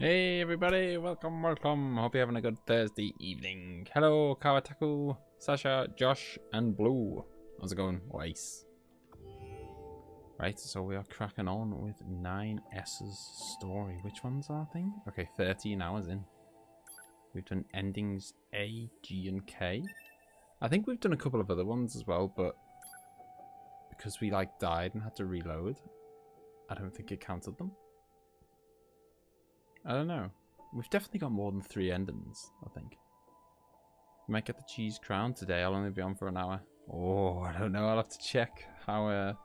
Hey everybody, welcome. Hope you're having a good Thursday evening. Hello, Kawataku, Sasha, Josh, and Blue. How's it going? Ace. Right, so we are cracking on with 9S's story. Which one's our thing? Okay, 13 hours in. We've done endings A, G, and K. I think we've done a couple of other ones as well, but because we died and had to reload, I don't think it counted them. I don't know. We've definitely got more than 3 endings, I think. We might get the cheese crown today. I'll only be on for an hour. Oh, I don't know. I'll have to check how,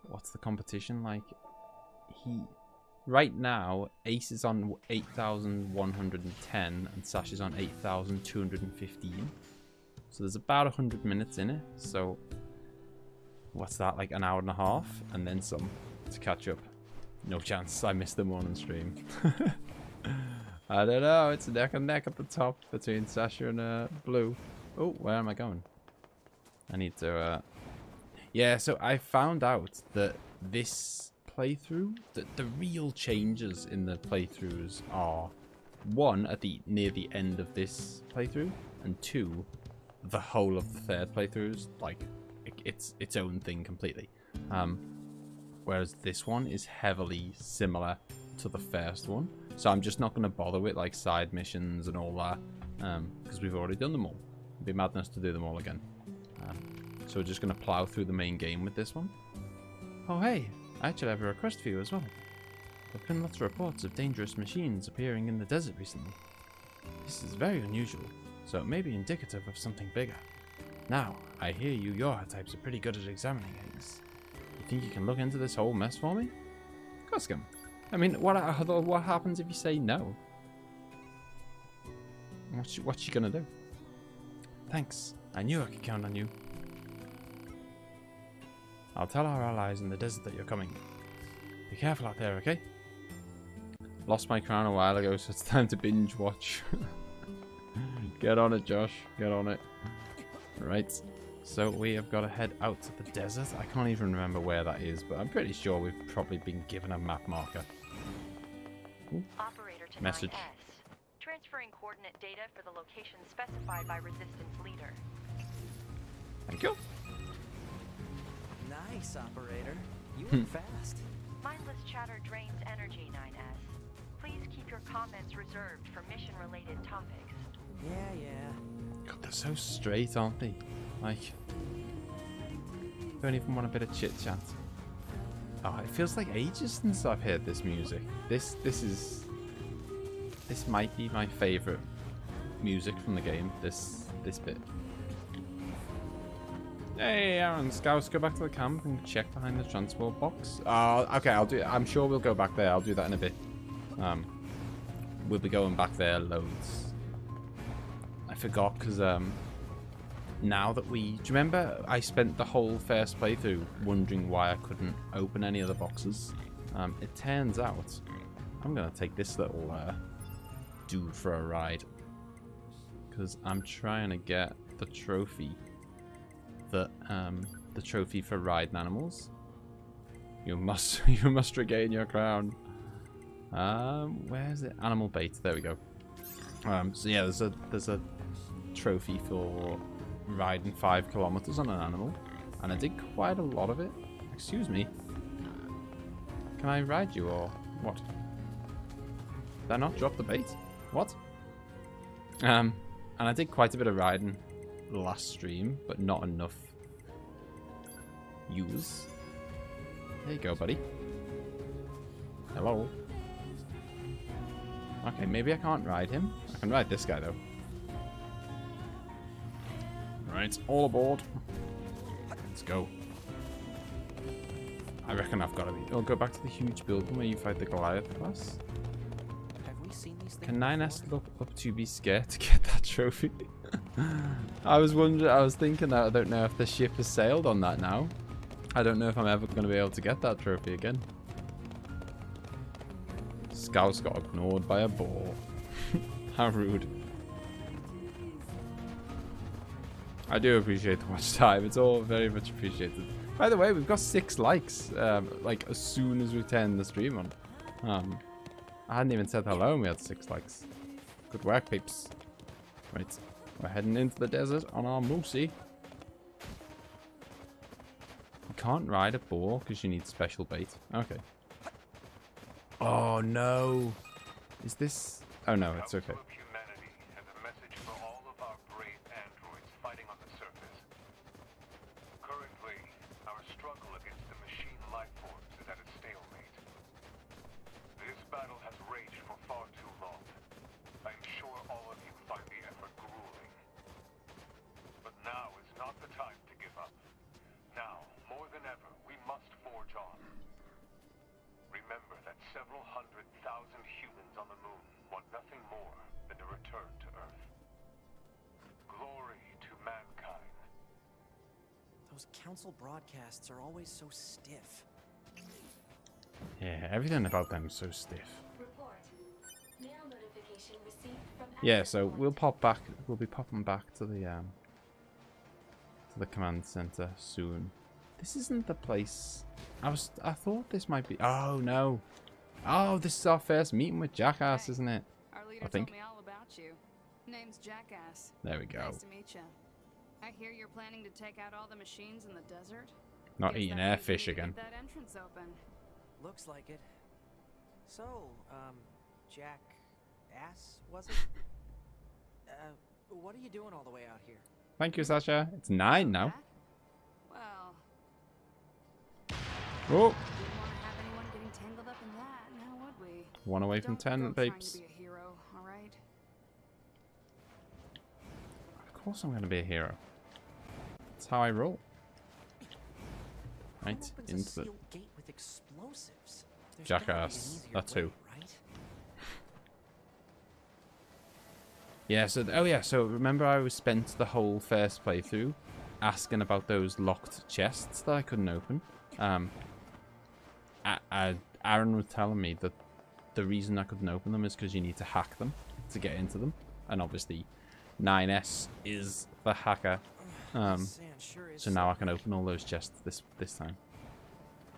what's the competition like? Right now, Ace is on 8,110 and Sash is on 8,215. So there's about 100 minutes in it. So, what's that, like an hour and a half? And then some to catch up. No chance. I missed the morning stream. I don't know. It's neck and neck at the top between Sasha and Blue. Oh, where am I going? I need to... Yeah, so I found out that this playthrough, the real changes in the playthroughs are 1, near the end of this playthrough, and 2, the whole of the third playthroughs. Like, it's its own thing completely. Whereas this one is heavily similar to the first one. So I'm just not going to bother with like side missions and all that. Because we've already done them all. It'd be madness to do them all again. So we're just going to plow through the main game with this one. Oh hey, I actually have a request for you as well. There have been lots of reports of dangerous machines appearing in the desert recently. This is very unusual, so it may be indicative of something bigger. Now, I hear you Yoha types are pretty good at examining things. You think you can look into this whole mess for me? Of course, Gum. I mean, what happens if you say no? What's she gonna do? Thanks. I knew I could count on you. I'll tell our allies in the desert that you're coming. Be careful out there, okay? Lost my crown a while ago, so it's time to binge watch. Get on it, Josh. Get on it. Right. So we have got to head out to the desert. I can't even remember where that is, but I'm pretty sure we've probably been given a map marker. Ooh. Operator to Message. 9S. Transferring coordinate data for the location specified by Resistance Leader. Thank you. Nice, operator. You were fast. Mindless chatter drains energy, 9S. Please keep your comments reserved for mission-related topics. Yeah. God, they're so straight, aren't they? Like, don't even want a bit of chit chat. Oh, it feels like ages since I've heard this music. This might be my favorite music from the game. This bit. Hey, Aaron, Scouse, go back to the camp and check behind the transport box. Okay, I'll do it. I'm sure we'll go back there. I'll do that in a bit. We'll be going back there loads. I forgot because now that do you remember I spent the whole first playthrough wondering why I couldn't open any of the boxes? It turns out I'm gonna take this little dude for a ride because I'm trying to get the trophy that the trophy for riding animals. You must regain your crown. Where's it? Animal bait. There we go. So yeah, there's a trophy for riding 5 kilometers on an animal, and I did quite a lot of it. Excuse me. Can I ride you or what? Did I not drop the bait? What? And I did quite a bit of riding last stream, but not enough use. There you go, buddy. Hello. Okay, maybe I can't ride him. I can ride this guy though. Right, all aboard. Let's go. I reckon I've got to be. I'll go back to the huge building where you fight the Goliath class. Have we seen these things? Can 9S look up to be scared to get that trophy? I was thinking that I don't know if the ship has sailed on that now. I don't know if I'm ever going to be able to get that trophy again. Scouse got ignored by a ball. How rude. I do appreciate the watch time. It's all very much appreciated. By the way, we've got 6 likes. Like as soon as we turn the stream on. I hadn't even said hello and we had 6 likes. Good work, peeps. Right, we're heading into the desert on our moosey. You can't ride a boar because you need special bait. Okay. Oh no. Is this... Oh no, it's okay. Humanity has a message for all of our brave androids fighting on the surface. Currently, our struggle against the machine life forms is at a stalemate. This battle has raged for far too long. I am sure all of you find the effort grueling. But now is not the time to give up. Now, more than ever, we must forge on. Remember that several 100,000 humans on the moon want nothing more than a return to Earth. Glory to mankind. Those council broadcasts are always so stiff. Yeah, everything about them is so stiff. Report. Mail notification received from Yeah, access so point. we'll pop back. We'll be popping back to the command center soon. This isn't the place. I thought this might be. Oh no. Oh, this is our first meeting with Jackass, isn't it? Our leader I think. told me all about you. Name's Jackass. There we go. Nice to meet you. I hear you're planning to take out all the machines in the desert. Not Guess eating that means we airfish need to again. Get that entrance open. Looks like it. So, Jack Ass, was it? What are you doing all the way out here? Thank you, Sasha. It's 9 now. That? Well, Oh, didn't want to have anyone getting tangled up in that, now would we? 1 away from Don't 10, go trying babes. to be a hero, all right? Of course I'm going to be a hero. That's how I roll. Who Right, opens a into the... sealed gate with explosives? There's Jackass. gotta be an easier That's way, who. right? Yeah, so... Oh yeah, so remember I spent the whole first playthrough asking about those locked chests that I couldn't open? Aaron was telling me that the reason I couldn't open them is because you need to hack them to get into them. And obviously 9S is the hacker. Sand sure is So now I can open all those chests this time.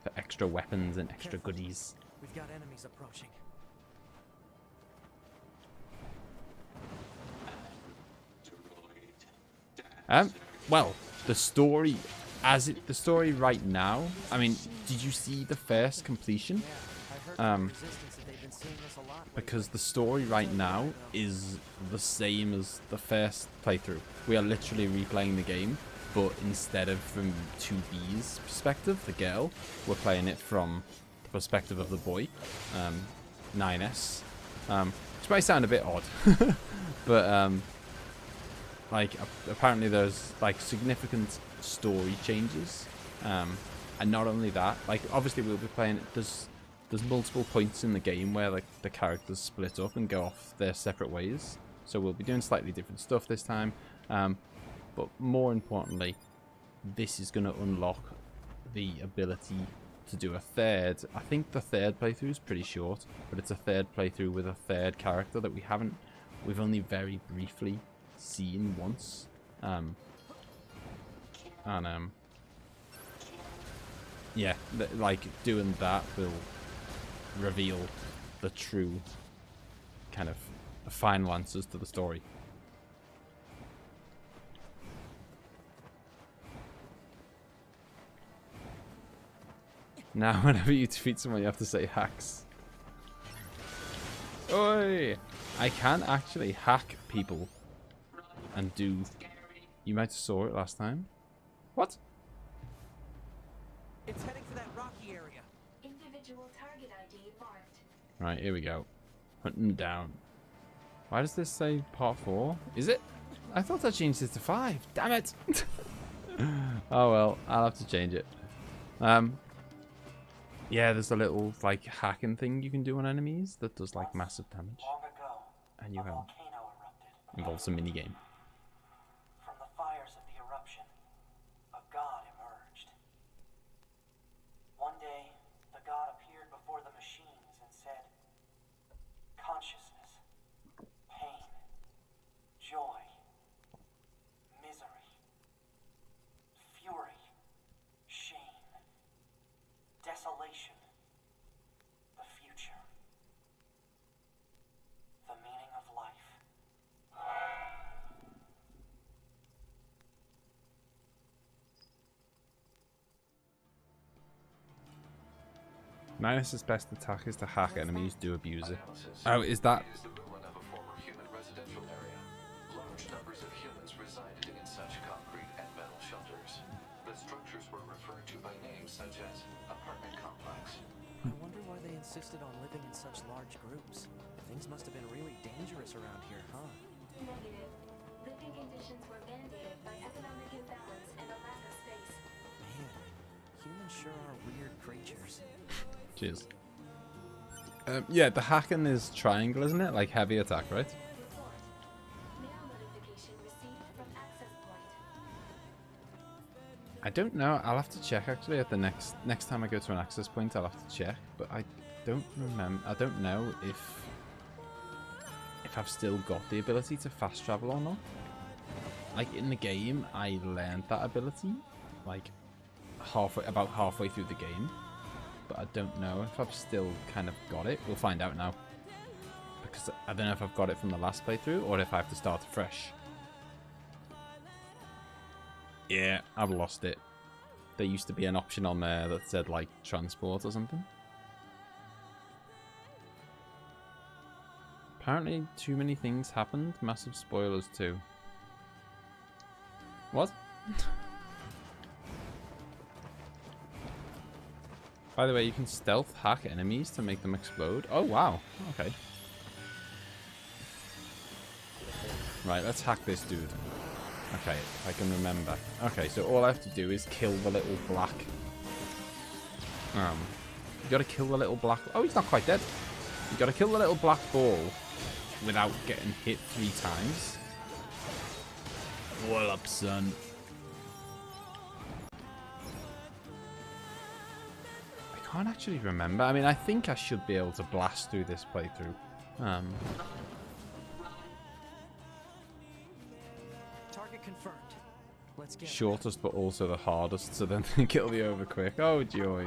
For extra weapons and extra Careful. goodies. We've got enemies approaching. Well, the story the story right now, I mean, did you see the first completion? Yeah, I've heard from Um, the Resistance that they've been seeing this a lot lately. Because the story right now is the same as the first playthrough. We are literally replaying the game, but instead of from 2B's perspective, the girl, we're playing it from the perspective of the boy, 9S. Which might sound a bit odd, but like apparently there's like significant story changes, and not only that, like obviously we'll be playing. There's multiple points in the game where like the characters split up and go off their separate ways. So we'll be doing slightly different stuff this time. But more importantly, this is going to unlock the ability to do a third. I think the third playthrough is pretty short, but it's a third playthrough with a third character that we've only very briefly seen once. Yeah, like doing that will reveal the true kind of final answers to the story. Now, whenever you defeat someone, you have to say hacks. Oi! I can actually hack people and do... You might have saw it last time. What? It's heading for that rocky area. Individual target ID marked. Right, here we go. Hunting down. Why does this say part 4? Is it? I thought I changed it to 5. Damn it! Oh well, I'll have to change it. Yeah, there's a little like hacking thing you can do on enemies that does like massive damage. Long ago, And you a have volcano erupted. involves a mini game. From the fires of the eruption, a god emerged. One day, the god appeared before the machines and said, consciousness, pain, joy, misery, fury, shame, desolation, the future. Minus's best attack is to hack enemies, do abuse it. Oh, is that... Is the ruin of a former human residential area. Large numbers of humans resided in such concrete and metal shelters. The structures were referred to by names such as apartment complex. I wonder why they insisted on living in such large groups. Things must have been really dangerous around here, huh? Negative. Living conditions were mandated by economic imbalance and a lack of space. Man, humans sure are weird creatures. Cheers. Yeah, the hacking is triangle, isn't it? Like heavy attack, right? Report. Mail notification received from access point. I don't know. I'll have to check actually at the next time I go to an access point. I'll have to check, but I don't remember. I don't know if I've still got the ability to fast travel or not. Like in the game, I learned that ability like about halfway through the game, but I don't know if I've still kind of got it. We'll find out now, because I don't know if I've got it from the last playthrough or if I have to start afresh. Yeah, I've lost it. There used to be an option on there that said like transport or something. Apparently too many things happened. Massive spoilers too. What? By the way, you can stealth hack enemies to make them explode. Oh wow, okay. Right, let's hack this dude. Okay, if I can remember. Okay, so all I have to do is kill the little black... you gotta kill the little black... Oh, he's not quite dead. You gotta kill the little black ball without getting hit 3 times. What up, son? I can't actually remember. I mean, I think I should be able to blast through this playthrough. Target confirmed. Let's get Shortest, but also the hardest, so then they kill the over quick. Oh, joy.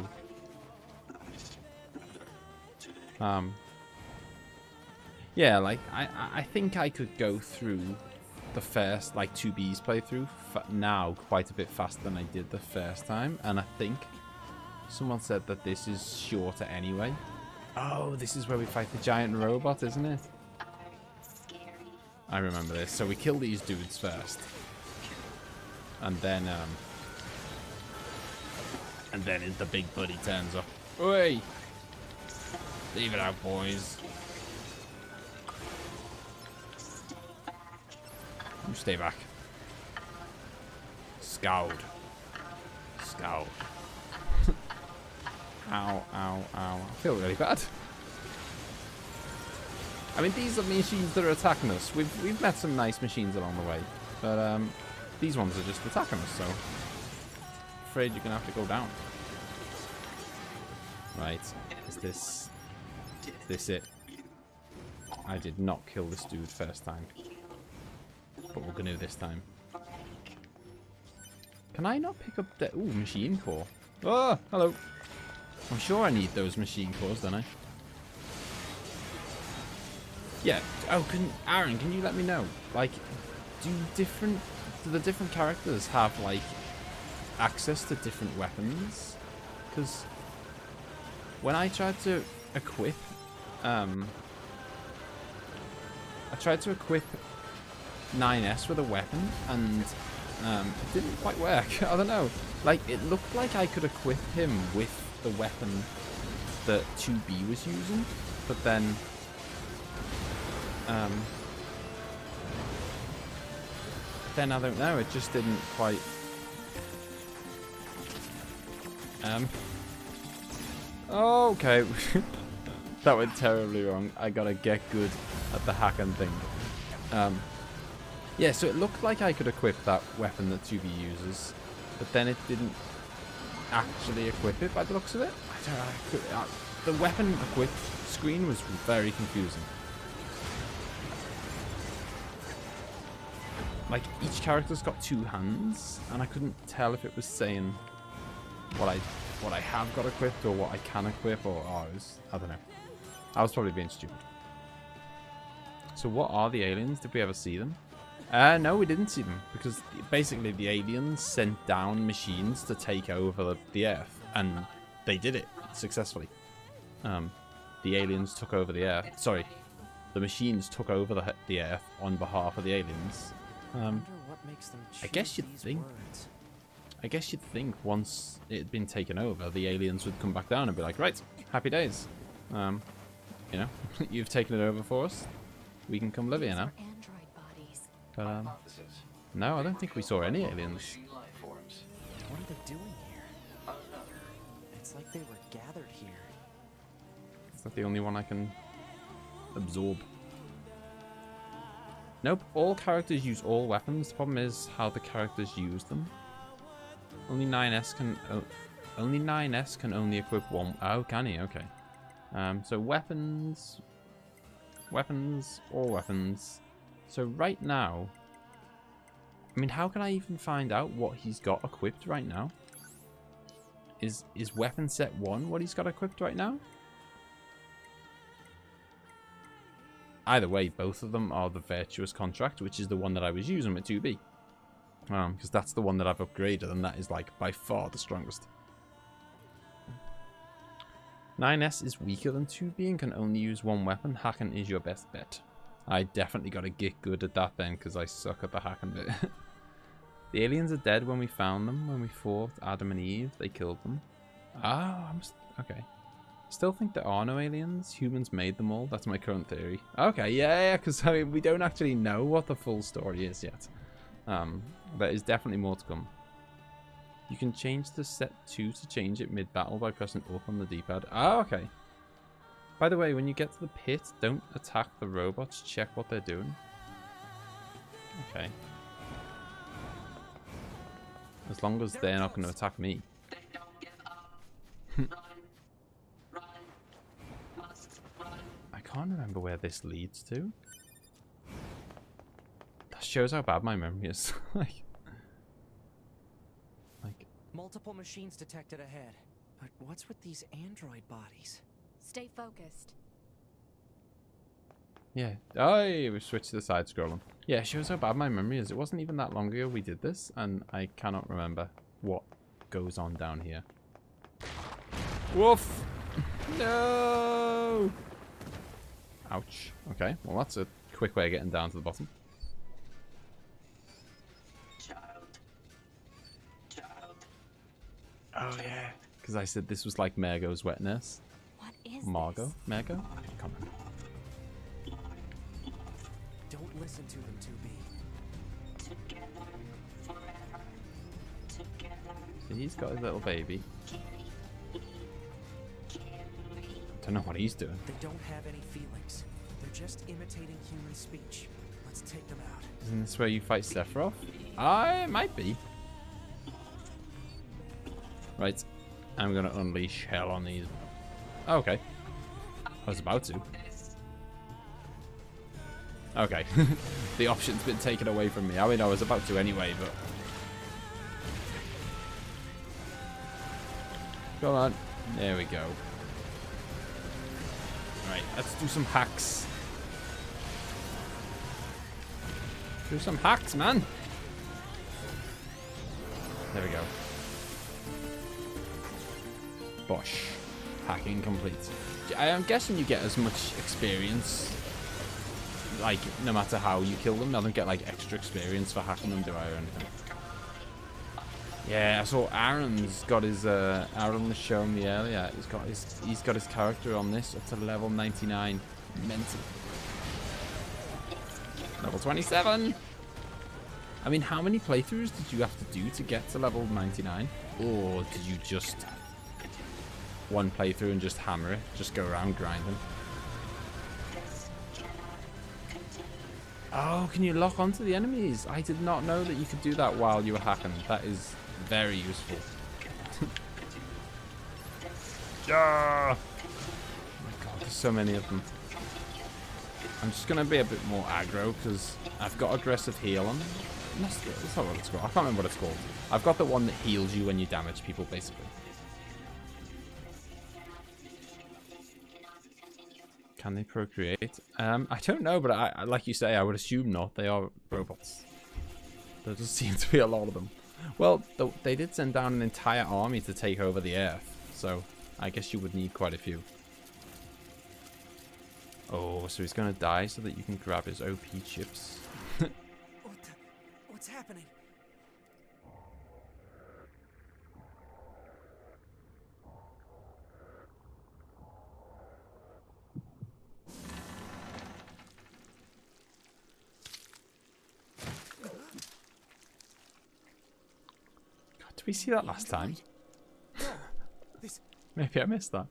Yeah, like, I think I could go through the first, like, 2B's playthrough now quite a bit faster than I did the first time, and I think someone said that this is shorter anyway. Oh, this is where we fight the giant robot, isn't it? I remember this. So we kill these dudes first. And then the big buddy turns up. Oi! Leave it out, boys. You stay back. Scowled. Scowled. Ow, ow, ow. I feel really bad. I mean, these are machines that are attacking us. We've met some nice machines along the way. But these ones are just attacking us, so... afraid you're going to have to go down. Right. Is this it? I did not kill this dude first time. But we're going to this time. Can I not pick up the... Ooh, machine core. Oh, hello. I'm sure I need those machine cores, don't I? Yeah. Oh, Aaron, can you let me know? Like, do the different characters have, like, access to different weapons? Because when I tried to equip, I tried to equip 9S with a weapon, and it didn't quite work. I don't know. Like, it looked like I could equip him with the weapon that 2B was using, but then I don't know, it just didn't quite okay. That went terribly wrong. I gotta get good at the hacking thing. Yeah, so it looked like I could equip that weapon that 2B uses, but then it didn't actually equip it by the looks of it. I don't know. The weapon equip screen was very confusing. Like, each character's got 2 hands, and I couldn't tell if it was saying what I have got equipped or what I can equip, or I don't know. I was probably being stupid. So what are the aliens? Did we ever see them? No, we didn't see them, because basically the aliens sent down machines to take over the Earth, and they did it successfully. the aliens took over the Earth. Sorry, the machines took over the Earth on behalf of the aliens. I wonder what makes them I guess choose you'd these think. words. I guess you'd think once it had been taken over, the aliens would come back down and be like, right, happy days. You know, you've taken it over for us. We can come live here now. Android bodies. But Hypothesis. no, I don't think we saw any aliens. Machine life forms. What are they doing here? Unknown. It's like they were gathered here. Is that the only one I can absorb? Nope, all characters use all weapons. The problem is how the characters use them. Only 9S can only equip one. Oh, can he? Okay. So weapons, all weapons. So right now, I mean, how can I even find out what he's got equipped right now? Is weapon set 1 what he's got equipped right now? Either way, both of them are the Virtuous Contract, which is the one that I was using with 2B. Because that's the one that I've upgraded, and that is, like, by far the strongest. 9S is weaker than 2B and can only use one weapon. Hacking is your best bet. I definitely got to get good at that then, because I suck at the hacking bit. The aliens are dead when we found them. When we fought Adam and Eve, they killed them. Ah, okay. Still think there are no aliens. Humans made them all. That's my current theory. Okay, yeah, because I mean, we don't actually know what the full story is yet. There is definitely more to come. You can change the set 2 to change it mid-battle by pressing up on the D-pad. Oh, okay. By the way, when you get to the pit, don't attack the robots. Check what they're doing. Okay. As long as they're not going to attack me. I can't remember where this leads to. That shows how bad my memory is. like Multiple machines detected ahead. But what's with these android bodies? Stay focused. yeah. Oh, we switched to the side scrolling. Yeah, it shows how bad my memory is. It wasn't even that long ago we did this, and I cannot remember what goes on down here. Woof! No! Ouch. Okay, well that's a quick way of getting down to the bottom. Oh yeah, because I said this was like Margot's wet nurse. What is Margot? this? Margot? I can't remember. Don't listen to them, 2B. So he's got his little baby. Don't know what he's doing. They don't have any feelings. They're just imitating human speech. Let's take them out. Isn't this where you fight Sephiroth? It might be. Right, I'm gonna unleash hell on these. Oh, okay. I was about to. Okay. The option's been taken away from me. I mean, I was about to anyway, but... Come on. There we go. Right, let's do some hacks. Do some hacks, man. There we go. Bosh. Hacking complete. I am guessing you get as much experience, like, no matter how you kill them. I don't get, like, extra experience for hacking them, do I, or anything? Yeah, I saw Aaron's got his, Aaron was showing me earlier. He's got his character on this up to level 99. Mental. Level 27! I mean, how many playthroughs did you have to do to get to level 99? Or did you just... one playthrough and just hammer it, just go around grinding? Oh, can you lock onto the enemies? I did not know that you could do that while you were hacking. That is very useful. Ah! Oh my god, there's so many of them. I'm just gonna be a bit more aggro because I've got aggressive healing. That's not what it's called. I can't remember what it's called. I've got the one that heals you when you damage people, basically. Can they procreate? I don't know, but I like you say, I would assume not. They are robots. There does seem to be a lot of them. Well, they did send down an entire army to take over the Earth, so I guess you would need quite a few. Oh, so he's gonna die so that you can grab his OP chips. What's happening? Did we see that last time? No, this Maybe I missed that.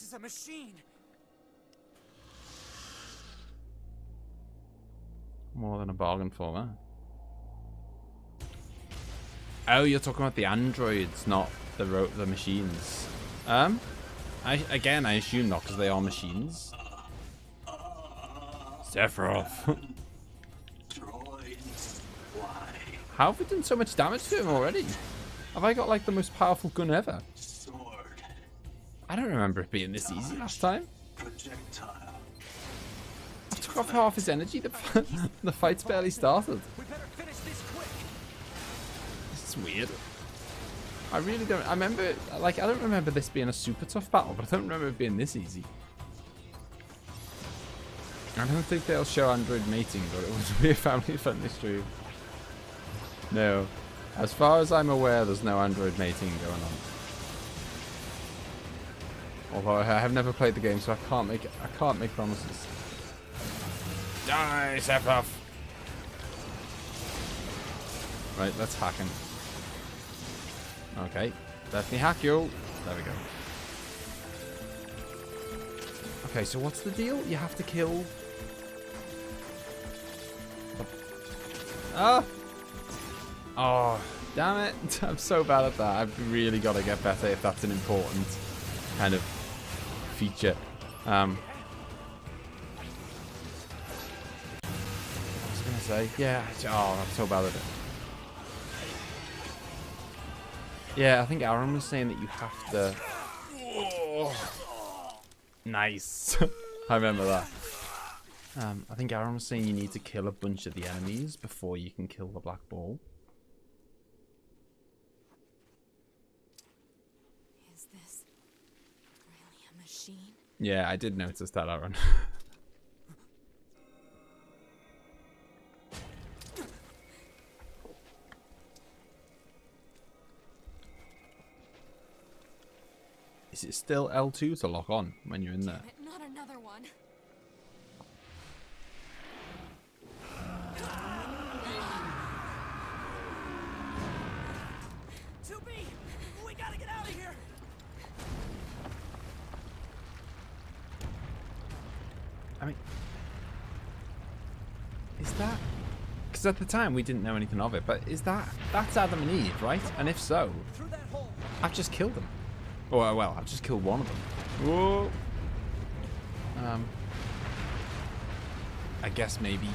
is a machine. More than a bargain for that. Oh, you're talking about the androids, not the machines. I assume not, because they are machines. Sephiroth. How have we done so much damage to him already? Have I got like the most powerful gun ever? I don't remember it being this easy last time. I took off half his energy. The fight's barely started. We better finish this quick. This is weird. I really don't. I don't remember this being a super tough battle, but I don't remember it being this easy. I don't think they'll show android mating, but it would be a family-friendly stream. No. As far as I'm aware, there's no android mating going on. Although I have never played the game, so I can't make promises. Die, Sephiroth! Right, let's hack him. Okay, let me hack you. There we go. Okay, so what's the deal? You have to kill... Ah! Oh, damn it. I'm so bad at that. I've really got to get better if that's an important kind of feature. I was going to say, yeah. Oh, I'm so bad at it. Yeah, I think Aaron was saying that you have to... Oh, nice. I remember that. I think Aaron was saying you need to kill a bunch of the enemies before you can kill the black ball. Is this really a machine? Yeah, I did notice that, Aaron. Is it still L2 to lock on when you're in there? Damn it, not another one. We gotta get out of here. I mean, is that... Because at the time we didn't know anything of it, but that's Adam and Eve, right? And if so, Through that hole. I've just killed them. Oh, well, I've just killed one of them. Whoa. I guess maybe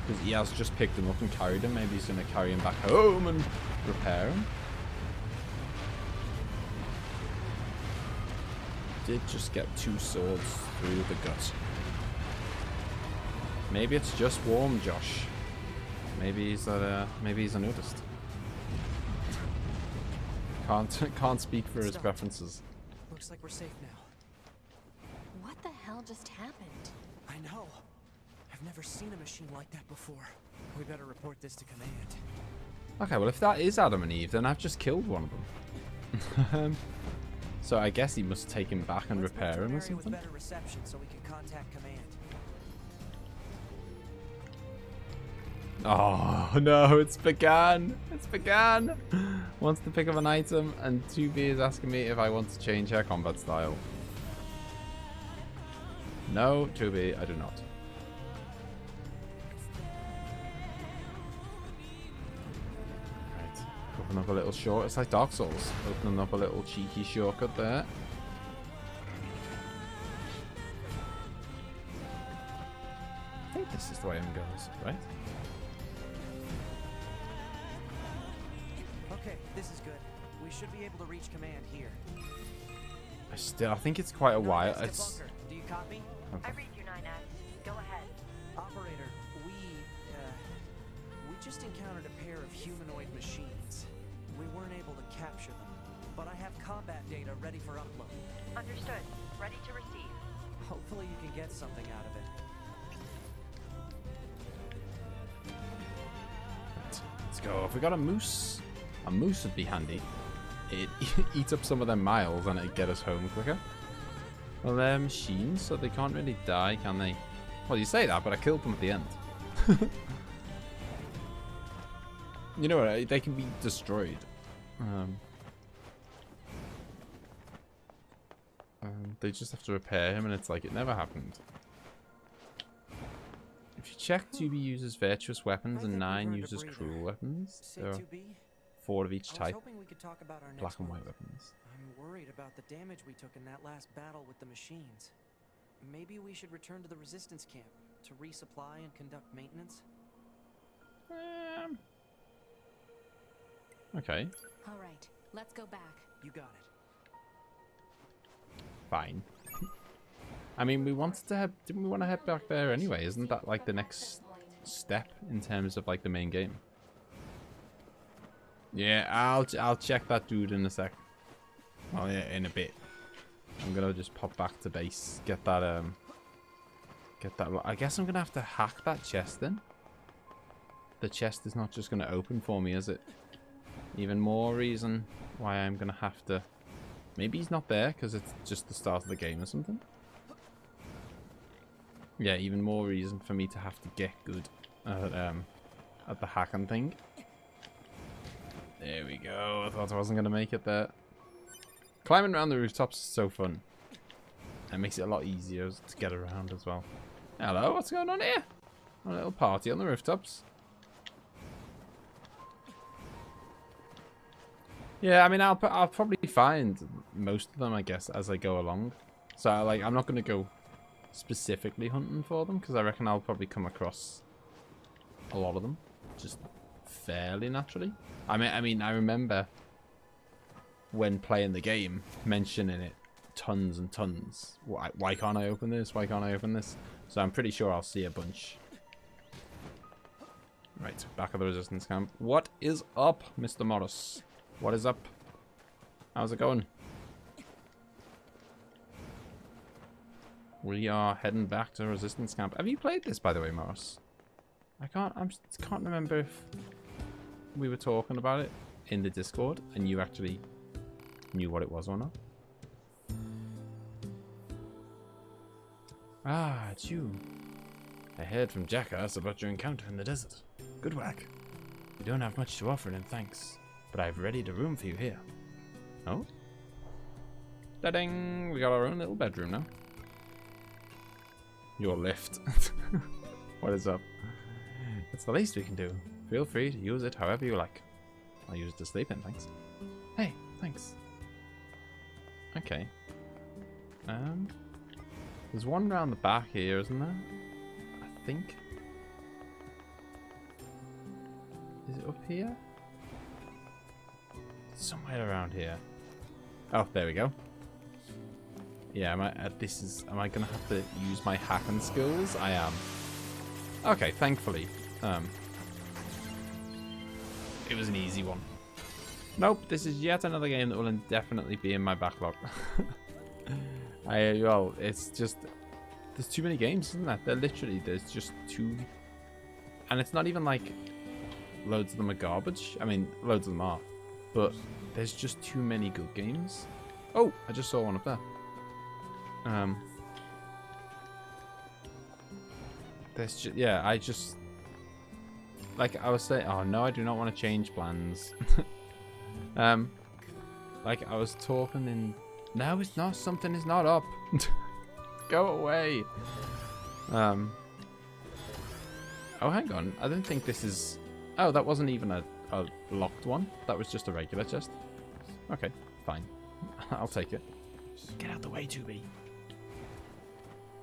because he has just picked him up and carried him, maybe he's going to carry him back home and repair him. Did just get 2 swords through the gut. Maybe it's just warm, Josh. Maybe he's unnoticed. Can't speak for his preferences. Looks like we're safe now. What the hell just happened? I know. I've never seen a machine like that before. We better report this to command. Okay, well if that is Adam and Eve, then I've just killed one of them. So I guess he must take him back and repair him or something. With better reception so we can contact command. Oh no, it's began. It's began. Wants to pick up an item, and 2B is asking me if I want to change her combat style. No, 2B, I do not. Right, open up a little short. It's like Dark Souls. Opening up a little cheeky shortcut there. I think this is the way it goes, right? Okay, this is good. We should be able to reach command here. I think it's quite a while. It's... Do you copy? I read you, 9S. Go ahead. Operator, we just encountered a pair of humanoid machines. We weren't able to capture them, but I have combat data ready for upload. Understood. Ready to receive. Hopefully you can get something out of it. Let's go. If we got a moose would be handy. It eats up some of their miles and it'd get us home quicker. Well, they're machines, so they can't really die, can they? Well, you say that, but I killed them at the end. You know what? They can be destroyed. They just have to repair him, and it's like it never happened. If you check, 2B uses virtuous weapons and 9 uses cruel weapons. There are 4 of each type. Black and white weapons. I'm worried about the damage we took in that last battle with the machines. Maybe we should return to the resistance camp to resupply and conduct maintenance. Okay. All right, let's go back. You got it. Fine. I mean, we wanted to head, didn't we want to head back there anyway? Isn't that like the next step in terms of like the main game? Yeah, I'll check that dude in a sec. Well, yeah, in a bit. I'm gonna just pop back to base, get that. I guess I'm gonna have to hack that chest then. The chest is not just gonna open for me, is it? Even more reason why I'm gonna have to. Maybe he's not there because it's just the start of the game or something. Yeah, even more reason for me to have to get good at the hacking thing. There we go. I thought I wasn't gonna make it there. Climbing around the rooftops is so fun. It makes it a lot easier to get around as well. Hello, what's going on here? A little party on the rooftops. Yeah, I mean, I'll probably find most of them, I guess, as I go along. So, like, I'm not going to go specifically hunting for them, because I reckon I'll probably come across a lot of them, just fairly naturally. I mean, I remember when playing the game, mentioning it tons and tons. Why can't I open this? Why can't I open this? So I'm pretty sure I'll see a bunch. Right, back at the resistance camp. What is up, Mr. Morris? What is up? How's it going? We are heading back to resistance camp. Have you played this, by the way, Morris? I can't remember if we were talking about it in the Discord and you actually knew what it was or not. Ah, it's you. I heard from Jackass about your encounter in the desert. Good work. You don't have much to offer in thanks, but I've readied a room for you here. Oh? Da-ding! We got our own little bedroom now. Your lift. What is up? It's the least we can do. Feel free to use it however you like. I'll use it to sleep in, thanks. Hey, thanks. Okay. There's one round the back here, isn't there? I think. Is it up here? Somewhere around here. Oh, there we go. Yeah, am I gonna have to use my hacking skills? I am. Okay, thankfully. It was an easy one. Nope, this is yet another game that will indefinitely be in my backlog. Well, it's just there's too many games, isn't there? There's just too, and it's not even like loads of them are garbage. I mean, loads of them are, but there's just too many good games. Oh, I just saw one up there. There's just, yeah, I just, like I was saying, oh no, I do not want to change plans. Like I was talking in, no, it's not, something is not up. Go away. Oh, hang on, I don't think this is, oh, that wasn't even a locked one. That was just a regular chest. Okay, fine. I'll take it. Get out the way, 2B.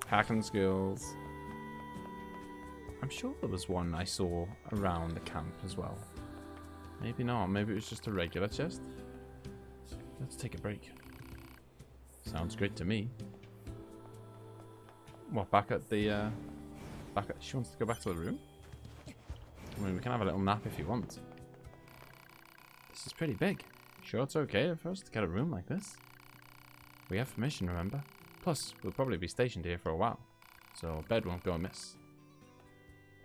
Hacking skills. I'm sure there was one I saw around the camp as well. Maybe not. Maybe it was just a regular chest. Let's take a break. Sounds great to me. What, back at the... she wants to go back to the room? I mean, we can have a little nap if you want. This is pretty big. Sure it's okay for us to get a room like this? We have permission, remember? Plus, we'll probably be stationed here for a while, so bed won't go amiss.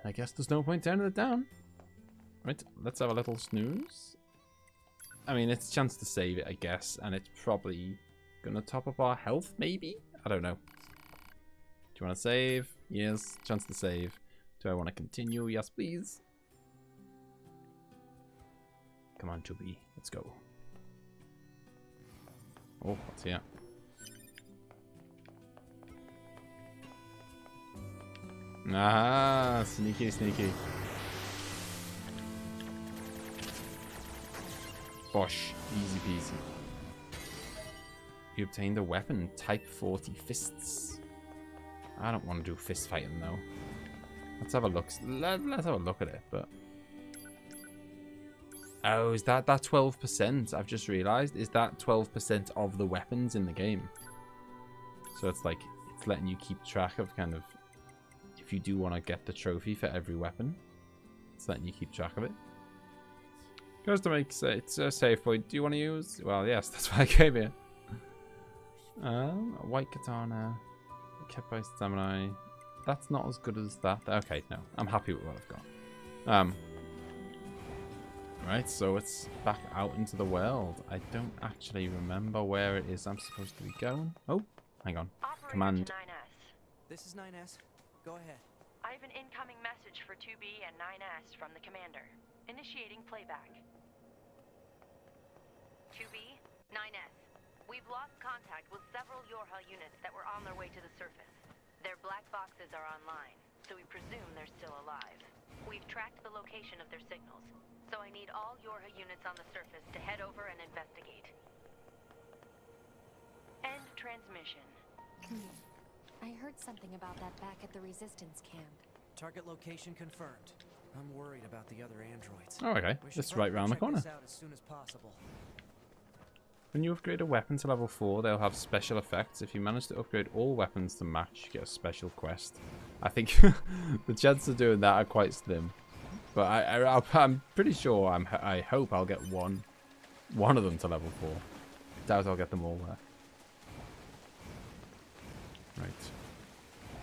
I guess there's no point turning it down. Right, let's have a little snooze. I mean, it's a chance to save it, I guess, and it's probably gonna top up our health, maybe? I don't know. Do you want to save? Yes, chance to save. Do I want to continue? Yes, please. Come on, Chubby, let's go. Oh, what's here? Ah, sneaky, sneaky. Bosh, easy peasy. You obtained a weapon, type 40 fists. I don't want to do fist fighting though. Let's have a look. Let's have a look at it. But oh, is that 12%? I've just realised. Is that 12% of the weapons in the game? So it's like it's letting you keep track of kind of if you do want to get the trophy for every weapon. It's letting you keep track of it. Goes to make it's a save point. Do you want to use? Well, yes, that's why I came here. A white katana, kept by samurai. That's not as good as that. Okay, no, I'm happy with what I've got. Right, so it's back out into the world. I don't actually remember where it is I'm supposed to be going. Oh, hang on. Operator Command. to 9S. This is 9S. Go ahead. I have an incoming message for 2B and 9S from the commander. Initiating playback. 2B, 9S. We've lost contact with several Yorha units that were on their way to the surface. Their black boxes are online, so we presume they're still alive. We've tracked the location of their signals, so I need all Yorha units on the surface to head over and investigate. End transmission. I heard something about that back at the resistance camp. Target location confirmed. I'm worried about the other androids. Oh, okay. We should That's right round the probably corner. check this out as soon as possible. When you upgrade a weapon to level 4, they'll have special effects. If you manage to upgrade all weapons to match, you get a special quest. I think the chances of doing that are quite slim. But I'm pretty sure, I hope I'll get one of them to level 4. Doubt I'll get them all there. Right.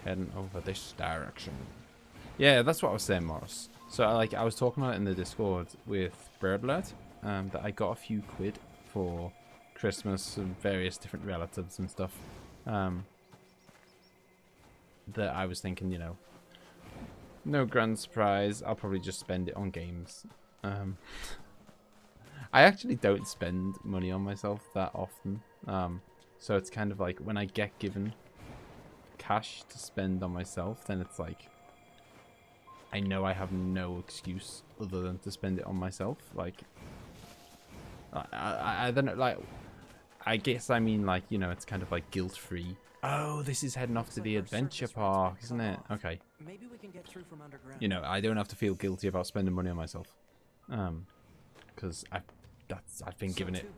Heading over this direction. Yeah, that's what I was saying, Morris. So I was talking about it in the Discord with Birdlad, that I got a few quid for Christmas and various different relatives and stuff. That I was thinking, you know, no grand surprise. I'll probably just spend it on games. I actually don't spend money on myself that often. So it's kind of like when I get given cash to spend on myself, then it's like I know I have no excuse other than to spend it on myself. Like I don't know, like I guess I mean, like, you know, it's kind of like guilt-free. Oh, this is heading off to the adventure park, isn't it? Okay. Maybe we can get through from underground. You know, I don't have to feel guilty about spending money on myself, because I've been given it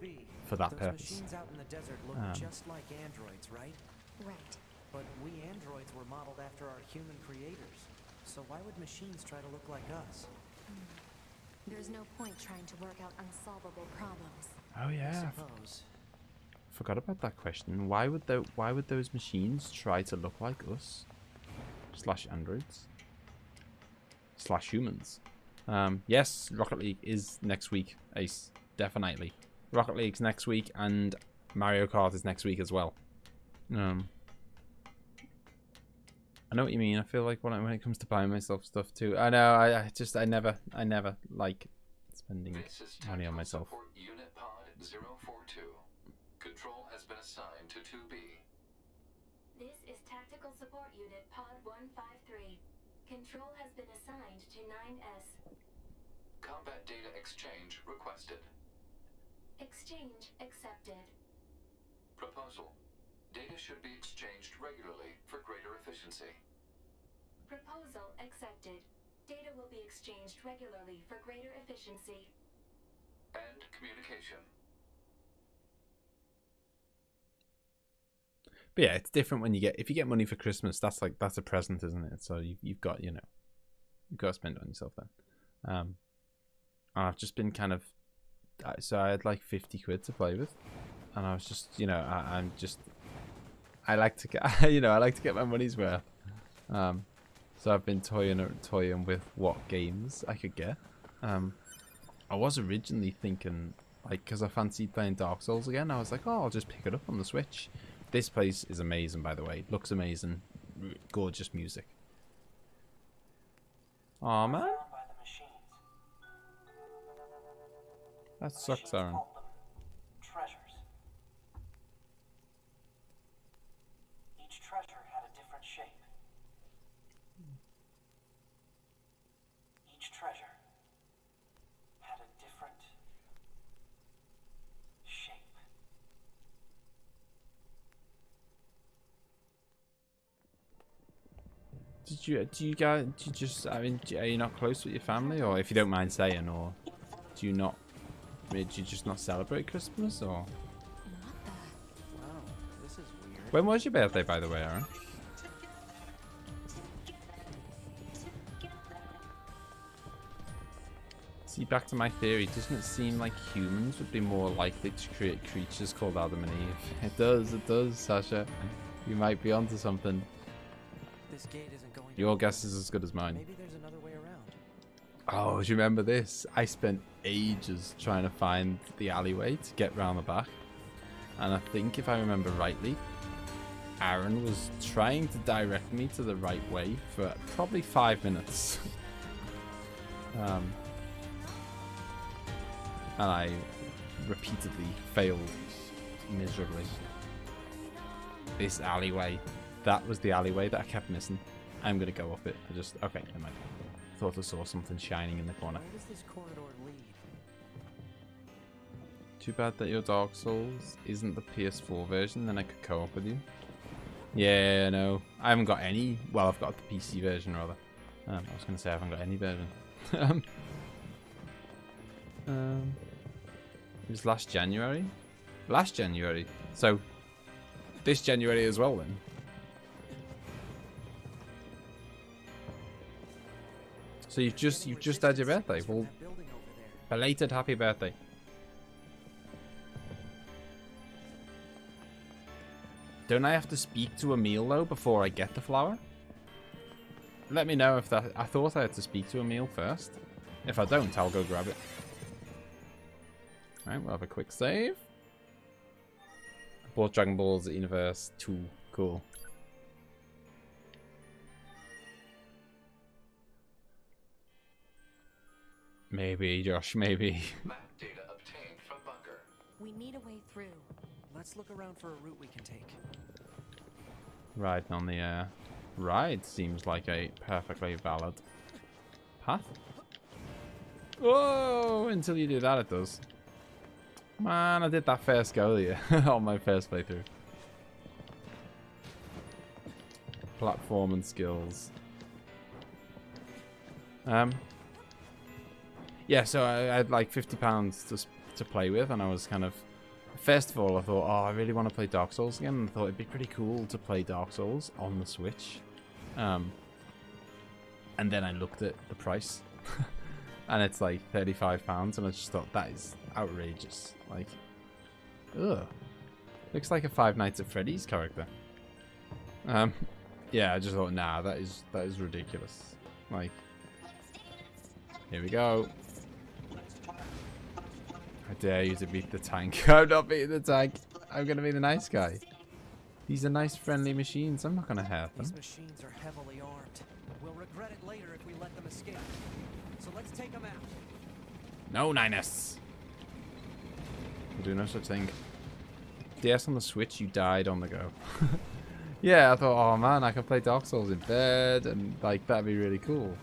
for that purpose. Machines out in the desert look just like androids, right? Right. But we androids were modeled after our human creators. So why would machines try to look like us? There's no point trying to work out unsolvable problems. Oh yeah, I suppose. forgot about that question. Why would those machines try to look like us? Slash androids. Slash humans. Yes, Rocket League is next week, Ace. Definitely. Rocket League's next week, and Mario Kart is next week as well. I know what you mean. I feel like when it comes to buying myself stuff too. I know. I never like spending money on myself. Unit Pod 042. Control has been assigned to 2B. This is Tactical Support Unit Pod 153. Control has been assigned to 9S. Combat data exchange requested. Exchange accepted. Proposal. Data should be exchanged regularly for greater efficiency. Proposal accepted. Data will be exchanged regularly for greater efficiency. And communication. But yeah, it's different when if you get money for Christmas. That's a present, isn't it? So you've got you've got to spend it on yourself then. And I've just been kind of, so I had like 50 quid to play with, and I was just I like to get, you know, I like to get my money's worth. So I've been toying with what games I could get. I was originally thinking, like, because I fancied playing Dark Souls again, I was like, oh, I'll just pick it up on the Switch. This place is amazing, by the way. Looks amazing. Gorgeous music. Aw, man. Found by the machines. That sucks, Aaron. Called them treasures. Each treasure had a different shape. Each treasure had a different shape. Do you guys, I mean, are you not close with your family, or if you don't mind saying, or do you just not celebrate Christmas, or? Wow, this is weird. When was your birthday, by the way, Aaron? See, back to my theory, doesn't it seem like humans would be more likely to create creatures called Adam and Eve? It does, Sasha. You might be onto something. This gate isn't going. Your guess is as good as mine. Maybe there's another way around. Oh, do you remember this? I spent ages trying to find the alleyway to get round the back. And I think if I remember rightly, Aaron was trying to direct me to the right way for probably 5 minutes. And I repeatedly failed miserably. This alleyway. That was the alleyway that I kept missing. I'm going to go up it. Okay, never mind. Thought I saw something shining in the corner. Where does this corridor lead? Too bad that your Dark Souls isn't the PS4 version, then I could co-op with you. Yeah, no. I haven't got any. Well, I've got the PC version, rather. I was going to say I haven't got any version. It was last January? Last January. So, this January as well, then. So you've just had your birthday. Well, belated happy birthday. Don't I have to speak to Emil though before I get the flower? Let me know if that. I thought I had to speak to Emil first. If I don't, I'll go grab it. Alright, we'll have a quick save. I bought Dragon Ball Z Universe 2. Cool. Maybe, Josh, maybe. Map data obtained from bunker. We need a way through. Let's look around for a route we can take. Riding on the ride seems like a perfectly valid path. Whoa! Until you do that, it does. Man, I did that first go there on my first playthrough. Platform skills. Yeah, so I had like £50 to play with, and I was kind of... First of all, I thought, oh, I really want to play Dark Souls again, and I thought it'd be pretty cool to play Dark Souls on the Switch. And then I looked at the price, and it's like £35, and I just thought, that is outrageous. Like, ugh. Looks like a Five Nights at Freddy's character. Yeah, I just thought, nah, that is ridiculous. Like, here we go. I dare you to beat the tank. I'm not beating the tank. I'm going to be the nice guy. These are nice, friendly machines. I'm not going to hurt them. These machines are heavily armed. We'll regret it later if we let them escape. So let's take them out. No, Ninus. We'll do no such thing. DS on the Switch, you died on the go. Yeah, I thought, oh man, I can play Dark Souls in bed, and like that'd be really cool.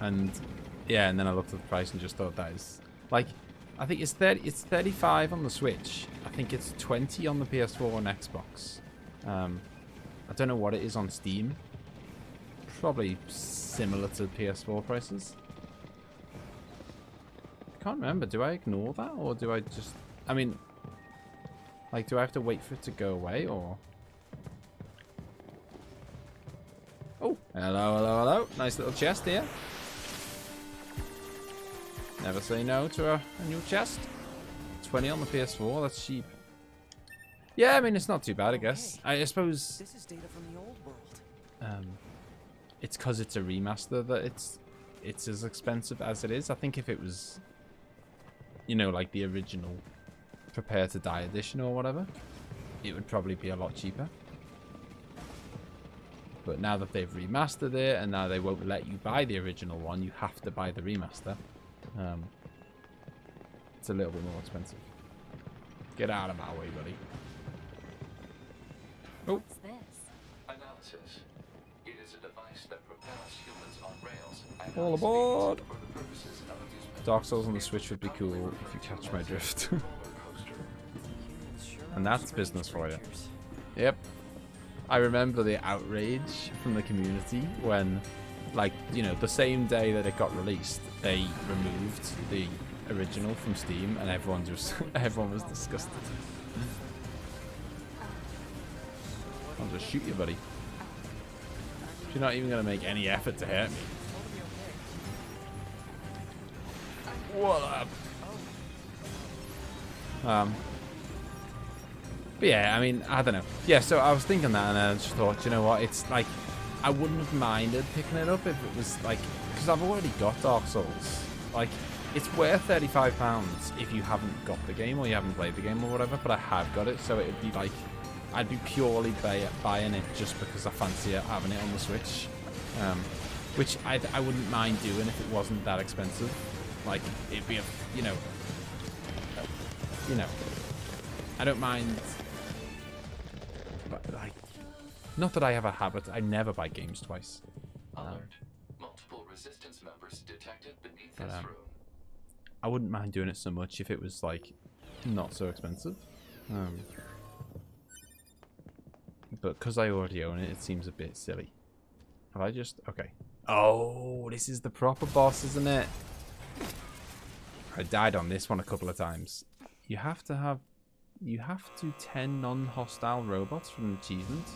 And yeah, and then I looked at the price and just thought that is like, I think it's 35 on the Switch. I think it's 20 on the PS4 and Xbox. I don't know what it is on Steam. Probably similar to PS4 prices. I can't remember. Do I ignore that, or do I just? I mean, like, do I have to wait for it to go away, or? Oh, hello, hello, hello. Nice little chest here. Never say no to a new chest. 20 on the PS4, that's cheap. Yeah, I mean, it's not too bad, I guess. I suppose This is data from the old world. it's because it's a remaster that it's as expensive as it is. I think if it was, you know, like the original Prepare to Die edition or whatever, it would probably be a lot cheaper. But now that they've remastered it, and now they won't let you buy the original one, you have to buy the remaster. It's a little bit more expensive. Get out of my way, buddy. Oh. What's this? Analysis. It is a device that propels humans on rails at All high aboard! speeds for the purposes of amusement. Dark Souls on the Switch would be cool if you catch my drift. And that's business for you. Yep. I remember the outrage from the community when, like, you know, the same day that it got released, they removed the original from Steam, and everyone was disgusted. I'll just shoot you, buddy. You're not even gonna make any effort to hurt me. What up? But yeah, I mean, I don't know. Yeah, so I was thinking that, and I just thought, you know what? It's like, I wouldn't have minded picking it up if it was like, because I've already got Dark Souls. Like, it's worth £35 if you haven't got the game or you haven't played the game or whatever. But I have got it, so it would be like, I'd be purely buying it just because I fancy having it on the Switch, which I wouldn't mind doing if it wasn't that expensive. Like, it'd be a, you know, I don't mind. But like, not that I have a habit. I never buy games twice. Alert. Multiple resistance members detected beneath But, this room. I wouldn't mind doing it so much if it was like not so expensive. But because I already own it, it seems a bit silly. Have I just... Okay. Oh, this is the proper boss, isn't it? I died on this one a couple of times. You have to 10 non-hostile robots for an achievement.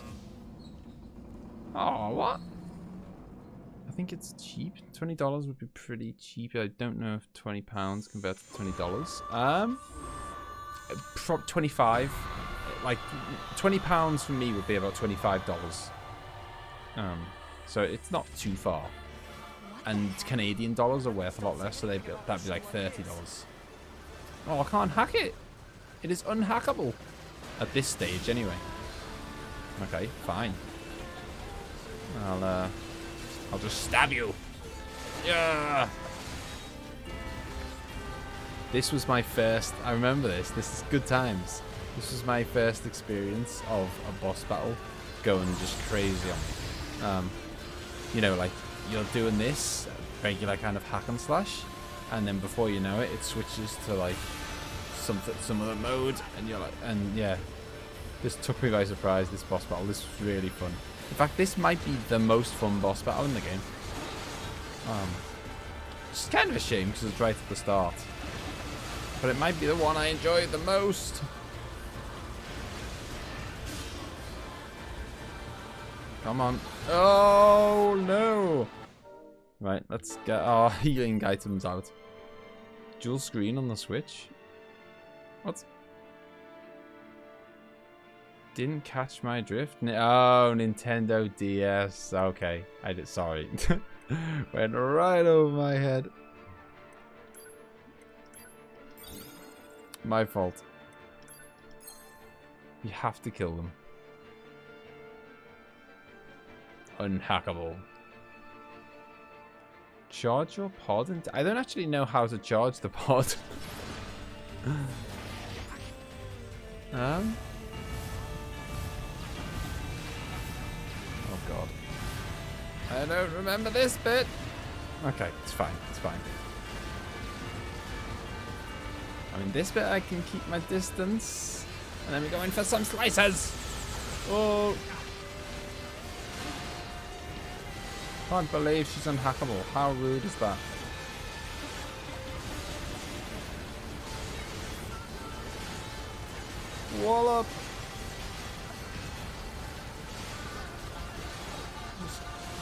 Oh, what? I think it's cheap. $20 would be pretty cheap. I don't know if £20 compared to $20. 25. Like, £20 for me would be about $25. So it's not too far. And Canadian dollars are worth a lot less, so that'd be like $30. Oh, I can't hack it. It is unhackable. At this stage, anyway. Okay, fine. I'll just stab you. Yeah. This was my first... I remember this. This is good times. This was my first experience of a boss battle going just crazy on me. You know, like, you're doing this regular kind of hack and slash, and then before you know it, it switches to like some other mode, and you're like, and yeah, this took me by surprise. This boss battle, this was really fun. In fact, this might be the most fun boss battle in the game. It's kind of a shame because it's right at the start, but it might be the one I enjoyed the most. Come on. Oh, no. Right, let's get our healing items out. Dual screen on the Switch. What? Didn't catch my drift? Oh, Nintendo DS. Okay. I did. Sorry. Went right over my head. My fault. You have to kill them. Unhackable. Charge your pod? I don't actually know how to charge the pod. Oh god. I don't remember this bit. Okay, it's fine. It's fine. I mean, this bit I can keep my distance. And then we go in for some slices. Oh. Can't believe she's unhackable. How rude is that? Wallop!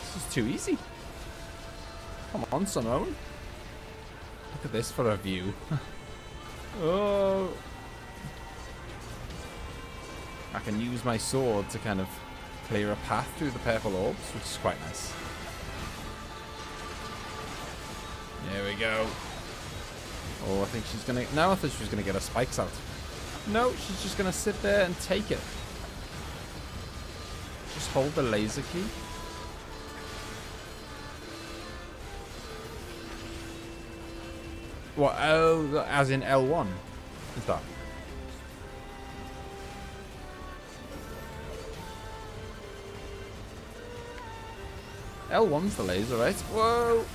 This is too easy. Come on, Simone. Look at this for a view. Oh! I can use my sword to kind of clear a path through the purple orbs, which is quite nice. There we go. Oh, I think she's gonna... No, I thought she was gonna get her spikes out. No, she's just gonna sit there and take it. Just hold the laser key. What? Oh, as in L1? Is that? L1's the laser, right? Whoa!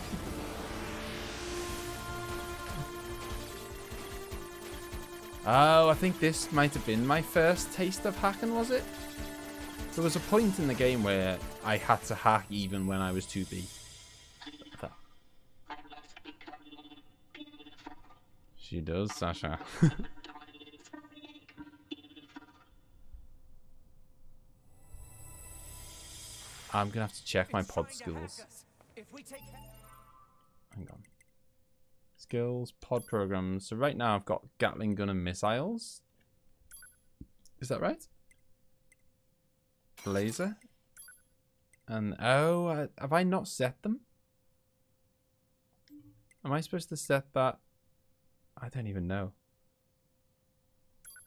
Oh, I think this might have been my first taste of hacking, was it? There was a point in the game where I had to hack even when I was 2B. She does, Sasha. I'm gonna have to check my pod skills. Hang on. Skills, pod programs. So right now I've got Gatling gun and missiles. Is that right? Laser. And oh, have I not set them? Am I supposed to set that? I don't even know.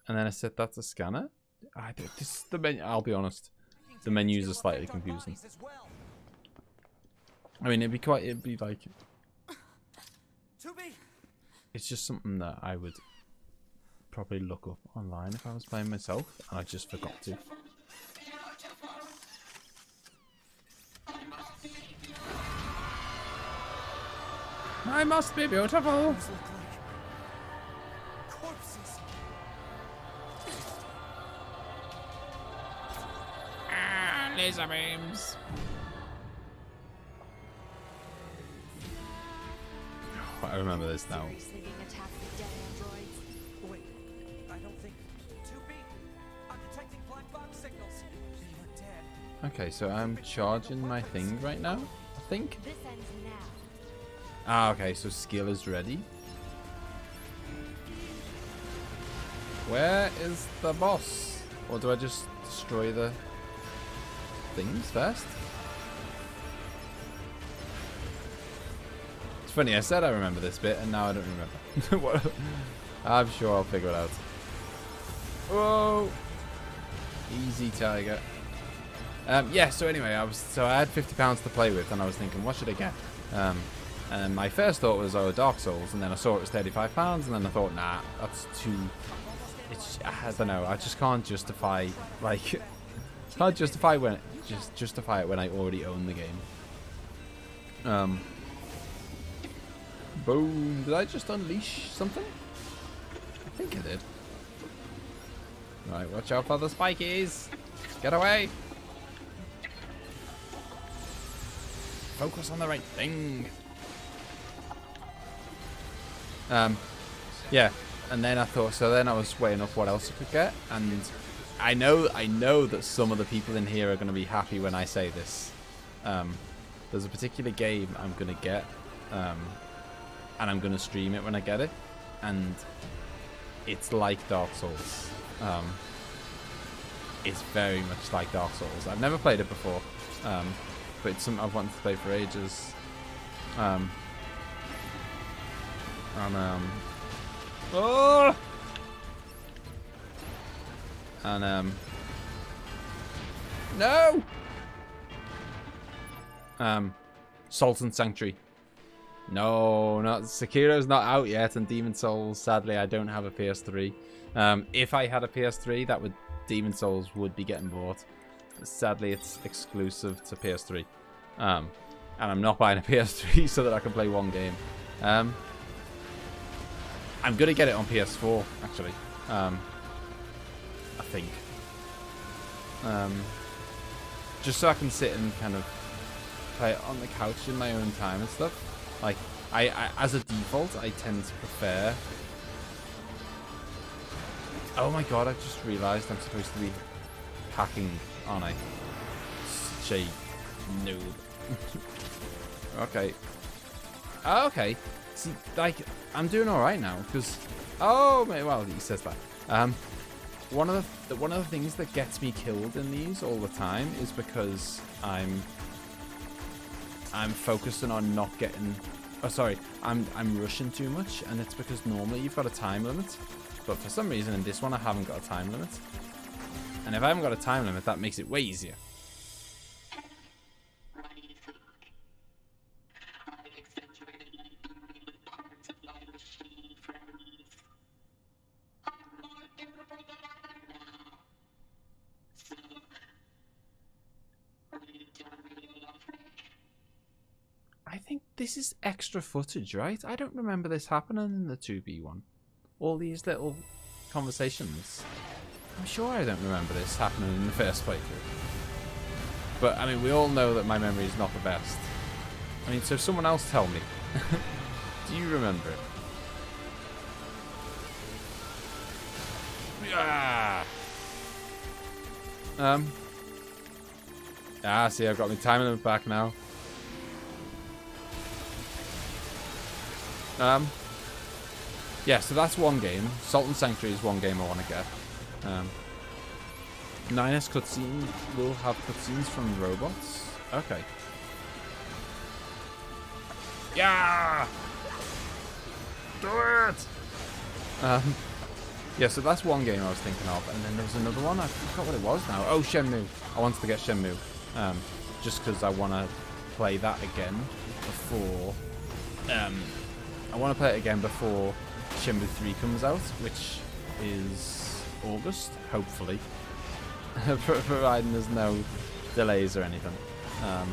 And then I set that to scanner. This the menu. I'll be honest. The menus are slightly confusing. I mean, it'd be like, it's just something that I would probably look up online if I was playing myself, and I just forgot to. I must be beautiful. Laser beams. Oh, I remember this now. Seriously being attacked with dead androids? Wait, I don't think... 2B! I'm detecting black box signals. They are dead. Okay, so I'm charging my thing right now, I think. This ends now. Ah, okay, so skill is ready. Where is the boss? Or do I just destroy the things first? It's funny, I said I remember this bit and now I don't remember. What? I'm sure I'll figure it out. Whoa! Easy, tiger. Yeah, so anyway, I had £50 to play with and I was thinking, what should I get? And my first thought was, oh, Dark Souls, and then I saw it was £35 and then I thought, nah, that's too... I don't know, I just can't justify, like... Can't justify justify it when I already own the game. Boom. Did I just unleash something? I think I did. Right, watch out for the spikies. Get away. Focus on the right thing. Yeah. And then I thought, so then I was weighing up what else I could get, and I know that some of the people in here are going to be happy when I say this. There's a particular game I'm going to get, and I'm going to stream it when I get it, and it's like Dark Souls. It's very much like Dark Souls. I've never played it before, but it's something I've wanted to play for ages. Oh! And no! Salt and Sanctuary. No, not Sekiro's not out yet, and Demon Souls, sadly, I don't have a PS3. If I had a PS3, Demon Souls would be getting bought. Sadly, it's exclusive to PS3. And I'm not buying a PS3 so that I can play one game. I'm gonna get it on PS4, actually. I think. Just so I can sit and kind of play it on the couch in my own time and stuff. Like, I as a default, I tend to prefer... Oh my god, I just realised I'm supposed to be hacking, aren't I? Such a noob. Okay. Oh, okay. See, like, I'm doing alright now, because... Oh, well, he says that. one of the things that gets me killed in these all the time is because I'm focusing on not getting. Oh, sorry, I'm rushing too much, and it's because normally you've got a time limit, but for some reason in this one I haven't got a time limit. And if I haven't got a time limit, that makes it way easier. I think this is extra footage, right? I don't remember this happening in the 2B one. All these little conversations. I'm sure I don't remember this happening in the first playthrough. But, I mean, we all know that my memory is not the best. I mean, so someone else tell me. Do you remember it? Yeah. See, I've got my time limit back now. Yeah, so that's one game. Salt and Sanctuary is one game I want to get. NieR's cutscene will have cutscenes from robots. Okay. Yeah! Do it! Yeah, so that's one game I was thinking of, and then there was another one. I forgot what it was now. Oh, Shenmue. I wanted to get Shenmue. Just because I want to play that again before... I want to play it again before Shenmue 3 comes out, which is August, hopefully. Providing there's no delays or anything. I'm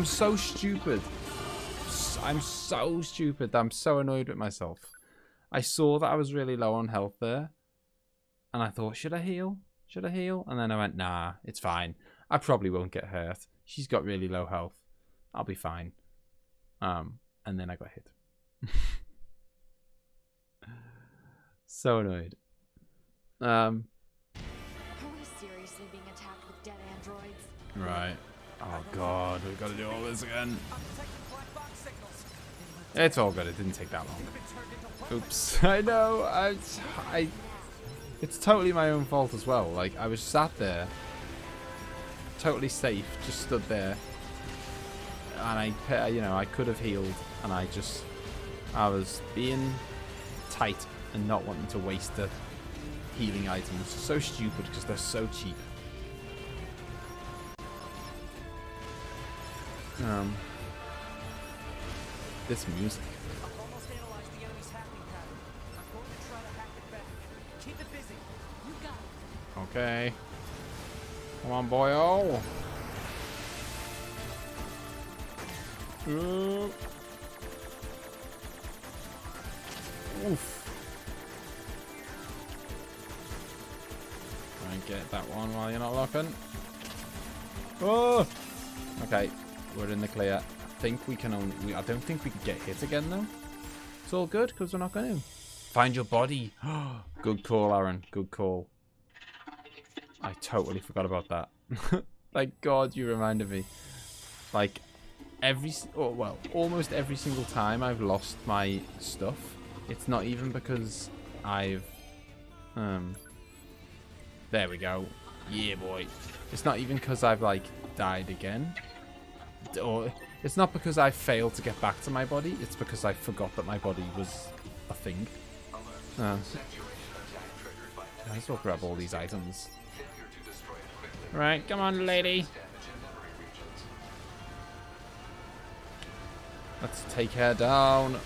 so stupid. I'm so stupid. I'm so annoyed with myself. I saw that I was really low on health there, and I thought, should I heal? Should I heal? And then I went, nah, it's fine. I probably won't get hurt. She's got really low health. I'll be fine. And then I got hit. So annoyed. Are we seriously being attacked with dead androids? Right. Oh god, we've got to do all this again. It's all good. It didn't take that long. Oops. I know. I. It's totally my own fault as well. Like, I was sat there, totally safe, just stood there, and I could have healed, and I was being tight and not wanting to waste the healing items. So stupid because they're so cheap. This music. I've almost analyzed the enemy's hacking pattern. I'm going to try to hack it back. Keep it busy. You got it. Okay. Come on, boyo. Oof. Try and get that one while you're not looking. Oh! Okay, we're in the clear. I think we can only... I don't think we can get hit again, though. It's all good, because we're not going to. Find your body. Good call, Aaron. Good call. I totally forgot about that. Like, God, you reminded me. Like, almost every single time I've lost my stuff, it's not even because I've... There we go. Yeah, boy. It's not even because I've, like, died again. Or it's not because I failed to get back to my body. It's because I forgot that my body was a thing. I just will grab all these items. Right, come on, lady. Let's take her down.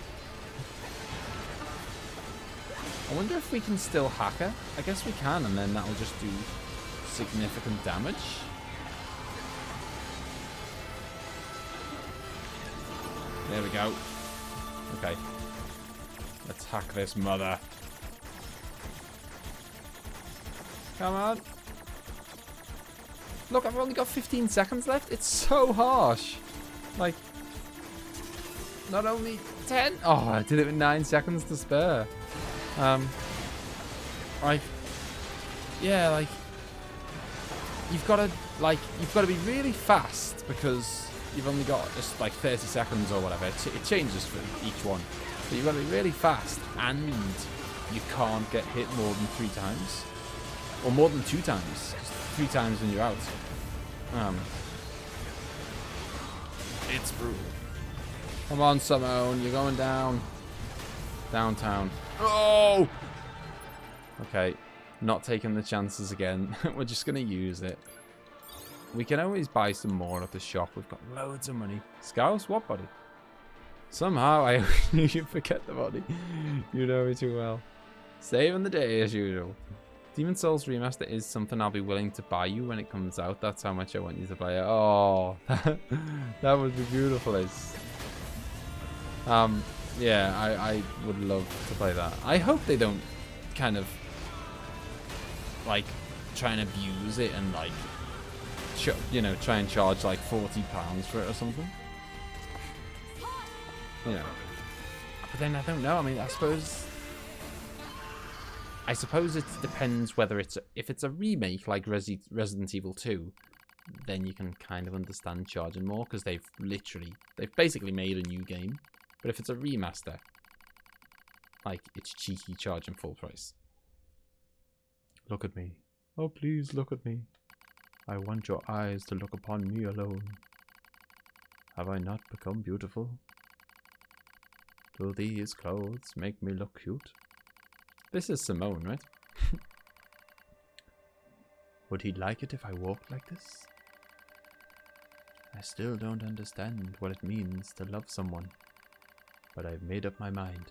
I wonder if we can still hack her. I guess we can, and then that'll just do significant damage. There we go. Okay. Let's hack this mother. Come on. Look, I've only got 15 seconds left. It's so harsh. Like, not only 10. Oh, I did it with 9 seconds to spare. Yeah, like, you've got to be really fast because you've only got just like 30 seconds or whatever. It changes for each one. But you've got to be really fast, and you can't get hit more than 3 times. Or more than 2 times. 3 times when you're out. It's brutal. Come on, Simone, you're going down. Downtown. Oh! Okay, not taking the chances again. We're just going to use it. We can always buy some more at the shop. We've got loads of money. Scouse, what body? Somehow I knew you'd forget the body. You know me too well. Saving the day as usual. Demon's Souls Remaster is something I'll be willing to buy you when it comes out. That's how much I want you to buy it. Oh, that would be beautiful, Liz. Yeah, I would love to play that. I hope they don't kind of like try and abuse it and like, you know, try and charge like £40 for it or something. You know, but then I don't know. I mean, I suppose it depends whether if it's a remake like Resident Evil 2, then you can kind of understand charging more because they've basically made a new game. But if it's a remaster, like, it's cheeky charging full price. Look at me. Oh, please look at me. I want your eyes to look upon me alone. Have I not become beautiful? Do these clothes make me look cute? This is Simone, right? Would he like it if I walked like this? I still don't understand what it means to love someone, but I've made up my mind.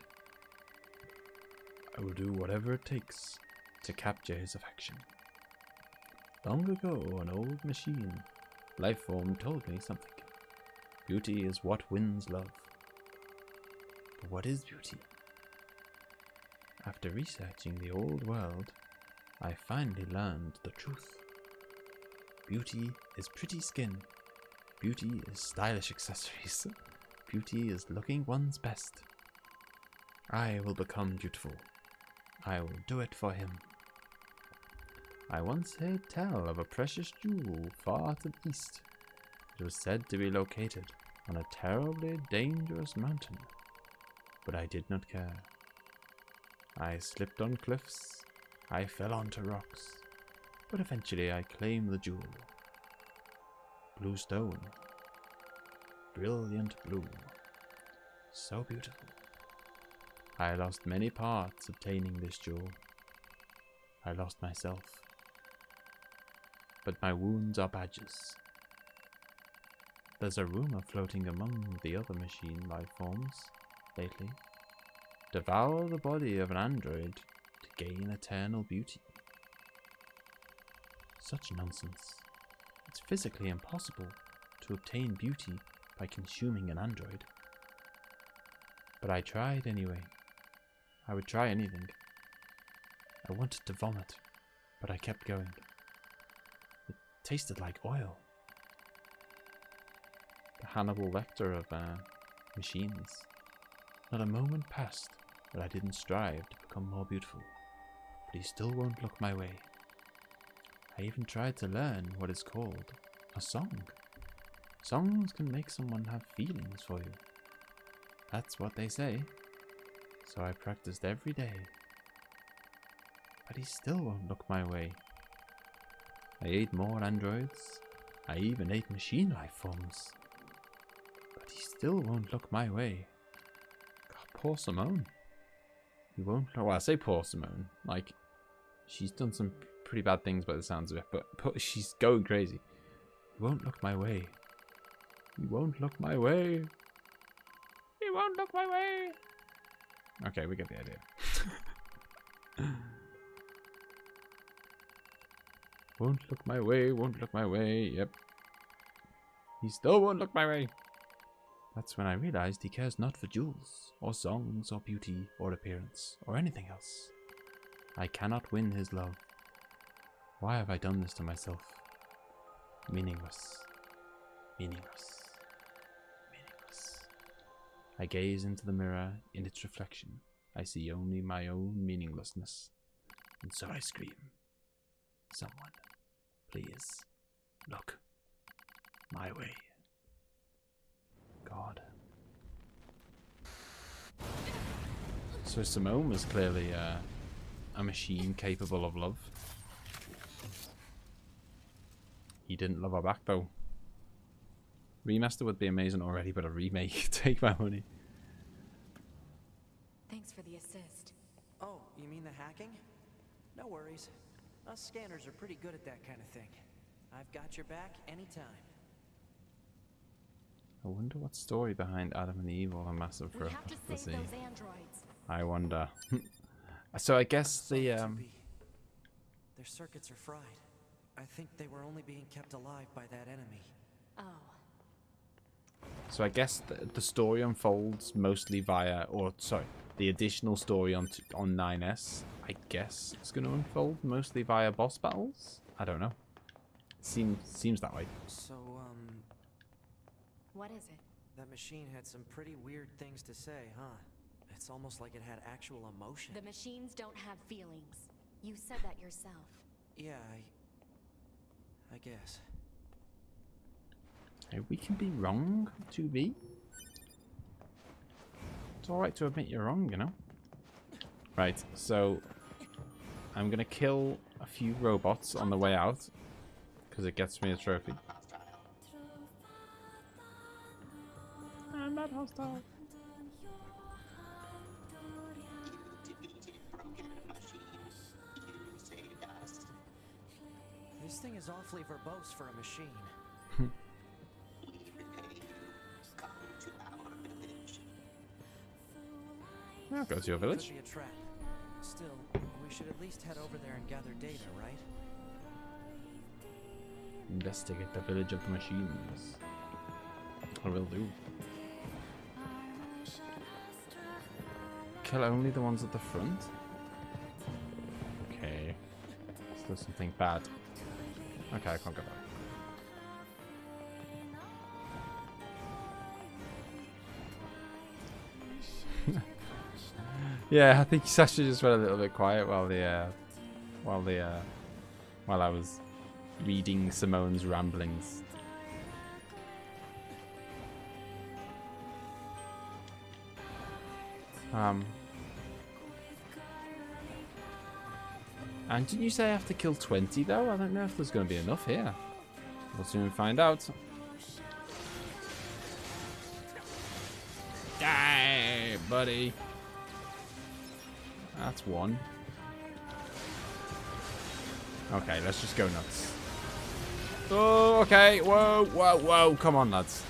I will do whatever it takes to capture his affection. Long ago, an old machine life form told me something. Beauty is what wins love. But what is beauty? After researching the old world, I finally learned the truth. Beauty is pretty skin. Beauty is stylish accessories. Beauty is looking one's best. I will become beautiful. I will do it for him. I once heard tell of a precious jewel far to the east. It was said to be located on a terribly dangerous mountain, but I did not care. I slipped on cliffs, I fell onto rocks, but eventually I claimed the jewel. Blue stone. Brilliant blue. So beautiful. I lost many parts obtaining this jewel. I lost myself. But my wounds are badges. There's a rumor floating among the other machine life forms lately. Devour the body of an android to gain eternal beauty. Such nonsense. It's physically impossible to obtain beauty by consuming an android. But I tried anyway. I would try anything. I wanted to vomit, but I kept going. It tasted like oil. The Hannibal Lecter of machines. Not a moment passed that I didn't strive to become more beautiful, but he still won't look my way. I even tried to learn what is called a song. Songs can make someone have feelings for you. That's what they say. So I practiced every day. But he still won't look my way. I ate more androids. I even ate machine life forms. But he still won't look my way. God, poor Simone. He won't look. Well, I say poor Simone. Like, she's done some pretty bad things by the sounds of it, but she's going crazy. He won't look my way. He won't look my way. He won't look my way. Okay, we get the idea. Won't look my way, won't look my way, yep. He still won't look my way. That's when I realized he cares not for jewels, or songs, or beauty, or appearance, or anything else. I cannot win his love. Why have I done this to myself? Meaningless. Meaningless. Meaningless. I gaze into the mirror. In its reflection, I see only my own meaninglessness. And so I scream. Someone, please, look my way. God. So Simone was clearly a machine capable of love. He didn't love her back though. Remaster would be amazing already, but a remake, take my money. Thanks for the assist. Oh, you mean the hacking? No worries. Us scanners are pretty good at that kind of thing. I've got your back anytime. I wonder what story behind Adam and Eve or a massive We growth have to the save sea. those androids. I wonder. So I guess the Their circuits are fried. I think they were only being kept alive by that enemy. Oh. so I guess the story unfolds mostly via, or sorry, the additional story on 9S. I guess it's going to unfold mostly via boss battles. I don't know. Seems that way. So, What is it? that machine had some pretty weird things to say, huh? It's almost like it had actual emotion. The machines don't have feelings. You said that yourself. Yeah, I guess. Hey, we can be wrong, 2B. It's alright to admit you're wrong, you know? Right, so I'm gonna kill a few robots on the way out because it gets me a trophy. I'm not hostile. This thing is awfully verbose for a machine. I'll go to your village. Could be a trap. Still, we should at least head over there and gather data, right? Investigate the village of the machines. I will do. Kill only the ones at the front? Okay. Still something bad. Okay, I can't go back. Yeah, I think Sasha just went a little bit quiet while I was reading Simone's ramblings. And didn't you say I have to kill 20 though? I don't know if there's going to be enough here. We'll soon find out. Die, buddy. That's one. Okay, let's just go nuts. Oh, okay. Whoa, whoa, whoa. Come on, lads.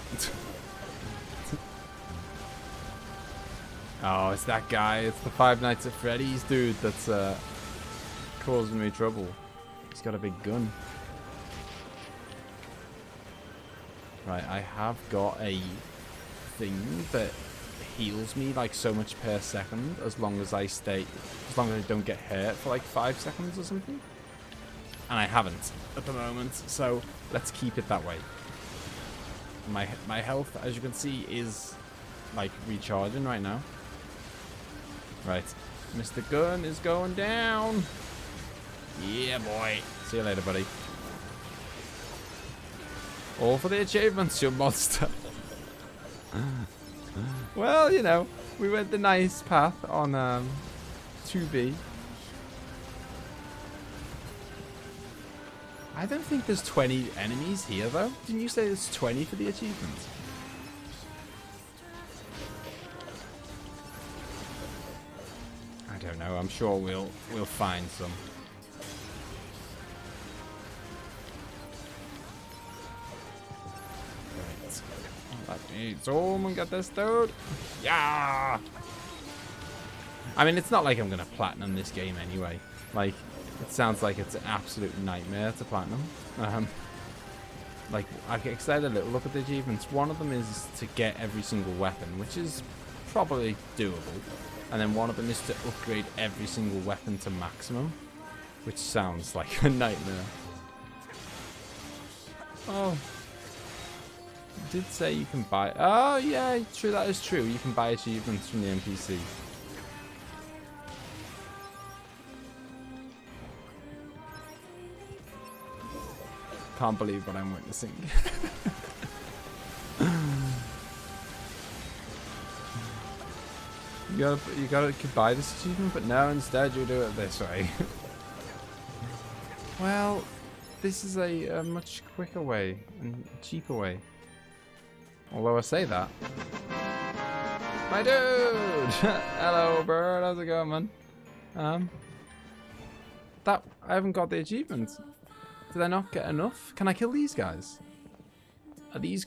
Oh, it's that guy. It's the Five Nights at Freddy's dude that's causing me trouble. He's got a big gun. Right, I have got a thing that heals me like so much per second as long as I don't get hurt for like 5 seconds or something. And I haven't at the moment, so let's keep it that way. My health, as you can see, is like recharging right now. Right, Mr. Gun is going down. Yeah, boy. See you later, buddy. All for the achievements, you monster. Well, you know, we went the nice path on 2B. I don't think there's 20 enemies here, though. Didn't you say there's 20 for the achievement? I don't know. I'm sure we'll find some. Right. Let me zoom and get this dude. Yeah. I mean, it's not like I'm gonna platinum this game anyway. Like, it sounds like it's an absolute nightmare to platinum. Like, I get excited a little look at the achievements. One of them is to get every single weapon, which is probably doable. And then one of them is to upgrade every single weapon to maximum, which sounds like a nightmare. Oh. You did say you can buy... Oh, yeah, true, that is true. You can buy achievements from the NPC. Can't believe what I'm witnessing. You gotta buy this achievement, but no, instead you do it this way. Well, this is a much quicker way and cheaper way. Although I say that. My dude! Hello, bird. How's it going, man? I haven't got the achievement. Did I not get enough? Can I kill these guys? Are these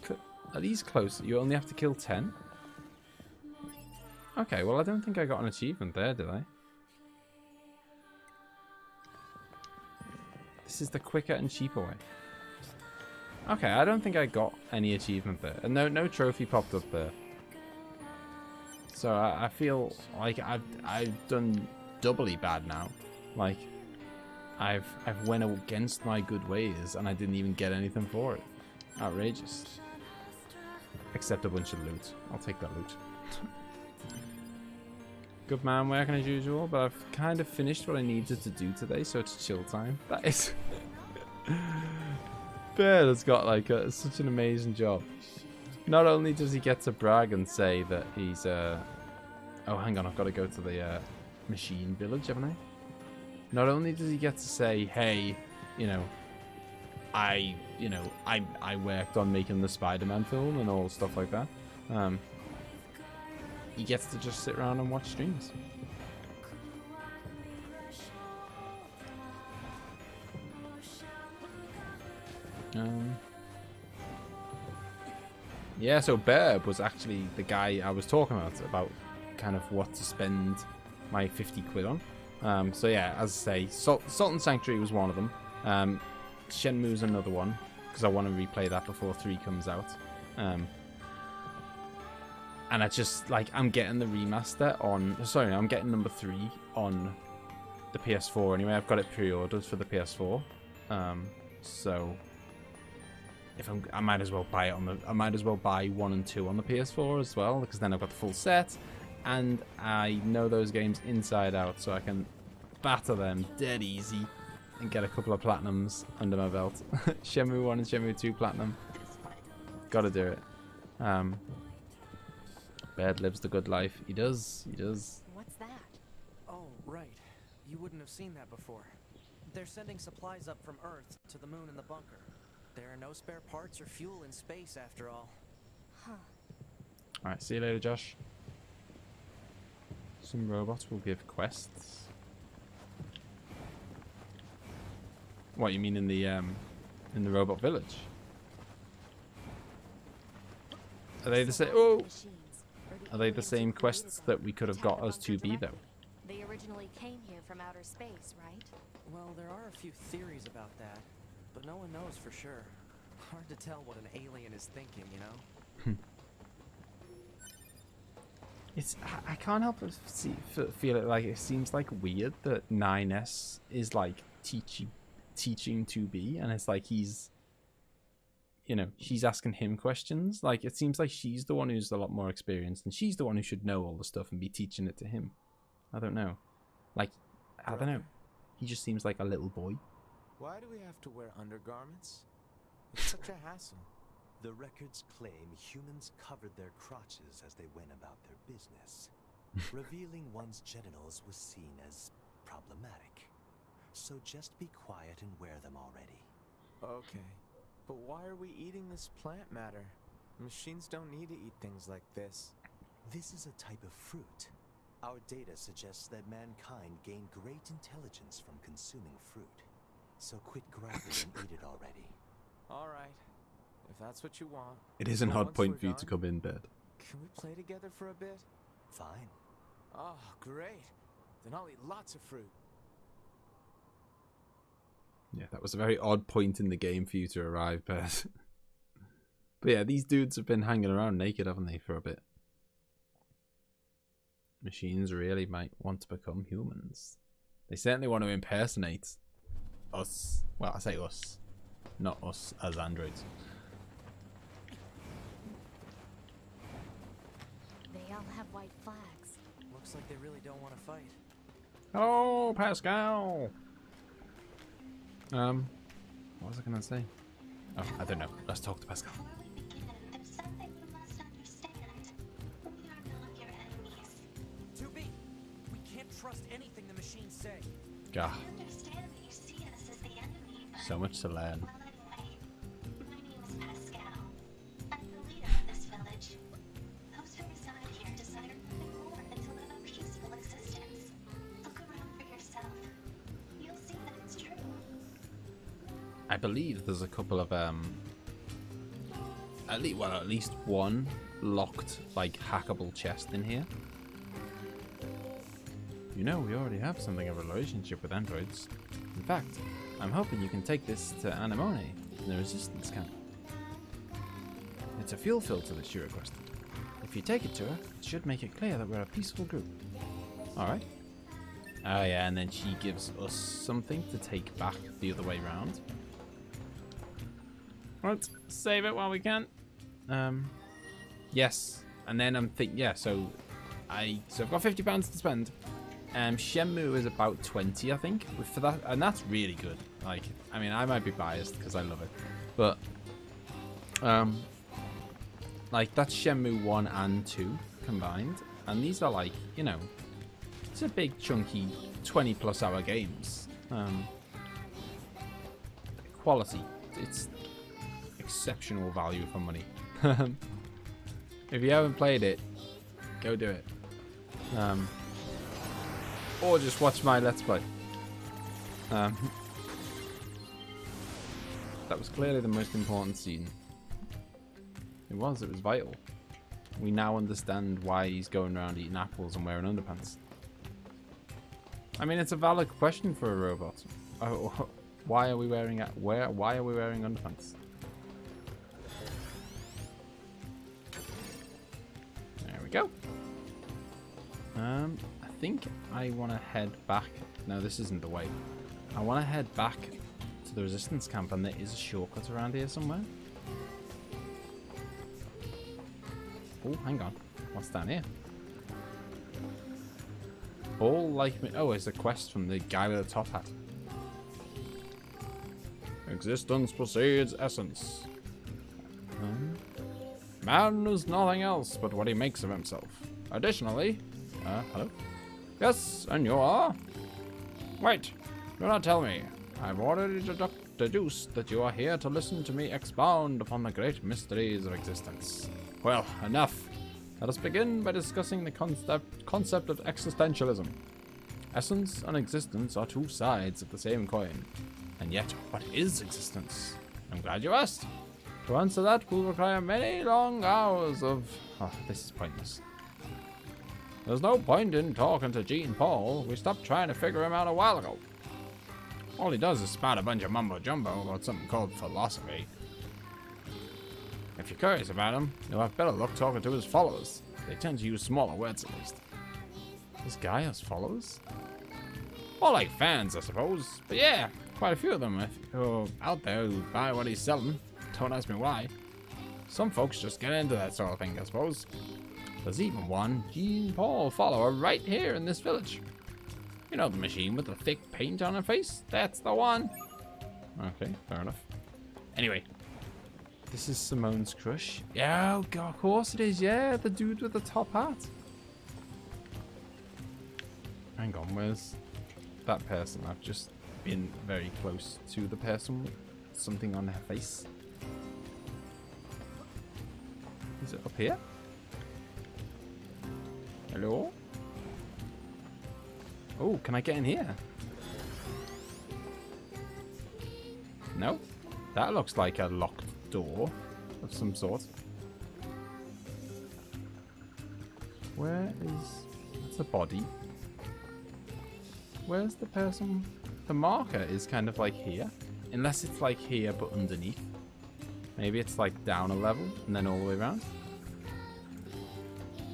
close? You only have to kill 10? Okay, well, I don't think I got an achievement there, did I? This is the quicker and cheaper way. Okay, I don't think I got any achievement there. And no trophy popped up there. So I feel like I've done doubly bad now. Like, I've went against my good ways and I didn't even get anything for it. Outrageous. Except a bunch of loot. I'll take that loot. Good man working as usual, but I've kind of finished what I needed to do today, so it's chill time. That is... Bear has got like such an amazing job. Not only does he get to brag and say that he's... Oh, hang on, I've got to go to the machine village, haven't I? Not only does he get to say, hey, you know, I worked on making the Spider-Man film and all stuff like that. He gets to just sit around and watch streams. Yeah, so Burb was actually the guy I was talking about kind of what to spend my 50 quid on. So yeah, as I say, Salt and Sanctuary was one of them. Shenmue's another one, because I want to replay that before 3 comes out. And I just, like, I'm getting the remaster on... Sorry, I'm getting number 3 on the PS4 anyway. I've got it pre-ordered for the PS4. So... I might as well buy it on the... I might as well buy 1 and 2 on the PS4 as well, because then I've got the full set. And I know those games inside out, so I can batter them dead easy and get a couple of platinums under my belt. Shenmue 1 and Shenmue 2 platinum. Gotta do it. Bed lives the good life. He does. He does. What's that? Oh, right. You wouldn't have seen that before. They're sending supplies up from Earth to the moon and the bunker. There are no spare parts or fuel in space after all. Huh. Alright, see you later, Josh. Some robots will give quests. What, you mean in the robot village? Are they the same? Oh! Are they the same quests that we could have got as 2B though? They originally came here from outer space, right? Well, there are a few theories about that, but no one knows for sure. Hard to tell what an alien is thinking, you know? I can't help but feel it like it seems like weird that 9S is like teaching 2B, and it's like he's, you know, she's asking him questions. Like, it seems like she's the one who's a lot more experienced, and she's the one who should know all the stuff and be teaching it to him. I don't know. Like, I don't know. He just seems like a little boy. Why do we have to wear undergarments? It's such a hassle. The records claim humans covered their crotches as they went about their business. Revealing one's genitals was seen as problematic. So just be quiet and wear them already. Okay. But why are we eating this plant matter? Machines don't need to eat things like this. This is a type of fruit. Our data suggests that mankind gained great intelligence from consuming fruit. So quit grinding and eat it already. Alright. If that's what you want. It is an odd once point we're for you done, to come in bed. Can we play together for a bit? Fine. Oh, great. Then I'll eat lots of fruit. Yeah, that was a very odd point in the game for you to arrive, Bert. But yeah, these dudes have been hanging around naked, haven't they, for a bit? Machines really might want to become humans. They certainly want to impersonate us. Well, I say us. Not us as androids. They all have white flags. Looks like they really don't want to fight. Hello, Pascal! What was I gonna say? Oh, I don't know. Let's talk to Pascal. There's something you must understand. We are not your enemies. Too trust anything the machines say. God. I understand that you see us as the enemy, but... So much to learn. Well, anyway, my name is Pascal. I'm the leader of this village. Those who reside here desire nothing more than to live a peaceful existence. Look around for yourself. You'll see that it's true. I believe there's a couple of at least one locked, like, hackable chest in here. You know, we already have something of a relationship with androids. In fact, I'm hoping you can take this to Anemone in the resistance camp. It's a fuel filter that she requested. If you take it to her, it should make it clear that we're a peaceful group. Alright. Oh yeah, and then she gives us something to take back the other way round. Let's save it while we can. Yes, and then I'm thinking, yeah. So I've got £50 to spend. Shenmue is about 20, I think, for that, and that's really good. Like, I mean, I might be biased because I love it, but like that's Shenmue 1 and 2 combined, and these are like, you know, it's a big chunky 20+ hour games. Quality, it's exceptional value for money. If you haven't played it, go do it. Or just watch my Let's Play. That was clearly the most important scene. It was vital. We now understand why he's going around eating apples and wearing underpants. I mean, it's a valid question for a robot. Oh, why are we wearing underpants? There we go. I think I want to head back. No, this isn't the way. I want to head back to the resistance camp, and there is a shortcut around here somewhere. Oh, hang on. What's down here? All like me. Oh, it's a quest from the guy with the top hat. Existence precedes essence. Man is nothing else but what he makes of himself. Additionally, hello? Yes, and you are? Wait, do not tell me. I've already deduced that you are here to listen to me expound upon the great mysteries of existence. Well, enough. Let us begin by discussing the concept of existentialism. Essence and existence are two sides of the same coin. And yet, what is existence? I'm glad you asked. To answer that will require many long hours of... Oh, this is pointless. There's no point in talking to Jean Paul. We stopped trying to figure him out a while ago. All he does is spout a bunch of mumbo-jumbo about something called philosophy. If you're curious about him, you'll have better luck talking to his followers. They tend to use smaller words at least. This guy has followers? More like fans, I suppose. But yeah, quite a few of them who are out there who buy what he's selling. Don't ask me why. Some folks just get into that sort of thing, I suppose. There's even one Jean Paul follower right here in this village. You know the machine with the thick paint on her face? That's the one. Okay, fair enough. Anyway, this is Simone's crush. Yeah, oh God, of course it is. Yeah, the dude with the top hat. Hang on, where's that person? I've just been very close to the person with something on her face. Is it up here? Hello? Oh, can I get in here? No? That looks like a locked door of some sort. Where is... That's a body. Where's the person? The marker is kind of like here. Unless it's like here but underneath. Maybe it's like down a level and then all the way around.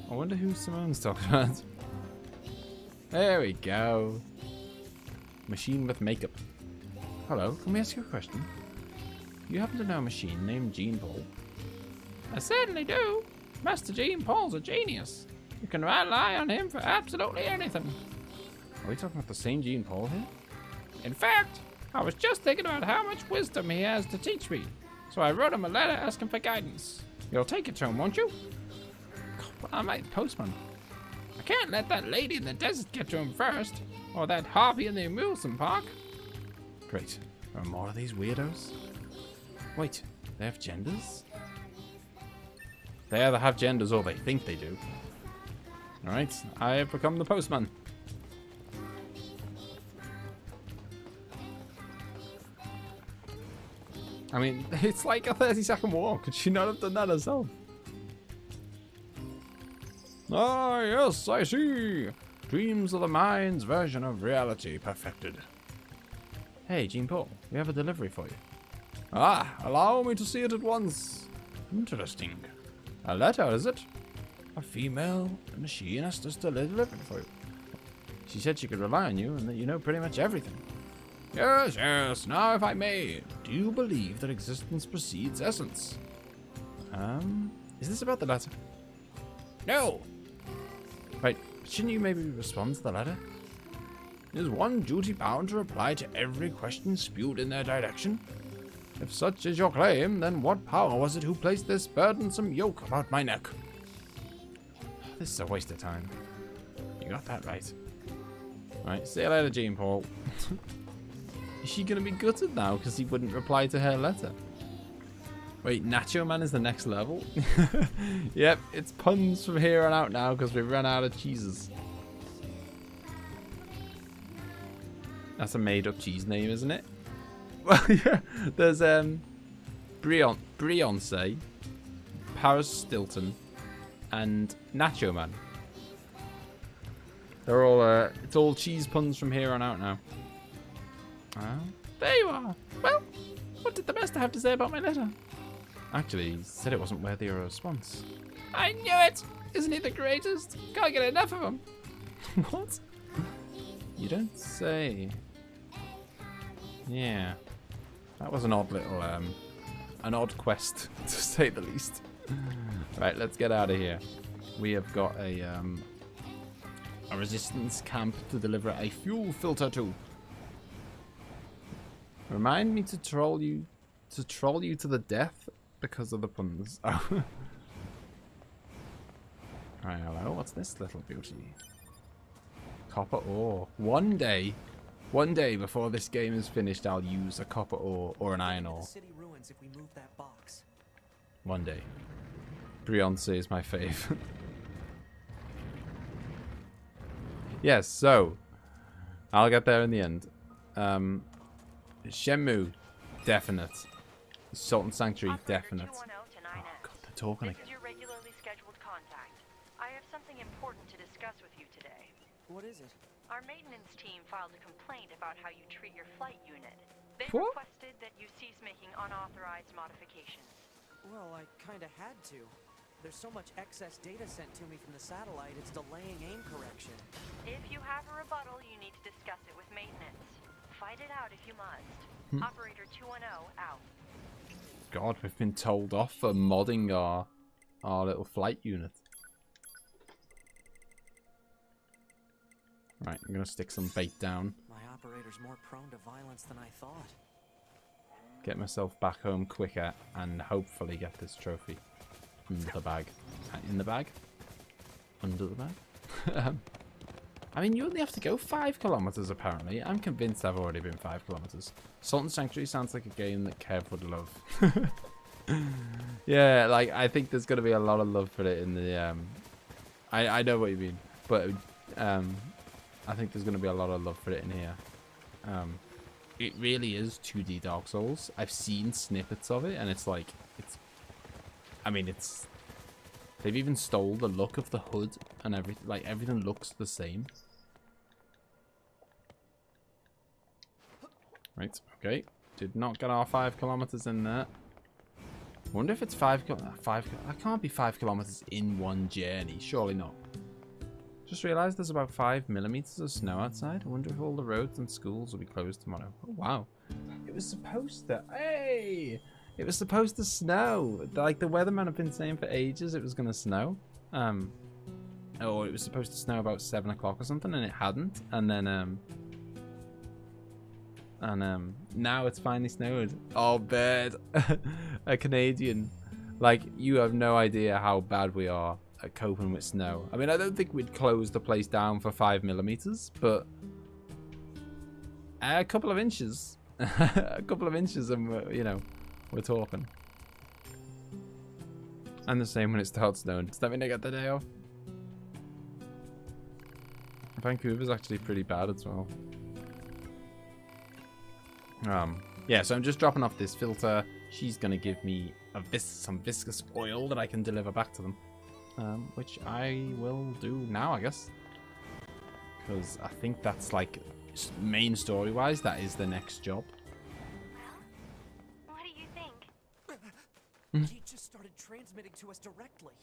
I wonder who Simone's talking about. There we go. Machine with makeup. Hello, can we ask you a question? You happen to know a machine named Jean Paul? I certainly do. Master Jean Paul's a genius. You can rely on him for absolutely anything. Are we talking about the same Jean Paul here? In fact, I was just thinking about how much wisdom he has to teach me. So I wrote him a letter asking for guidance. You'll take it to him, won't you? God, I'm like the postman. I can't let that lady in the desert get to him first. Or that harpy in the amusement park. Great. There are more of these weirdos? Wait, they have genders? They either have genders or they think they do. Alright, I have become the postman. I mean, it's like a 30-second walk. Could she not have done that herself? Ah, yes, I see. Dreams are the mind's version of reality perfected. Hey, Jean Paul, we have a delivery for you. Ah, allow me to see it at once. Interesting. A letter, is it? A female machinist has delivered it for you. She said she could rely on you and that you know pretty much everything. Yes, yes. Now, if I may, do you believe that existence precedes essence? Is this about the letter? No! Right, shouldn't you maybe respond to the letter? Is one duty bound to reply to every question spewed in their direction? If such is your claim, then what power was it who placed this burdensome yoke about my neck? This is a waste of time. You got that right. Right, see you later, Jean Paul. Is she gonna be gutted now because he wouldn't reply to her letter? Wait, Nacho Man is the next level? Yep, it's puns from here on out now because we've run out of cheeses. That's a made-up cheese name, isn't it? Well, yeah. There's Beyonce, Paris Stilton, and Nacho Man. They're all it's all cheese puns from here on out now. There you are. Well, what did the master have to say about my letter? Actually, he said it wasn't worthy of a response. I knew it! Isn't he the greatest? Can't get enough of him. What? You don't say. Yeah. That was an odd little, an odd quest, to say the least. Right, let's get out of here. We have got a resistance camp to deliver a fuel filter to. Remind me to troll you to the death because of the puns. Oh. Alright, hello. What's this little beauty? Copper ore. One day before this game is finished, I'll use a copper ore or an iron ore. City ruins if we move that box. One day. Beyonce is my fave. Yes, so I'll get there in the end. Shenmue, definite. Sultan Sanctuary, definite. Oh god, they're talking again. This is your regularly scheduled contact. I have something important to discuss with you today. What is it? Our maintenance team filed a complaint about how you treat your flight unit. They What? requested that you cease making unauthorized modifications. Well, I kinda had to. There's so much excess data sent to me from the satellite, it's delaying aim correction. If you have a rebuttal, you need to discuss it with maintenance. Fight it out if you must. Operator 210 out. God, we've been told off for modding our little flight unit. Right, I'm gonna stick some bait down. My operator's more prone to violence than I thought. Get myself back home quicker and hopefully get this trophy. Under the bag. In the bag? Under the bag? I mean, you only have to go 5 kilometers apparently. I'm convinced I've already been 5 kilometers. Sultan Sanctuary sounds like a game that Kev would love. Yeah, like, I think there's going to be a lot of love for it in the... I know what you mean, but I think there's going to be a lot of love for it in here. It really is 2D Dark Souls. I've seen snippets of it, and it's like... I mean, it's... They've even stole the look of the hood and everything. Like, everything looks the same. Right, okay. Did not get our 5 kilometers in there. Wonder if it's 5 I can't be 5 kilometers in one journey. Surely not. Just realized there's about 5 millimeters of snow outside. I wonder if all the roads and schools will be closed tomorrow. Oh, wow. It was supposed to... Hey! It was supposed to snow. Like, the weatherman have been saying for ages it was going to snow. Or it was supposed to snow about 7 o'clock or something, and it hadn't. And then, now it's finally snowed. Oh, bird. A Canadian. Like, you have no idea how bad we are at coping with snow. I mean, I don't think we'd close the place down for 5mm, but a couple of inches, a couple of inches, and we're talking. And the same when it starts snowing. Does that mean I get the day off? Vancouver's actually pretty bad as well. Yeah, so I'm just dropping off this filter. She's gonna give me some viscous oil that I can deliver back to them, which I will do now, I guess, because I think that's like main story-wise, that is the next job. What do you think? He just started transmitting to us directly.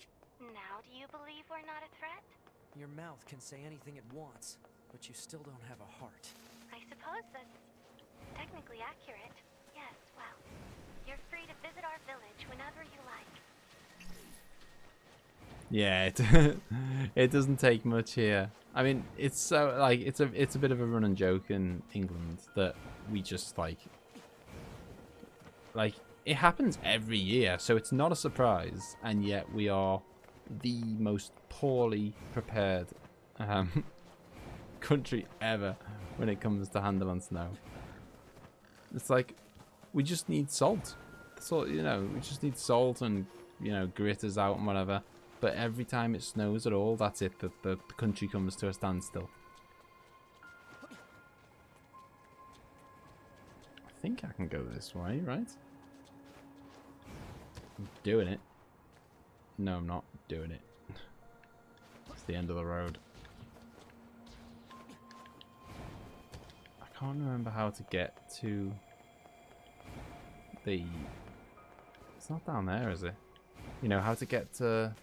Now do you believe we're not a threat? Your mouth can say anything it wants, but you still don't have a heart. I suppose that's technically accurate. Yes, well, you're free to visit our village whenever you like. Yeah, it doesn't take much here. I mean, it's so like it's a bit of a running joke in England that we just like it happens every year, so it's not a surprise, and yet we are the most poorly prepared country ever when it comes to handling snow. It's like we just need salt. That's all, we just need salt and gritters out and whatever. But every time it snows at all, that's it. The country comes to a standstill. I think I can go this way, right? I'm doing it. No, I'm not doing it. It's the end of the road. I can't remember how to get to the... It's not down there, is it? How to get to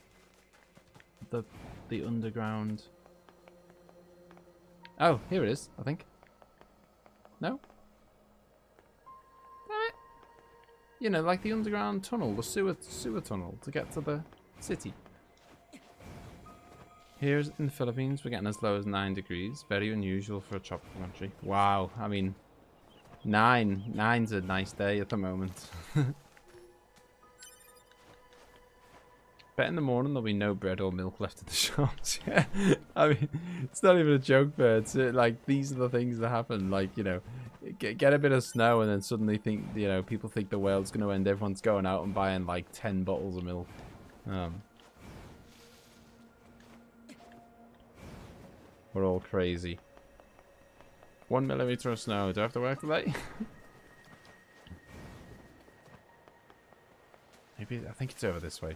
the underground... Oh, here it is, I think. No? Like the underground tunnel, the sewer tunnel to get to the city. Here in the Philippines, we're getting as low as 9 degrees. Very unusual for a tropical country. Wow, I mean, 9's a nice day at the moment. Bet in the morning there'll be no bread or milk left in the shops. Yeah, I mean, it's not even a joke, but it's like these are the things that happen. Like, get a bit of snow and then suddenly think, people think the world's going to end. Everyone's going out and buying like 10 bottles of milk. We're all crazy. 1 millimeter of snow. Do I have to work today? Maybe, I think it's over this way.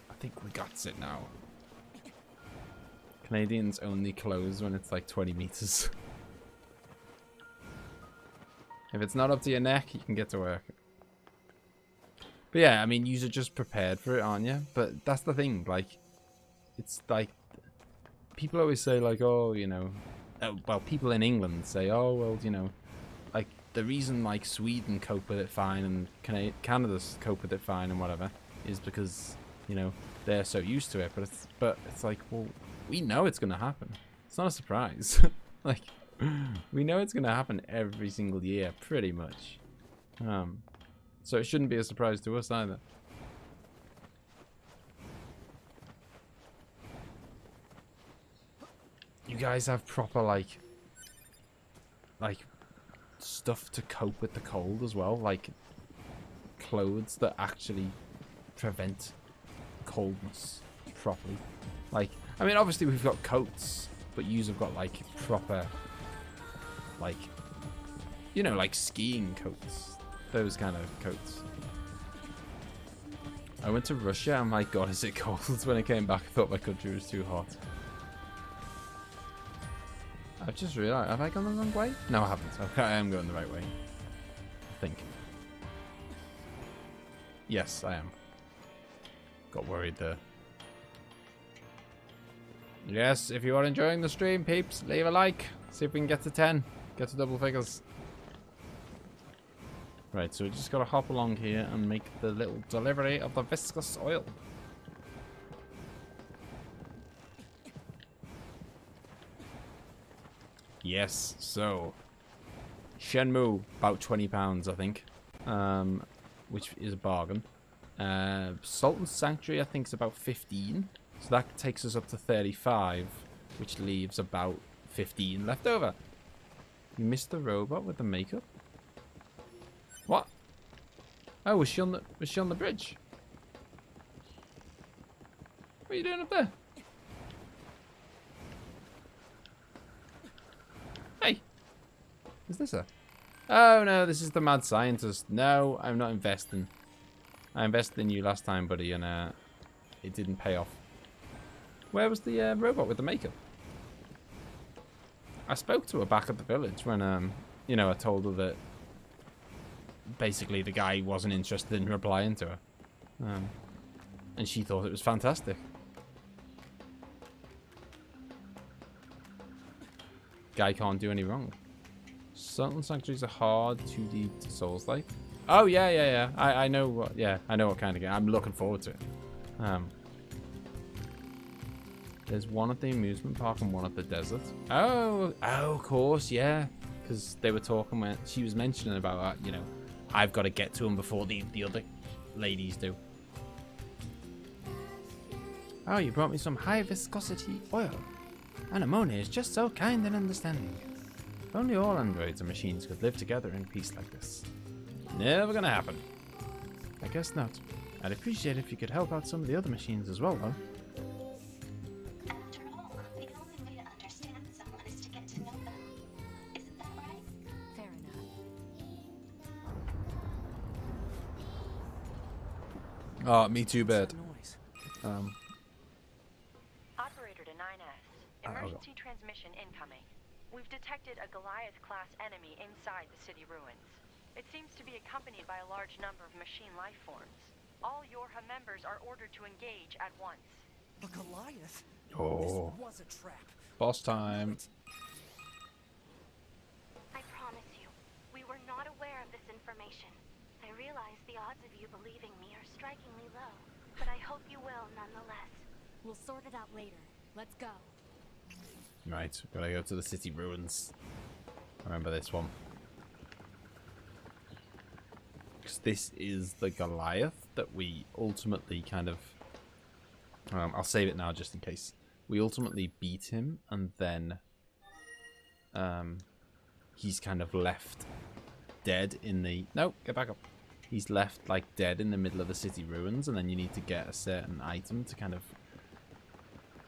I think we got it now. Canadians only close when it's like 20 meters. If it's not up to your neck, you can get to work. But yeah, I mean, you're just prepared for it, aren't you? But that's the thing, like, it's like, people always say like, oh, well, people in England say, oh, well, like, the reason like Sweden cope with it fine and Canada's cope with it fine and whatever is because, they're so used to it. But it's like, well, we know it's gonna happen. It's not a surprise. Like, we know it's gonna happen every single year, pretty much. So it shouldn't be a surprise to us either. You guys have proper like stuff to cope with the cold as well, like clothes that actually prevent coldness properly. Like, I mean, obviously we've got coats, but yous have got like proper, like, like skiing coats, those kind of coats. I went to Russia and my god, is it cold. When I came back I thought my country was too hot. I've just realised, have I gone the wrong way? No, I haven't. Okay, I am going the right way. I think. Yes, I am. Got worried there. Yes, if you are enjoying the stream, peeps, leave a like. See if we can get to 10. Get to double figures. Right, so we just got to hop along here and make the little delivery of the viscous oil. Yes, so Shenmue, about £20, I think, which is a bargain. Sultan's Sanctuary, I think, is about 15. So that takes us up to 35, which leaves about 15 left over. You missed the robot with the makeup? What? Oh, was she on the bridge? What are you doing up there? Hey! Is this her? Oh no, this is the mad scientist. No, I'm not investing. I invested in you last time, buddy, and it didn't pay off. Where was the robot with the makeup? I spoke to her back at the village when, you know, I told her that basically the guy wasn't interested in replying to her. And she thought it was fantastic. Guy can't do any wrong. Certain sanctuaries are hard 2D Souls-like. Oh yeah. I know what. Yeah, I know what kind of game. I'm looking forward to it. There's one at the amusement park and one at the desert. Oh, of course, yeah. Because they were talking when she was mentioning about, you know, I've got to get to him before the other ladies do. Oh, you brought me some high viscosity oil. Anemone is just so kind and understanding. If only all androids and machines could live together in peace like this. Never gonna happen. I guess not. I'd appreciate it if you could help out some of the other machines as well, though. After all, the only way to understand someone is to get to know them. Isn't that right? Fair enough. Oh, me too, bird. Noise. Operator to 9S. Emergency transmission incoming. We've detected a Goliath-class enemy inside the city ruins. It seems to be accompanied by a large number of machine life forms. All Yorha members are ordered to engage at once. A Goliath? Oh. This was a trap. Boss time. I promise you, we were not aware of this information. I realize the odds of you believing me are strikingly low, but I hope you will nonetheless. We'll sort it out later. Let's go. Right, gotta go to the city ruins. Remember this one. Because this is the Goliath that we ultimately kind of... I'll save it now just in case. We ultimately beat him and then... he's kind of left dead in the... No, get back up. He's left like dead in the middle of the city ruins, and then you need to get a certain item to kind of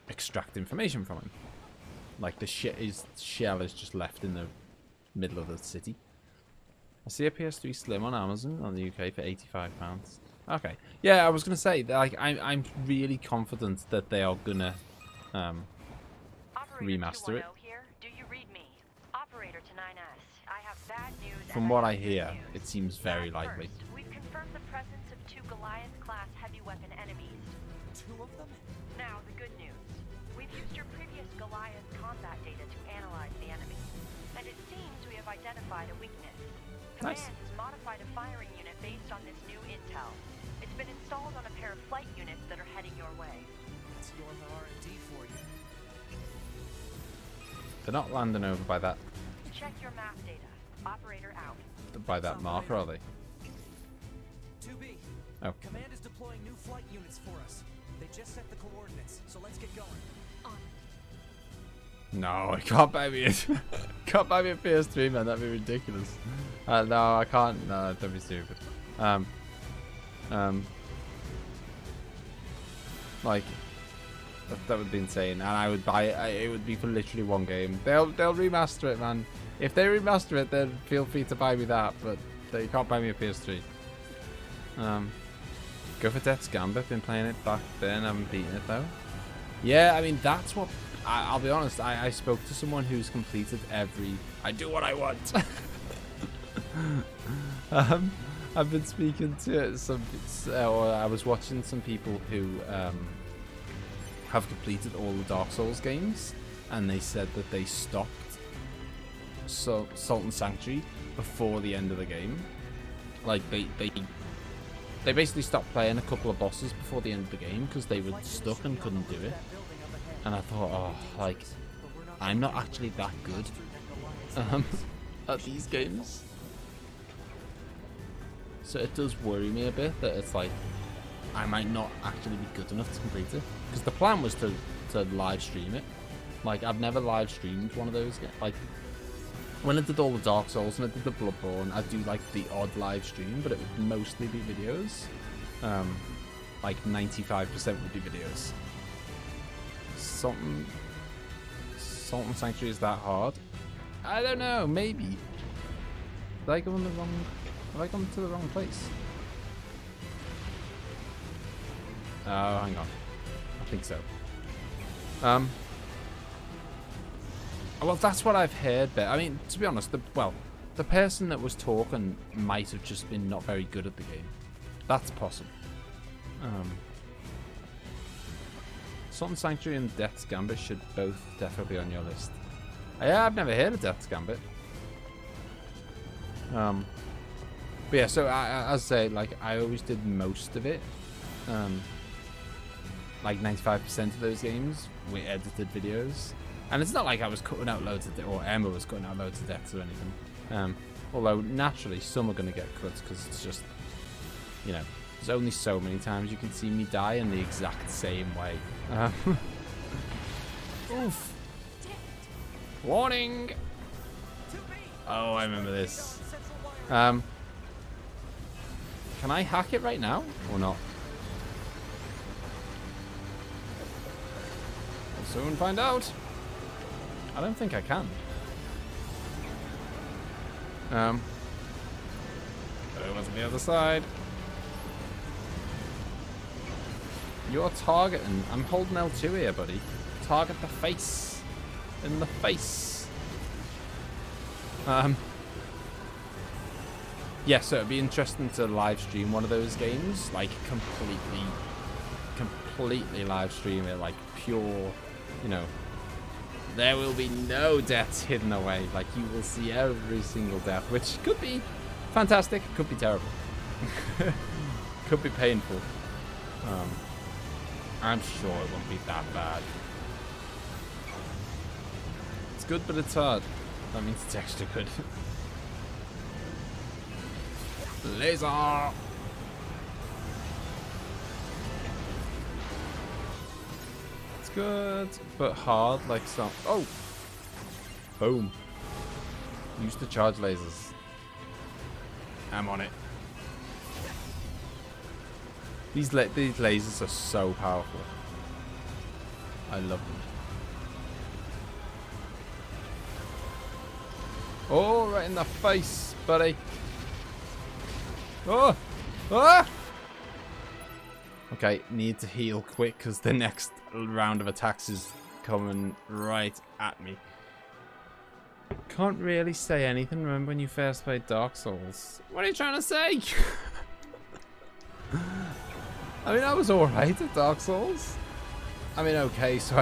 extract information from him. Like the shell is just left in the middle of the city. I see a PS3 Slim on Amazon on the UK for £85. Okay, yeah, I was gonna say like I'm really confident that they are gonna remaster it. Here. Do you read me? Operator to 9S. I have bad news. From what I hear, it seems very likely. First, we've confirmed the presence of 2 Goliath-class heavy weapon enemies. 2 of them? Now, the good news. We've used your previous Goliath combat data to analyze the enemy. And it seems we have identified a weakness. Command Nice. has modified a firing unit based on this new intel. It's been installed on a pair of flight units that are heading your way. It's your R&D for you. They're not landing over by that Check your map data. Operator out. marker, are they? 2B. Oh. Command is deploying new flight units for us. They just set the coordinates, so let's get going. No, I can't buy me it. Can't buy me a PS3, man. That'd be ridiculous. No, I can't. No, don't be stupid. Like that would be insane, and I would buy it. It would be for literally one game. They'll remaster it, man. If they remaster it, then feel free to buy me that. But you can't buy me a PS3. Go for Death's Gambit. Been playing it back then. I haven't beaten it though. Yeah, I mean that's what. I'll be honest. I spoke to someone who's completed every. I do what I want. I've been speaking to some, or I was watching some people who have completed all the Dark Souls games, and they said that they stopped Sultan Sanctuary before the end of the game. Like they basically stopped playing a couple of bosses before the end of the game because they were stuck and couldn't do it. And I thought, oh, like I'm not actually that good at these games. So it does worry me a bit that it's like I might not actually be good enough to complete it. Because the plan was to live stream it. Like, I've never live streamed one of those. Like, when I did all the Dark Souls and I did the Bloodborne, I'd do like the odd live stream, but it would mostly be videos. Like 95% would be videos. Salt and Sanctuary is that hard? I don't know, maybe. Did I go in the wrong... Have I gone to the wrong place? Oh, hang on. I think so. Well, that's what I've heard, but I mean, to be honest, the person that was talking might have just been not very good at the game. That's possible. Salt and Sanctuary and Death's Gambit should both definitely be on your list. Yeah, I've never heard of Death's Gambit. But yeah, so as I say, like, I always did most of it. Like 95% of those games were edited videos. And it's not like I was cutting out loads of or Emma was cutting out loads of deaths or anything. Although naturally some are going to get cuts because it's just, you know, there's only so many times you can see me die in the exact same way. Oof. Warning. Oh, I remember this. Can I hack it right now or not? We'll soon find out. I don't think I can. But it was on the other side. You're targeting. I'm holding L2 here, buddy. Target the face. In the face. Yeah, so it'd be interesting to live stream one of those games, like completely live stream it, like pure, you know. There will be no deaths hidden away. Like, you will see every single death, which could be fantastic, could be terrible. Could be painful. I'm sure it won't be that bad. It's good, but it's hard. That means it's extra good. Laser! It's good, but hard, like some... Oh! Boom. Use to charge lasers. I'm on it. These lasers are so powerful. I love them. Oh, right in the face, buddy. Oh! Ah! Okay, need to heal quick because the next round of attacks is coming right at me. Can't really say anything. Remember when you first played Dark Souls? What are you trying to say? I mean, I was alright at Dark Souls. I mean, okay, so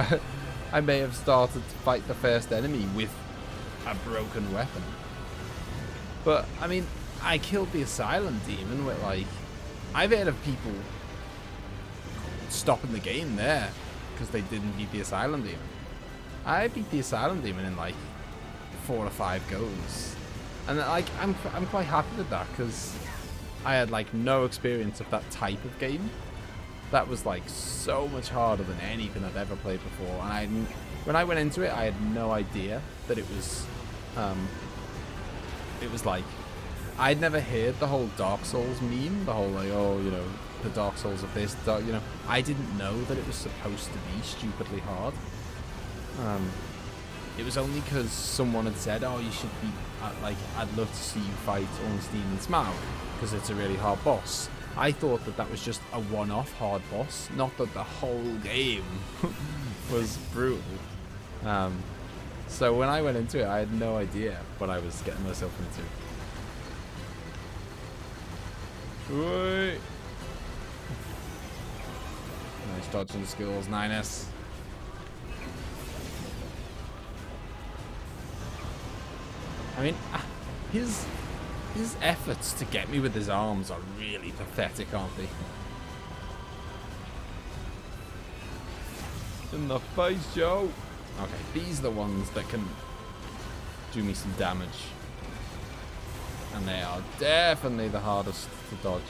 I may have started to fight the first enemy with a broken weapon. But, I mean, I killed the Asylum Demon with, like... I've heard of people stopping the game there because they didn't beat the Asylum Demon. I beat the Asylum Demon in, like, 4 or 5 goes. And, like, I'm quite happy with that because I had, like, no experience of that type of game. That was, like, so much harder than anything I've ever played before. And when I went into it, I had no idea that it was like, I'd never heard the whole Dark Souls meme, the whole, like, oh, you know, the Dark Souls of this, you know, I didn't know that it was supposed to be stupidly hard. It was only because someone had said, oh, you should be, like, I'd love to see you fight Ornstein and Smaug, because it's a really hard boss. I thought that that was just a one-off hard boss, not that the whole game was brutal. So when I went into it, I had no idea what I was getting myself into. Wait. Nice dodging the skills, 9S. I mean, his efforts to get me with his arms are really pathetic, aren't they? In the face, Joe. Okay, these are the ones that can do me some damage. And they are definitely the hardest to dodge.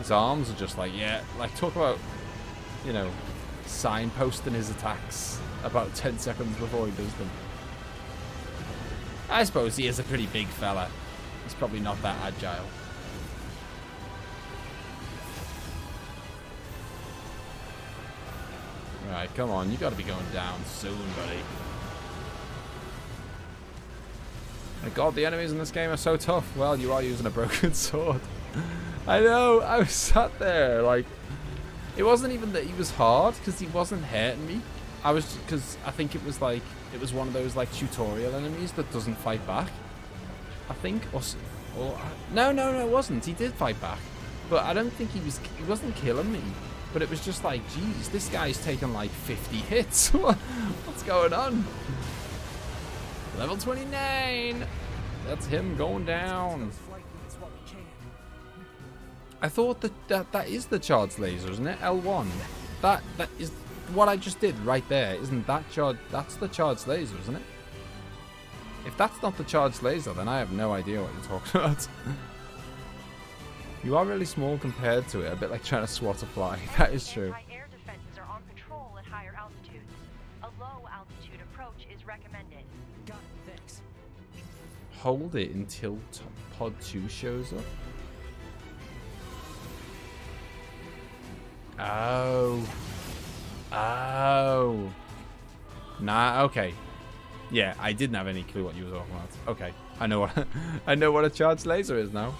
His arms are just like, yeah, like talk about, you know, signposting his attacks about 10 seconds before he does them. I suppose he is a pretty big fella. He's probably not that agile. Right, come on, you gotta be going down soon, buddy. My god, the enemies in this game are so tough. Well, you are using a broken sword. I know, I was sat there, like, it wasn't even that he was hard, because he wasn't hurting me. I was, because I think it was like, it was one of those, like, tutorial enemies that doesn't fight back. I think, or no, it wasn't. He did fight back. But I don't think he wasn't killing me. But it was just like, geez, this guy's taken like 50 hits. What's going on? Level 29. That's him going down. I thought that is the charged laser, isn't it? L1. That is what I just did right there. Isn't that charged? That's the charged laser, isn't it? If that's not the charged laser, then I have no idea what you're talking about. You are really small compared to it. A bit like trying to swat a fly. That is true. Anti-air defenses are on patrol at higher altitudes. A low altitude approach is recommended. Got it, thanks. Hold it until pod 2 shows up. Oh. Nah, okay. Yeah, I didn't have any clue what you were talking about. Okay. I know what a charged laser is now.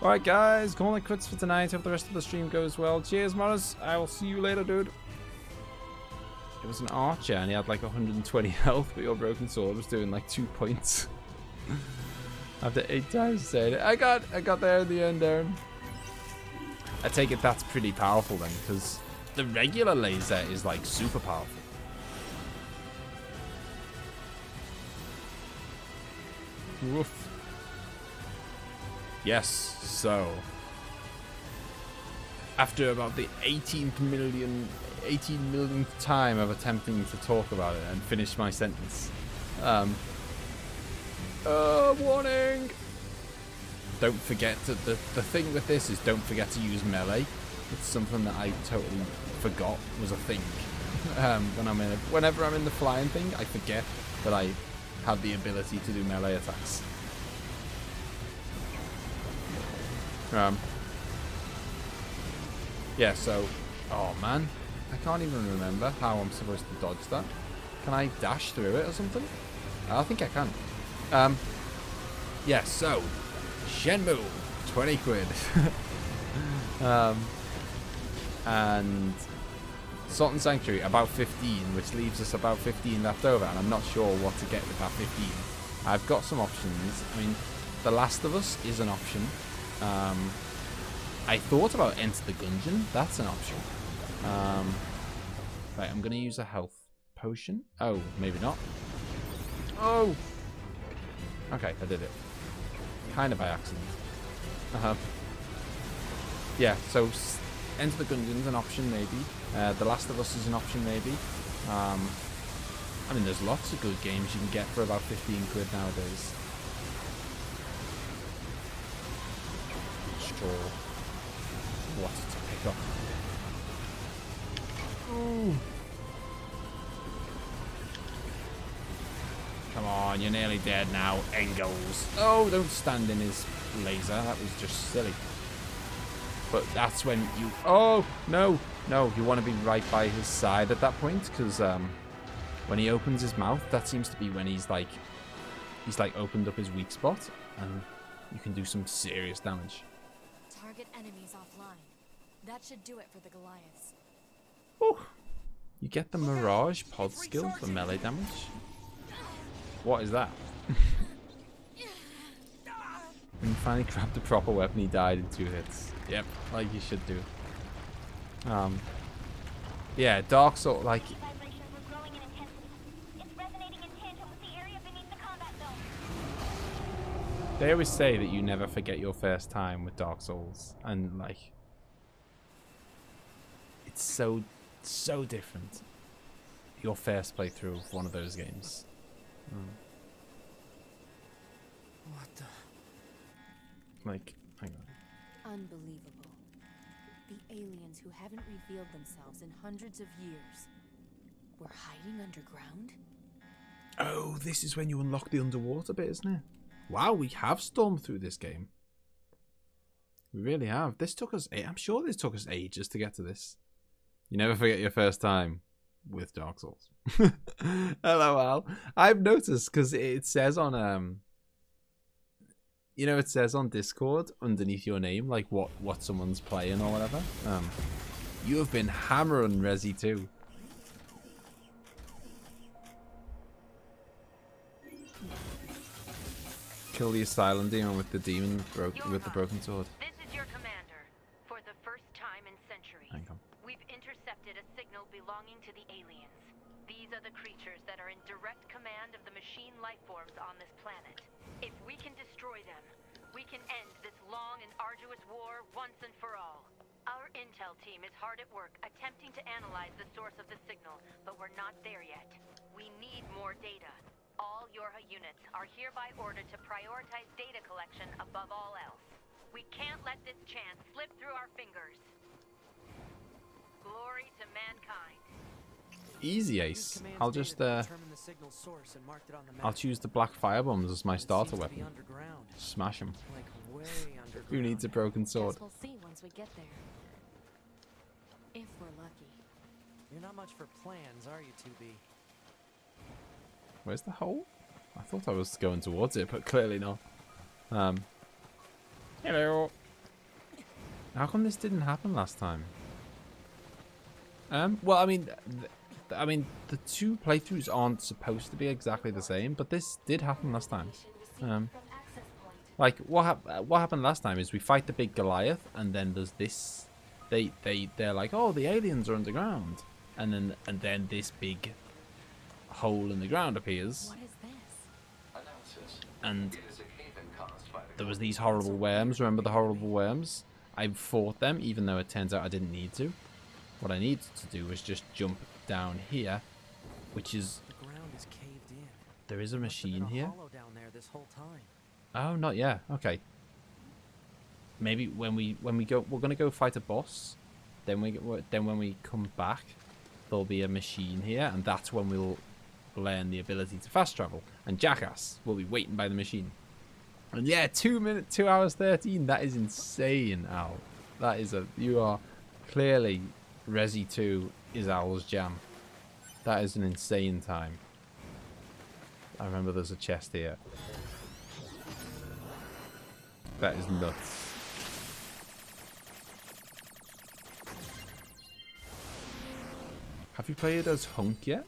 Alright guys, calling it quits for tonight. Hope the rest of the stream goes well. Cheers, Morris. I will see you later, dude. It was an archer and he had like 120 health, but your broken sword was doing like 2 points. After 8 times saying it. I got there in the end, Darren. I take it that's pretty powerful then, because the regular laser is like super powerful. Woof. Yes, so after about the 18 millionth time of attempting to talk about it and finish my sentence, warning! Don't forget to, the thing with this is don't forget to use melee. It's something that I totally forgot was a thing. Whenever I'm in the flying thing, I forget that I have the ability to do melee attacks. Yeah, so, oh man, I can't even remember how I'm supposed to dodge that. Can I dash through it or something? I think I can. Yeah, so, Shenmue, 20 quid. And Salt and Sanctuary, about 15, which leaves us about 15 left over, and I'm not sure what to get with that 15. I've got some options. I mean, The Last of Us is an option. I thought about Enter the Gungeon. That's an option. Right, I'm going to use a health potion. Oh, maybe not. Oh! Okay, I did it. Kind of by accident. Yeah, so Enter the Gungeon's an option, maybe. The Last of Us is an option, maybe. I mean, there's lots of good games you can get for about 15 quid nowadays. Sure. What to pick up? Ooh. Come on, you're nearly dead now, Engels. Oh, don't stand in his laser. That was just silly. But that's when you... Oh, no. No, you want to be right by his side at that point, because when he opens his mouth, that seems to be when he's like opened up his weak spot, and you can do some serious damage. Target enemies offline. That should do it for the Goliaths. Oh, you get the Mirage pod skill for melee damage. What is that? When you finally grabbed the proper weapon, he died in 2 hits. Yep, like you should do. Yeah, Dark Souls, like... They always say that you never forget your first time with Dark Souls, and like... It's so different. Your first playthrough of one of those games. What the... Like, hang on. Unbelievable. The aliens who haven't revealed themselves in hundreds of years were hiding underground? Oh, this is when you unlock the underwater bit, isn't it? Wow, we have stormed through this game. We really have. This took us... I'm sure this took us ages to get to this. You never forget your first time with Dark Souls. Hello, Al. I've noticed, because it says on... you know, it says on Discord underneath your name, like what someone's playing or whatever. You have been hammering Resi 2. Kill the asylum demon with the with the broken sword. This is your commander. For the first time in centuries, we've intercepted a signal belonging to the aliens. These are the creatures that are in direct command of the machine life forms on this planet. If we can destroy them, we can end this long and arduous war once and for all. Our intel team is hard at work attempting to analyze the source of the signal, but we're not there yet. We need more data. All Yorha units are hereby ordered to prioritize data collection above all else. We can't let this chance slip through our fingers. Glory to mankind. Easy, Ace. I'll just I'll choose the black firebombs as my starter weapon. Smash him. Who needs a broken sword? We'll see once we get there. If we're lucky. You're not much for plans, are you, 2B? Where's the hole? I thought I was going towards it, but clearly not. Hello. How come this didn't happen last time? Well, I mean, the two playthroughs aren't supposed to be exactly the same, but this did happen last time. Like what happened last time is we fight the big Goliath, and then there's this. They're like, oh, the aliens are underground, and then this big hole in the ground appears. What is this? And there was these horrible worms. Remember the horrible worms? I fought them, even though it turns out I didn't need to. What I needed to do was just jump down here, which is... The ground is caved in. There is a machine here. Down there this whole time. Oh, not yet. Okay. Maybe when we go, we're gonna go fight a boss. Then when we come back, there'll be a machine here, and that's when we'll learn the ability to fast travel. And Jackass will be waiting by the machine. And yeah, 2 hours 13. That is insane, Al. That is you are clearly Resi 2 is Al's jam. That is an insane time. I remember there's a chest here. That is nuts. Have you played as Hunk yet?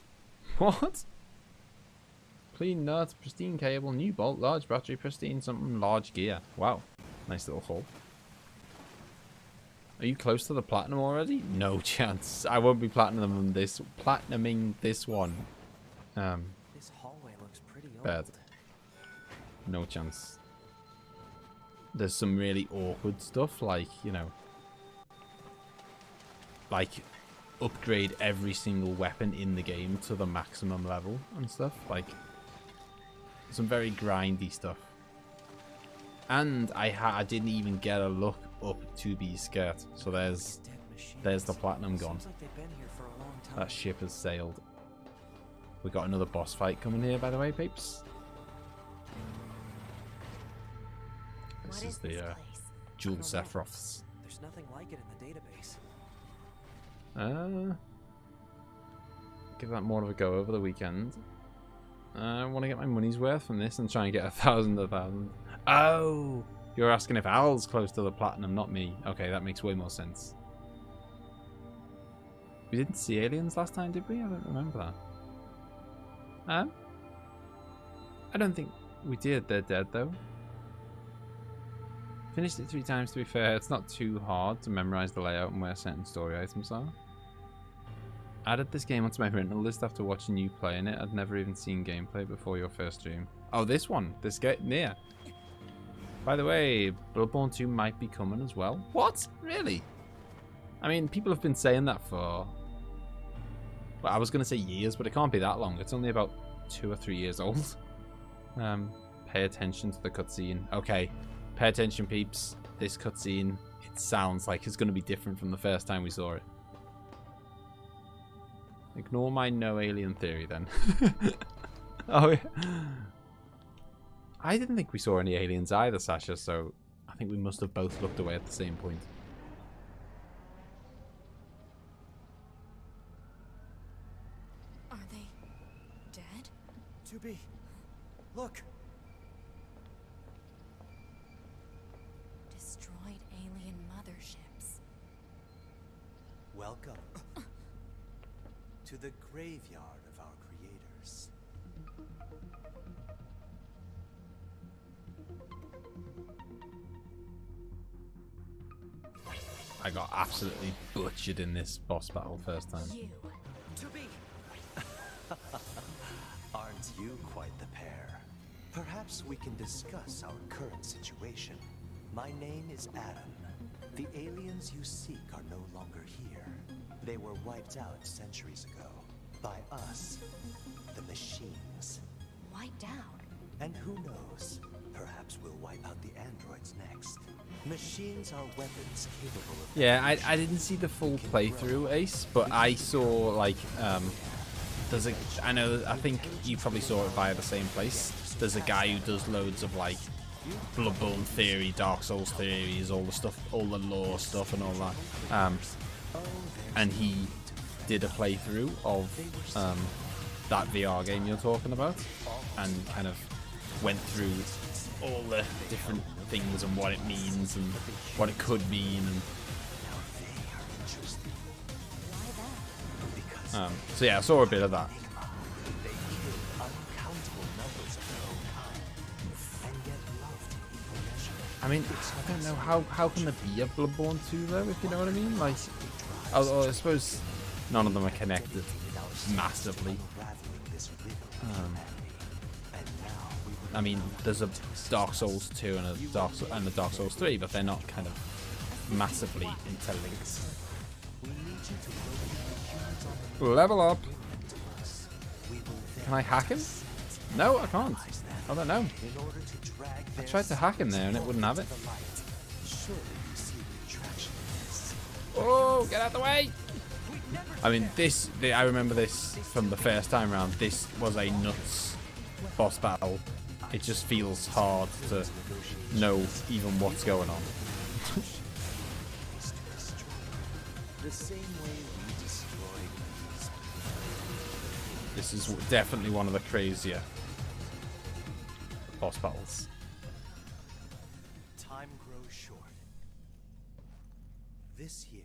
What? Clean nuts, pristine cable, new bolt, large battery, pristine something, large gear. Wow. Nice little haul. Are you close to the platinum already? No chance. I won't be platinuming this one. This hallway looks pretty old. Bad. No chance. There's some really awkward stuff, like, you know, like upgrade every single weapon in the game to the maximum level and stuff. Like some very grindy stuff. And I didn't even get a look up to be skirt. So there's the platinum gone. That ship has sailed. We got another boss fight coming here, by the way, peeps. This is the Jewel Sephiroths. There's nothing like it in the database. Give that more of a go over the weekend. I want to get my money's worth from this and try and get 1,000. Oh, you're asking if Al's close to the platinum, not me. Okay, that makes way more sense. We didn't see aliens last time, did we? I don't remember that. I don't think we did. They're dead though. Finished it 3 times, to be fair. It's not too hard to memorize the layout and where certain story items are. Added this game onto my rental list after watching you playing it. I'd never even seen gameplay before your first stream. Oh, this one. This game, NieR. By the way, Bloodborne 2 might be coming as well. What? Really? I mean, people have been saying that for... Well, I was going to say years, but it can't be that long. It's only about 2 or 3 years old. Pay attention to the cutscene. Okay. Pay attention, peeps. This cutscene, sounds like it's going to be different from the first time we saw it. Ignore my no alien theory then. Oh, yeah. I didn't think we saw any aliens either, Sasha, so I think we must have both looked away at the same point. Are they dead? 2B, look! Destroyed alien motherships. Welcome to the graveyard of our creators. I got absolutely butchered in this boss battle first time. You. 2B! Aren't you quite the pair? Perhaps we can discuss our current situation. My name is Adam. The aliens you seek are no longer here. They were wiped out centuries ago. By us, the machines. Wiped out? And who knows? Perhaps we'll wipe out the androids next. Machines are weapons capable of... Yeah, I didn't see the full playthrough, Ace, but I saw, like, there's a... I think you probably saw it via the same place. There's a guy who does loads of, like, Bloodborne theory, Dark Souls theories, all the stuff, all the lore stuff and all that. And he did a playthrough of that VR game you're talking about, and kind of went through all the different things and what it means and what it could mean. And so yeah, I saw a bit of that. I mean, I don't know how can there be a Bloodborne 2 though, if you know what I mean. Like, I suppose none of them are connected massively. I mean, there's a Dark Souls 2 and a Dark Souls 3, but they're not kind of massively interlinked. Level up. Can I hack him? No, I can't. I don't know. I tried to hack him there and it wouldn't have it. Oh, get out the way! I mean, I remember this from the first time round. This was a nuts boss battle. It just feels hard to know even what's going on. This is definitely one of the crazier boss battles. Time grows short. This year,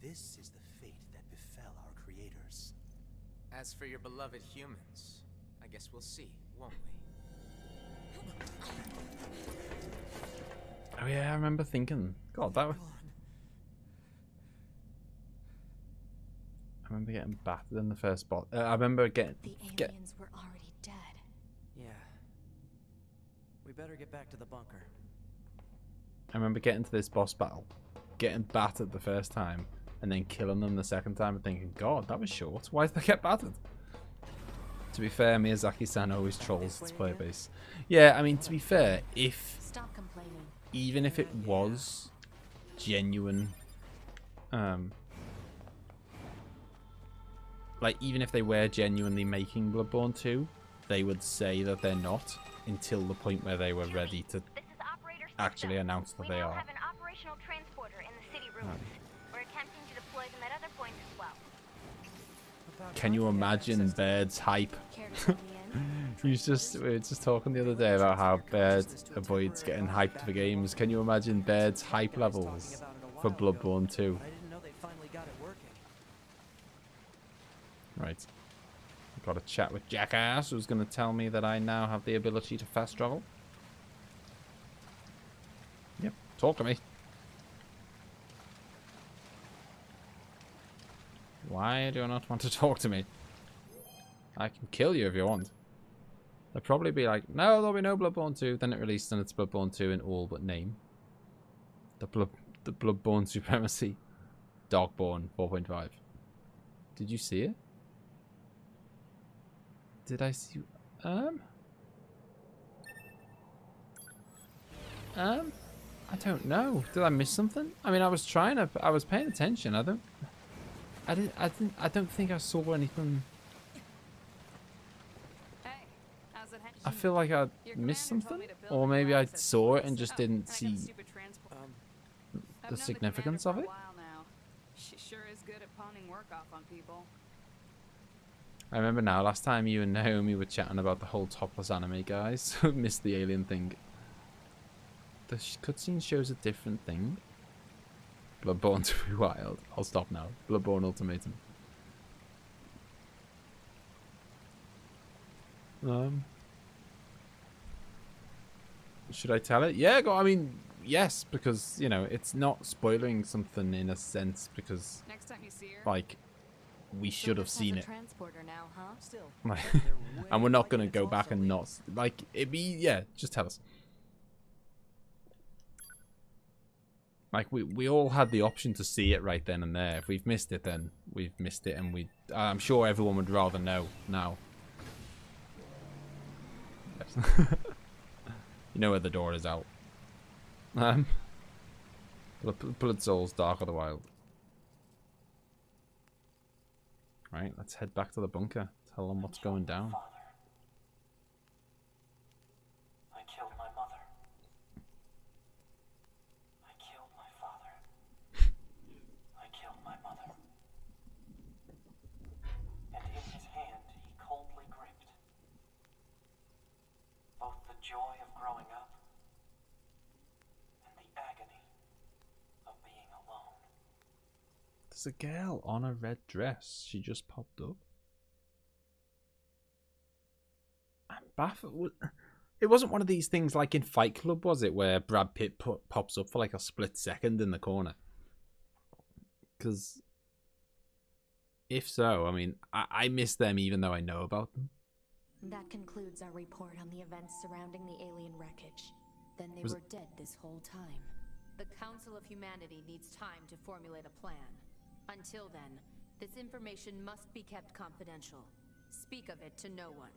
this is the fate that befell our creators. As for your beloved humans, I guess we'll see, won't we? Oh yeah, I remember thinking, God, that was... I remember getting battered in the first boss. I remember getting... The aliens were already dead. Yeah. We better get back to the bunker. I remember getting to this boss battle, getting battered the first time, and then killing them the second time and thinking, God, that was short. Why did they get battered? To be fair, Miyazaki-san always trolls its player base. Yeah, I mean, to be fair, Stop complaining. even if it was genuine, like, even if they were genuinely making Bloodborne 2, they would say that they're not until the point where they were ready to actually announce that they are. We now have an operational transporter in the city ruins. We're attempting to deploy them at other points as well. Can you imagine Baird's hype? We were just talking the other day about how Baird avoids getting hyped for games. Can you imagine Baird's hype levels for Bloodborne 2? I didn't know they finally got it working. Right. Got a chat with Jackass, who's going to tell me that I now have the ability to fast travel. Yep, talk to me. Why do you not want to talk to me? I can kill you if you want. They'll probably be like, no, there'll be no Bloodborne 2. Then it released and it's Bloodborne 2 in all but name. The Bloodborne Supremacy. Dogborn 4.5. Did you see it? Did I see... I don't know. Did I miss something? I mean, I was trying to. I was paying attention. I don't think I saw anything. Hey, how's it hanging? I feel like I missed something, or maybe I saw it and just didn't see the significance of it. She sure is good at pawning work off on people. I remember now. Last time you and Naomi were chatting about the whole topless anime guys, so missed the alien thing. The cutscene shows a different thing. Bloodborne to be wild. I'll stop now. Bloodborne Ultimatum. Should I tell it? Yeah, I mean, yes, because, you know, it's not spoiling something in a sense, because, Next time you see her, like, we should have seen it. Transporter now, huh? Still, And we're not going to go back and not, like, it'd be, yeah, just tell us. Like, we all had the option to see it right then and there. If we've missed it, then we've missed it, and I'm sure everyone would rather know now. Yes. You know where the door is out. Blood Souls, Dark of the Wild. Right, let's head back to the bunker. Tell them what's going down. I killed my mother. I killed my father. I killed my mother. And in his hand he coldly gripped both the joy of growing up and the agony of being alone. There's a girl on a red dress. She just popped up. I'm baffled. It wasn't one of these things like in Fight Club, was it? Where Brad Pitt pops up for like a split second in the corner. Because if so, I mean, I miss them even though I know about them. That concludes our report on the events surrounding the alien wreckage. Then they were dead this whole time. The Council of Humanity needs time to formulate a plan. Until then, this information must be kept confidential. Speak of it to no one.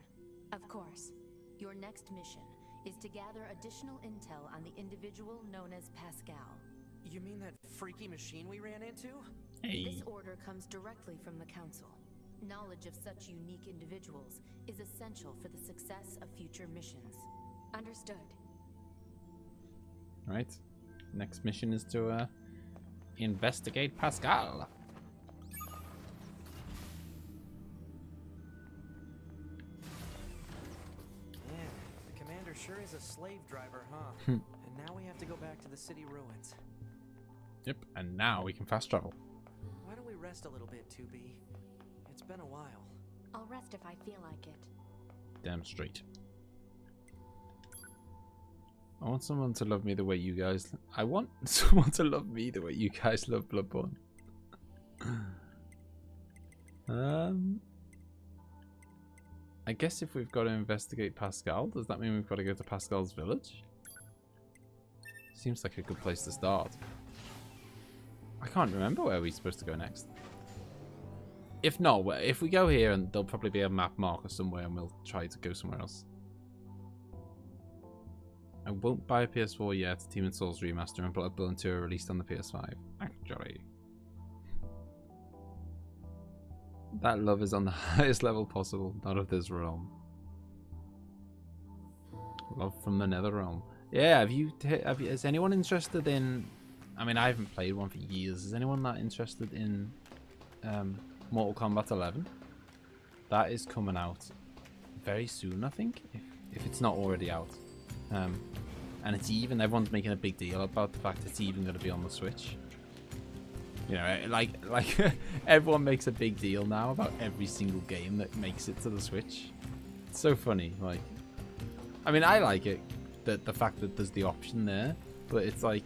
Of course. Your next mission is to gather additional intel on the individual known as Pascal. You mean that freaky machine we ran into? Hey. This order comes directly from the Council. Knowledge of such unique individuals is essential for the success of future missions. Understood. Right. Next mission is to investigate Pascal. Man, the commander sure is a slave driver, huh? Hmm. And now we have to go back to the city ruins. Yep, and now we can fast travel. Why don't we rest a little bit, 2B? It's been a while. I'll rest if I feel like it. Damn straight. I want someone to love me the way you guys... I want someone to love me the way you guys love Bloodborne. I guess if we've got to investigate Pascal, does that mean we've got to go to Pascal's village? Seems like a good place to start. I can't remember where we're supposed to go next. If not, if we go here, and there'll probably be a map marker somewhere, and we'll try to go somewhere else. I won't buy a PS4 yet. Demon's Souls Remaster and Bloodborne 2 are released on the PS5. Actually. That love is on the highest level possible, not of this realm. Love from the Nether Realm. Yeah, is anyone interested in... I mean, I haven't played one for years. Is anyone that interested in Mortal Kombat 11? That is coming out very soon, I think, if it's not already out. And it's even, everyone's making a big deal about the fact it's even going to be on the Switch. You know, like everyone makes a big deal now about every single game that makes it to the Switch. It's so funny. Like, I mean, I like it, the fact that there's the option there, but it's like,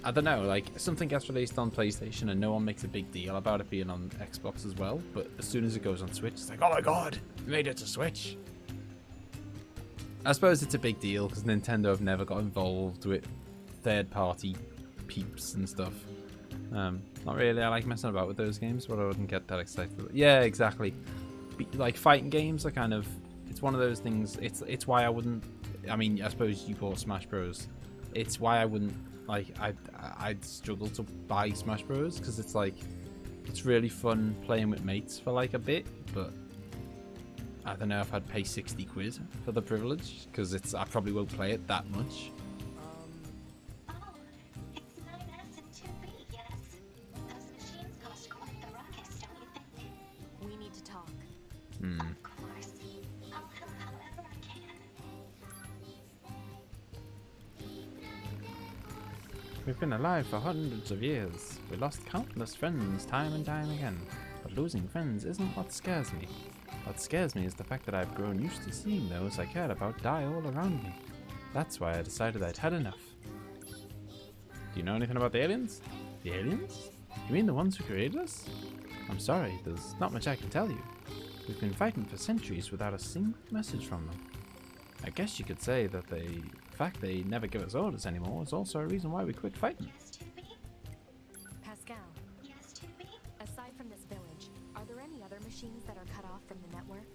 I don't know, like something gets released on PlayStation and no one makes a big deal about it being on Xbox as well, but as soon as it goes on Switch, it's like, oh my god, we made it to Switch. I suppose it's a big deal because Nintendo have never got involved with third-party peeps and stuff. Not really. I like messing about with those games, but I wouldn't get that excited. Yeah, exactly. Like fighting games are kind of, it's one of those things. It's why I wouldn't. I mean, I suppose you bought Smash Bros. it's why I wouldn't like. I'd struggle to buy Smash Bros. Because it's like it's really fun playing with mates for like a bit, but I don't know if I'd pay 60 quid for the privilege because I probably won't play it that much. Oh, it's 9S and 2B, yes. Those machines cost quite the ruckus, don't you think? We need to talk. Of course. I'll help however I can. We've been alive for hundreds of years. We lost countless friends time and time again. But losing friends isn't what scares me. What scares me is the fact that I've grown used to seeing those I cared about die all around me. That's why I decided I'd had enough. Do you know anything about the aliens? The aliens? You mean the ones who created us? I'm sorry, there's not much I can tell you. We've been fighting for centuries without a single message from them. I guess you could say that the fact they never give us orders anymore is also a reason why we quit fighting. Yes, 2B? Pascal, Yes, 2B? aside from this village, are there any other machines that are cut off from the network?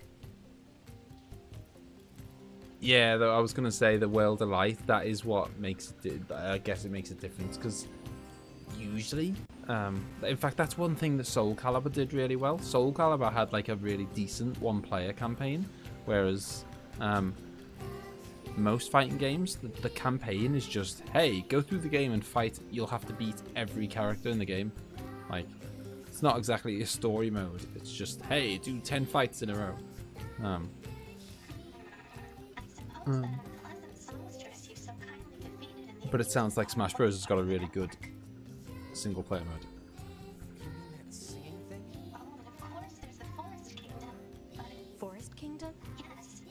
Yeah, though I was going to say the world of light, that is what makes it, I guess it makes a difference, because usually, in fact, that's one thing that Soul Calibur did really well. Soul Calibur had like a really decent one-player campaign, whereas most fighting games, the campaign is just, hey, go through the game and fight. You'll have to beat every character in the game. Like, it's not exactly a story mode. It's just, hey, do 10 fights in a row. I suppose that unpleasant songstress you so kindly defeated in the But it sounds like Smash Bros. Has got a really good single-player mode. You mean that singing thing? Oh, and of course there's the Forest Kingdom. But Forest Kingdom? yes,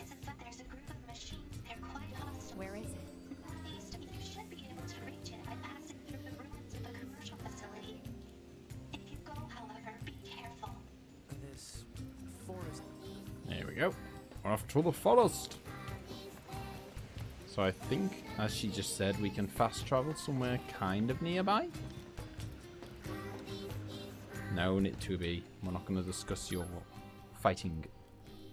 isn't that there's a group of machines, they're quite hostile. Where is it? Northeast, you should be able to reach it by passing through the ruins of the commercial facility. If you go, however, be careful. This forest. There we go. We're off to the forest. So I think, as she just said, we can fast travel somewhere kind of nearby. No, Nit2B. We're not going to discuss your fighting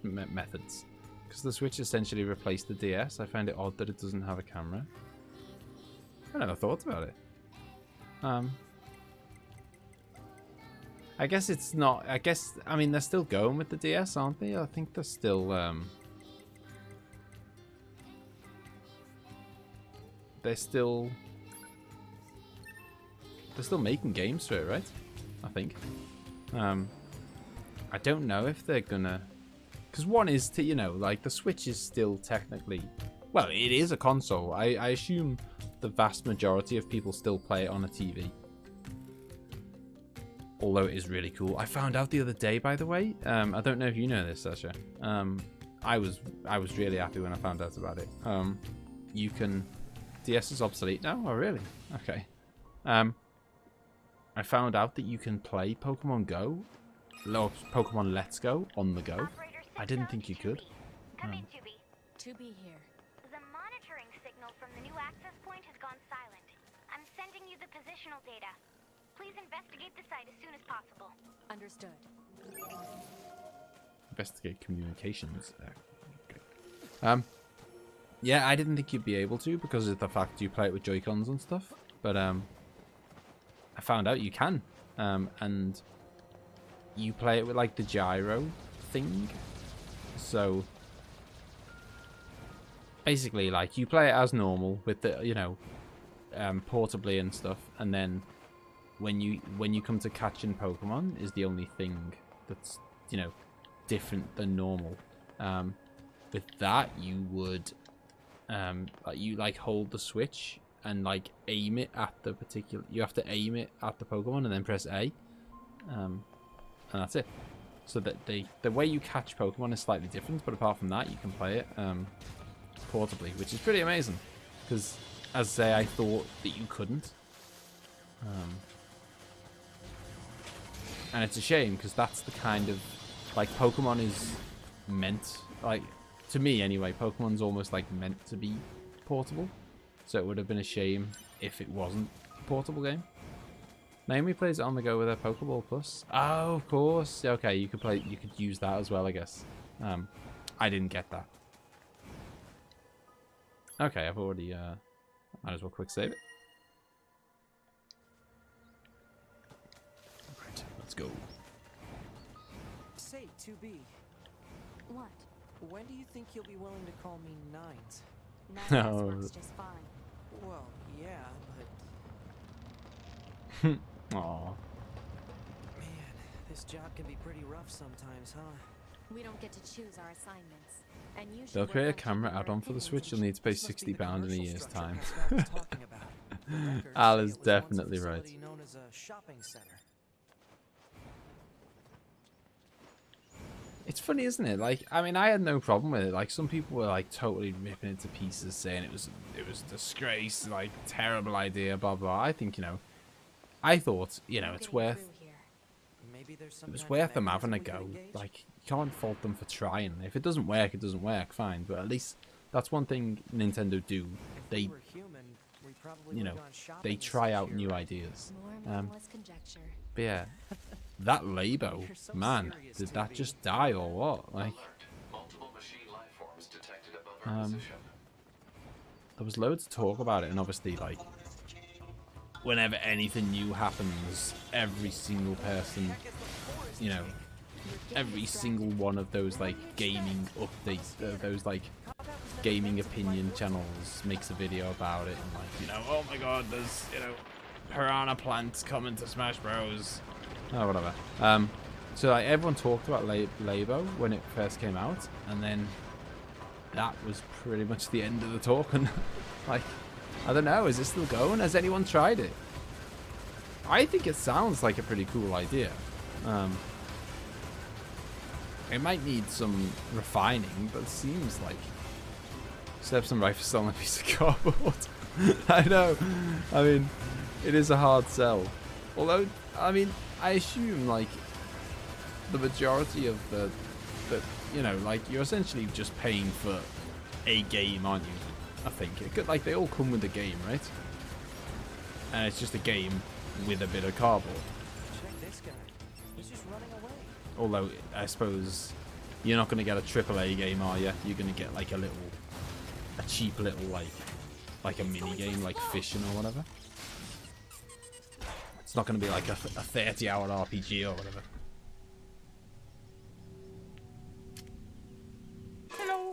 methods. Because the Switch essentially replaced the DS. I find it odd that it doesn't have a camera. I never thought about it. I guess it's not... I mean, they're still going with the DS, aren't they? I think they're still... They're still making games for it, right? I think. I don't know if they're gonna... Because one is, to, you know, like, the Switch is still technically... Well, it is a console. I assume the vast majority of people still play it on a TV. Although it is really cool. I found out the other day, by the way. I don't know if you know this, Sasha. I was really happy when I found out about it. You can... DS is obsolete now? Oh, really? Okay. I found out that you can play Pokemon Go, or Pokemon Let's Go, on the go. I didn't think you could. Come in, 2B. 2B here. The monitoring signal from the new access point has gone silent. I'm sending you the positional data. Please investigate the site as soon as possible. Understood. Investigate communications. Okay. Yeah, I didn't think you'd be able to because of the fact you play it with Joy-Cons and stuff. But I found out you can. And you play it with like the gyro thing. So basically, like, you play it as normal with the, you know, portably and stuff, and then when you come to catching Pokemon is the only thing that's, you know, different than normal. With that, you would like hold the Switch and like aim it at the particular. You have to aim it at the Pokemon and then press A, and that's it. So that the way you catch Pokemon is slightly different, but apart from that, you can play it portably, which is pretty amazing. Because, as I say, I thought that you couldn't, and it's a shame because that's the kind of, like, Pokemon is meant, like, to me anyway, Pokemon's almost like meant to be portable. So it would have been a shame if it wasn't a portable game. Naomi plays it on the go with her Pokeball Plus. Oh, of course. Okay, you could use that as well, I guess. I didn't get that. Okay, I've already Might as well quick save it. Alright, let's go. Say, 2B, What? when do you think you'll be willing to call me Nines? Nine works just fine. Well, yeah, but Aw. man, this job can be pretty rough sometimes, huh? We don't get to choose our assignments. And you should They'll work create a on camera keeping your add-on for the opinions Switch. in You'll need to pay This must be the £60 in a commercial year's structure time. Pascal was talking about. The records Al say is it was once a definitely right. facility known as a shopping center. It's funny, isn't it? Like, I mean, I had no problem with it. Like, some people were like totally ripping it to pieces, saying it was a disgrace, like terrible idea, blah blah. I think, you know, I thought, you know, it's worth Maybe there's some it's kind of worth them having a mechanism we go. could engage? Like, you can't fault them for trying. If it doesn't work, it doesn't work. Fine, but at least that's one thing Nintendo do. If They, we were human, we probably you know, would've gone shopping they this try out year. new ideas. More mindless conjecture. But yeah, that Labo, You're so man, serious, did that 2B. just die or what? Like, Multiple machine life forms detected above our position. there was loads to talk about it, and obviously, like, whenever anything new happens, every single person, you know, every single one of those like gaming updates, those like gaming opinion channels makes a video about it, and like, you know, oh my god, there's, you know, piranha plants coming to Smash Bros. Oh, whatever. So like everyone talked about Labo when it first came out, and then that was pretty much the end of the talk. And like, I don't know, is it still going? Has anyone tried it? I think it sounds like a pretty cool idea. It might need some refining, but it seems like except some rifles still on a piece of cardboard. I know. I mean, it is a hard sell. Although, I mean, I assume like the majority of the you know, like you're essentially just paying for a game, aren't you? I think it could, like, they all come with a game, right? And it's just a game with a bit of cardboard. Check this guy. He's just running away. Although I suppose you're not going to get a AAA game, are you? You're going to get like a cheap little like a mini game like fishing or whatever. It's not going to be like a 30-hour RPG or whatever. Hello.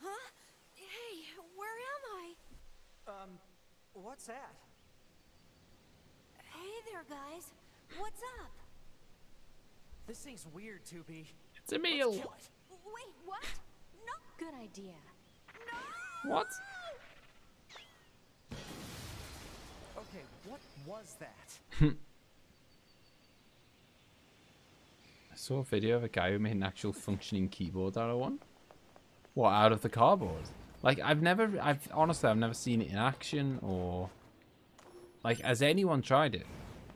Huh? Hey, where am I? What's that? Hey there, guys. What's up? This thing's weird, 2B. It's a meal. Wait, what? No. Good idea. What? Okay, what was that? I saw a video of a guy who made an actual functioning keyboard out of one. What, out of the cardboard? Like, I've honestly never seen it in action, or like, has anyone tried it?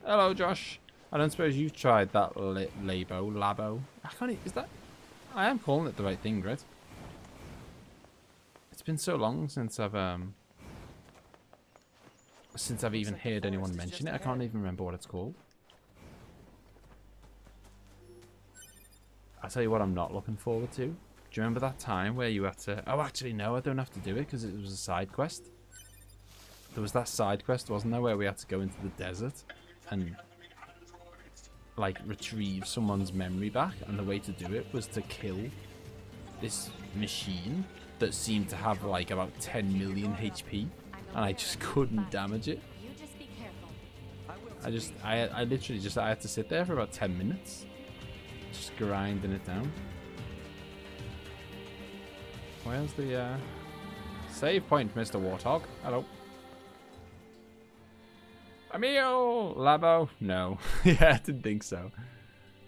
Hello, Josh. I don't suppose you've tried that Labo. I can't. Is that? I am calling it the right thing, right? It's been so long since I've even heard anyone mention it. I can't even remember what it's called. I'll tell you what I'm not looking forward to. Do you remember that time where you had to... Oh, actually, no, I don't have to do it because it was a side quest. There was that side quest, wasn't there, where we had to go into the desert and, like, retrieve someone's memory back, and the way to do it was to kill this machine that seemed to have, like, about 10 million HP, and I just couldn't damage it. You just be careful. I literally just, I had to sit there for about 10 minutes. Just grinding it down. Where's the save point, Mr. Warthog? Hello. A meal, Labo? No. Yeah, I didn't think so.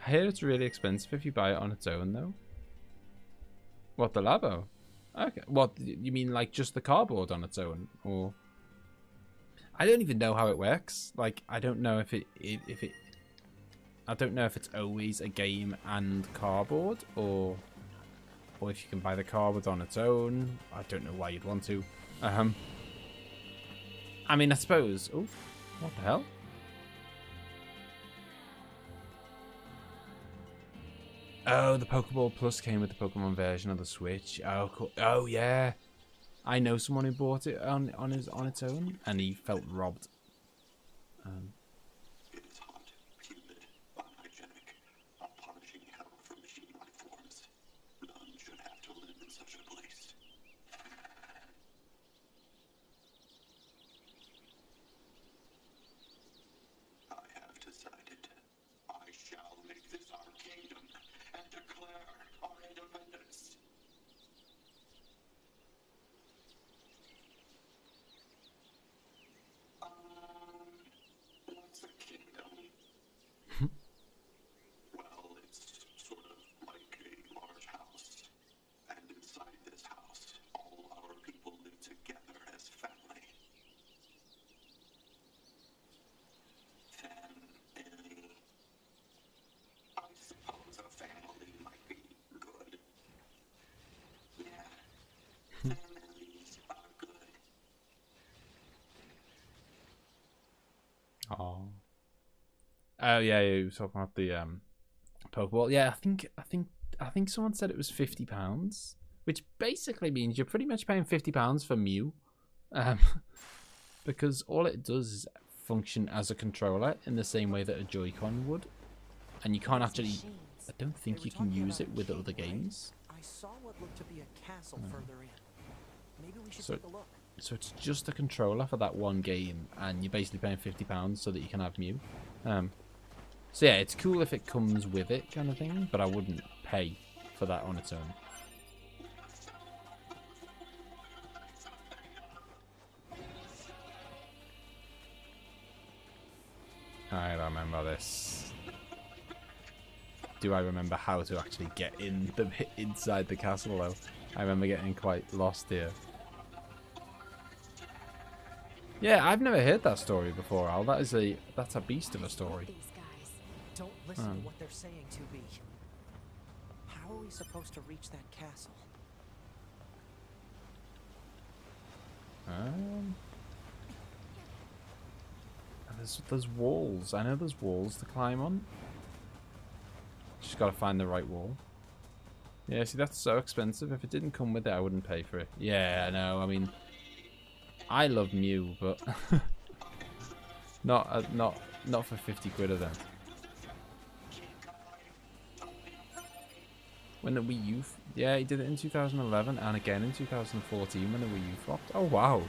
I hear it's really expensive if you buy it on its own, though. What, the Labo? Okay. What, you mean like just the cardboard on its own, or? I don't even know how it works. Like, I don't know if I don't know if it's always a game and cardboard, or if you can buy the cardboard on its own. I don't know why you'd want to. I mean, I suppose. Oh, what the hell? Oh, the Pokeball Plus came with the Pokemon version of the Switch. Oh, cool. Oh, yeah. I know someone who bought it on its own, and he felt robbed. It is hot, humid, unhygienic, a punishing hell for machine life forms. None should have to live in such a place. I have decided. I shall make this our kingdom and declare our independence. What's a kingdom? Well, it's sort of like a large house. And inside this house, all our people live together as family. Family. I suppose a family might be good. Yeah, families are good. Oh. Oh yeah, you were talking about the Pokeball. Yeah, I think someone said it was £50, which basically means you're pretty much paying £50 for Mew, because all it does is function as a controller in the same way that a Joy-Con would, and you can't actually. I don't think you can use it with other games. I saw what looked to be a castle further in. Maybe we should So- take a look. So it's just a controller for that one game, and you're basically paying £50 so that you can have Mew. So yeah, it's cool if it comes with it, kind of thing, but I wouldn't pay for that on its own. I remember this. Do I remember how to actually get inside the castle though? I remember getting quite lost here. Yeah, I've never heard that story before, Al. That's a beast of a story. These guys. Don't listen to what they're saying, 2B. How are we supposed to reach that castle? There's walls. I know there's walls to climb on. Just gotta find the right wall. Yeah, see, that's so expensive. If it didn't come with it, I wouldn't pay for it. Yeah, I know. I mean, I love Mew, but not for 50 quid of them. When the Wii U, yeah, he did it in 2011 and again in 2014 when the Wii U flopped. Oh wow,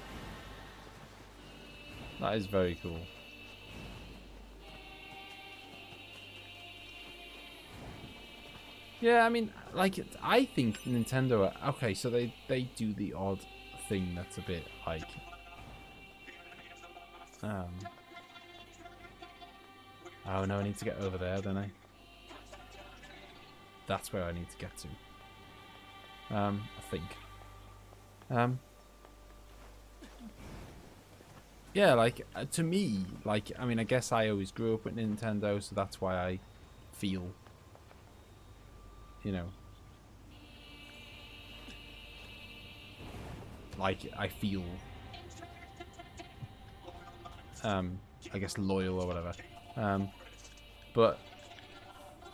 that is very cool. Yeah, I mean, like, I think Nintendo are, okay, so they do the odd thing that's a bit like oh no, I need to get over there, don't I? That's where I need to get to. I think. Yeah, like, to me, like, I mean, I guess I always grew up with Nintendo, so that's why I feel, you know, like, I feel, I guess loyal or whatever. But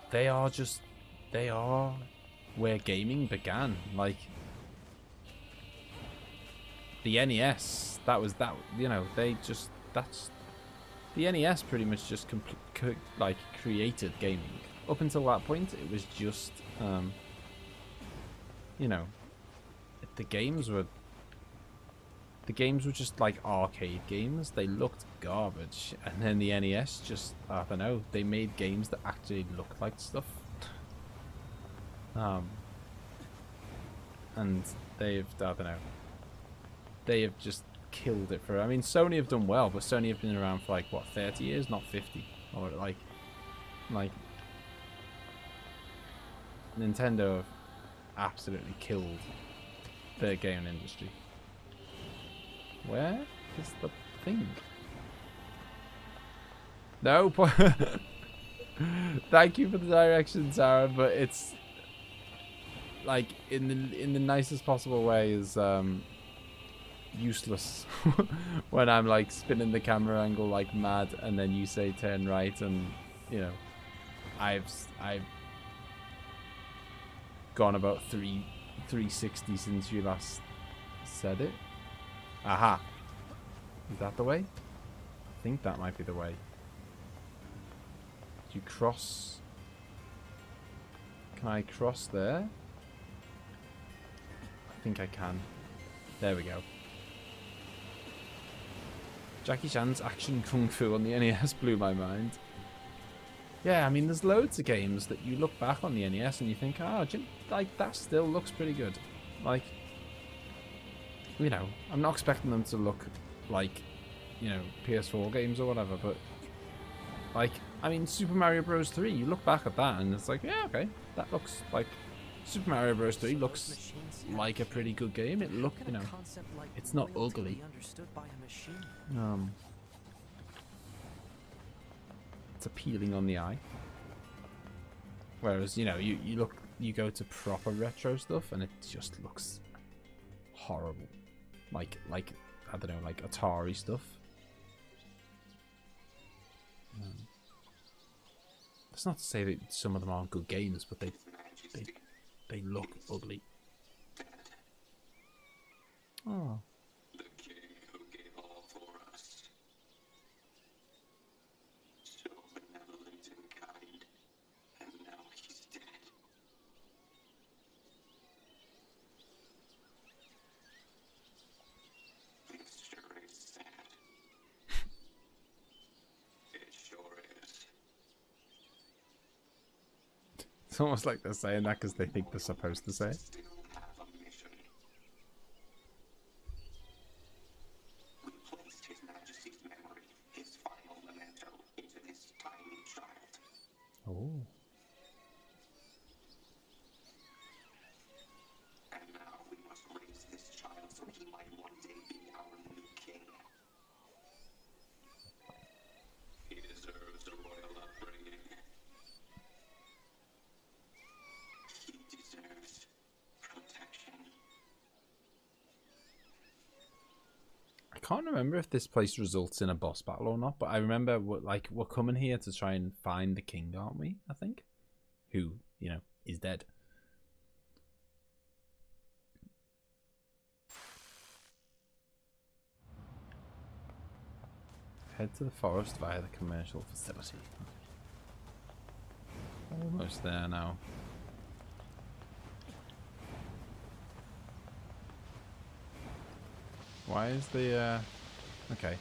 they are where gaming began. Like, the NES, you know, that's the NES pretty much just like created gaming. Up until that point, it was just, you know, the games were just like arcade games. They looked garbage, and then the NES just, I don't know, they made games that actually looked like stuff. And they've, I don't know, they have just killed it for, I mean, Sony have done well, but Sony have been around for like, what, 30 years, not 50, or like Nintendo have absolutely killed their game industry. Where is the thing? No, thank you for the direction, Sarah, but it's like in the nicest possible way is useless when I'm like spinning the camera angle like mad, and then you say turn right, and you know, I've gone about 360 since you last said it. Aha. Is that the way? I think that might be the way. Do you cross? Can I cross there? I think I can. There we go. Jackie Chan's action kung fu on the NES blew my mind. Yeah, I mean, there's loads of games that you look back on the NES and you think, oh, like, that still looks pretty good. Like, you know, I'm not expecting them to look like, you know, PS4 games or whatever, but, like, I mean, Super Mario Bros. 3, you look back at that and it's like, yeah, okay, that looks like, Super Mario Bros. 3 looks like a pretty good game. It look, you know, it's not ugly. It's appealing on the eye. Whereas, you know, you go to proper retro stuff and it just looks horrible. Like I don't know, like Atari stuff. That's not to say that some of them aren't good games, but they look ugly. Oh. The king who gave all for us. So benevolent and kind. And now he's dead. It sure is sad. It sure is. It's almost like they're saying that because they think they're supposed to say it. Still have a mission. We placed His Majesty's memory, his final memento, into this tiny child. Oh. And now we must raise this child so he might one day be our new king. He deserves a royal upbringing. He deserves protection. I can't remember if this place results in a boss battle or not, but I remember we're coming here to try and find the king, aren't we? I think, who, you know, is dead. Head to the forest via the commercial facility. Almost there now. Why is the okay.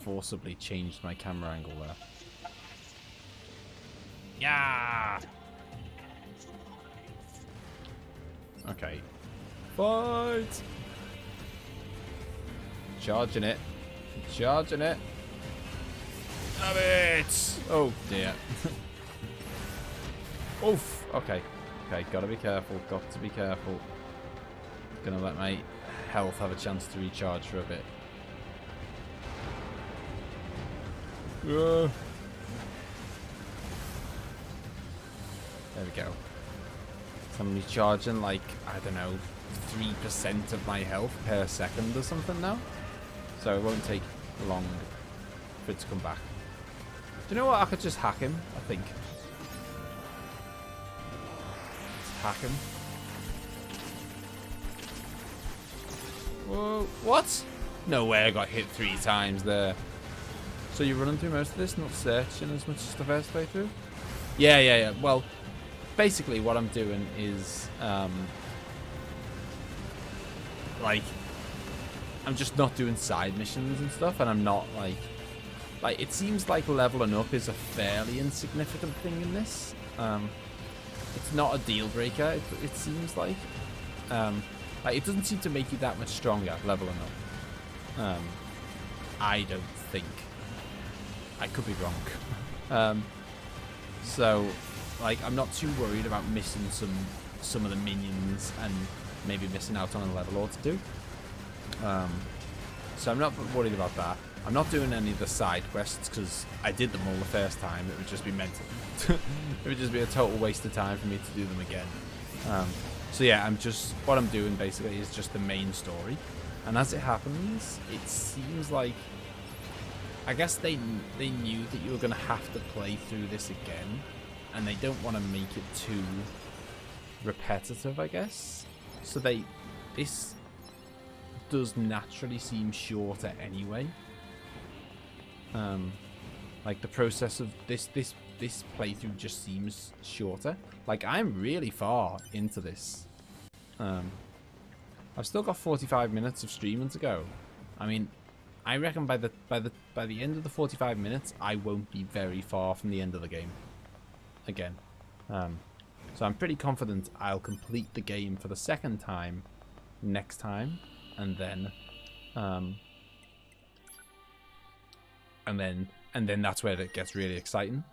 Forcibly changed my camera angle there. Yeah. Okay. Fight. Charging it. Charging it. Have it. Oh dear. Oof. Okay. Okay, gotta be careful. Got to be careful. Gonna let my health have a chance to recharge for a bit. There we go. So I'm recharging like, I don't know, 3% of my health per second or something now. So it won't take long for it to come back. Do you know what? I could just hack him, I think. Let's hack him. Whoa, what? No way I got hit 3 times there. So you're running through most of this, not searching as much as the first playthrough? Yeah. Well, basically what I'm doing is, like, I'm just not doing side missions and stuff, and I'm not, like, it seems like leveling up is a fairly insignificant thing in this. It's not a deal breaker, it seems like. Like, it doesn't seem to make you that much stronger leveling up. I don't think. I could be wrong. So, like, I'm not too worried about missing some of the minions and maybe missing out on a level or two. So I'm not worried about that. I'm not doing any of the side quests because I did them all the first time. It would just be mental. It would just be a total waste of time for me to do them again. So yeah, what I'm doing basically is just the main story. And as it happens, it seems like, I guess they knew that you were going to have to play through this again. and they don't want to make it too repetitive, I guess. So this does naturally seem shorter anyway. Like the process of this playthrough just seems shorter. Like I'm really far into this. I've still got 45 minutes of streaming to go. I mean, I reckon by the end of the 45 minutes, I won't be very far from the end of the game. Again, so I'm pretty confident I'll complete the game for the second time next time, and then that's where it gets really exciting,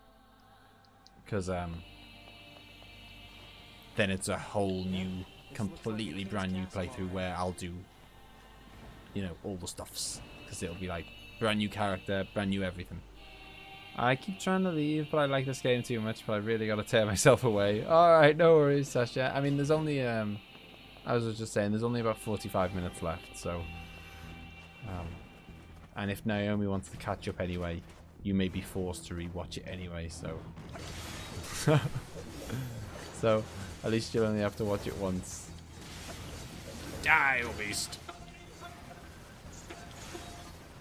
because then it's a whole new, completely brand new playthrough where I'll do, you know, all the stuffs, because it'll be like brand new character, brand new everything. I keep trying to leave, but I like this game too much, but I really got to tear myself away. Alright, no worries, Sasha. I mean, there's only, I was just saying, there's only about 45 minutes left, so... and if Naomi wants to catch up anyway, you may be forced to rewatch it anyway, so... so, at least you'll only have to watch it once. Die, beast!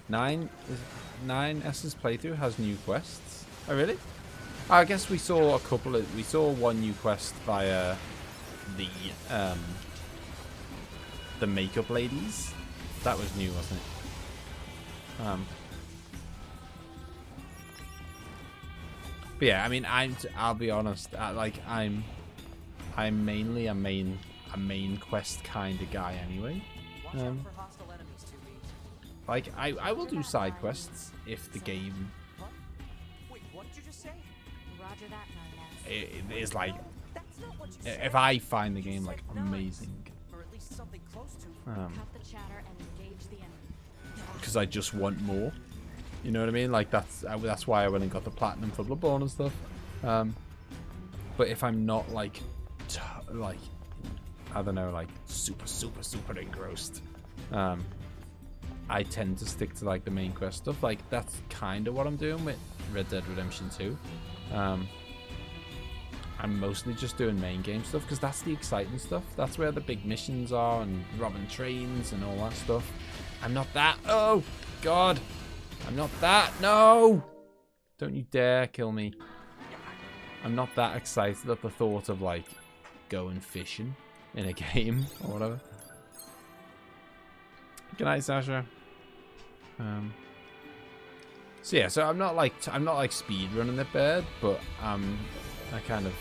9S's playthrough has new quests. Oh really? I guess we saw we saw one new quest via the makeup ladies. That was new, wasn't it? But yeah, I mean, I'll be honest. I'm mainly a main quest kind of guy anyway. Like, I will do side quests if the game... Wait, what did you just say? Roger that, 9S. Is like... If I find the game, like, amazing. Or at least something close to. Cut the chatter and engage the enemy. Because I just want more. You know what I mean? Like, that's why I went and got the platinum for Bloodborne and stuff. But if I'm not, like, I don't know, like, super engrossed, I tend to stick to like the main quest stuff. Like that's kind of what I'm doing with Red Dead Redemption 2. I'm mostly just doing main game stuff because that's the exciting stuff. That's where the big missions are and robbing trains and all that stuff. I'm not that. Oh God, I'm not that. No, don't you dare kill me. I'm not that excited at the thought of like going fishing in a game or whatever. Good night, Sasha. So yeah, so I'm not like speed running the bird, but I kind of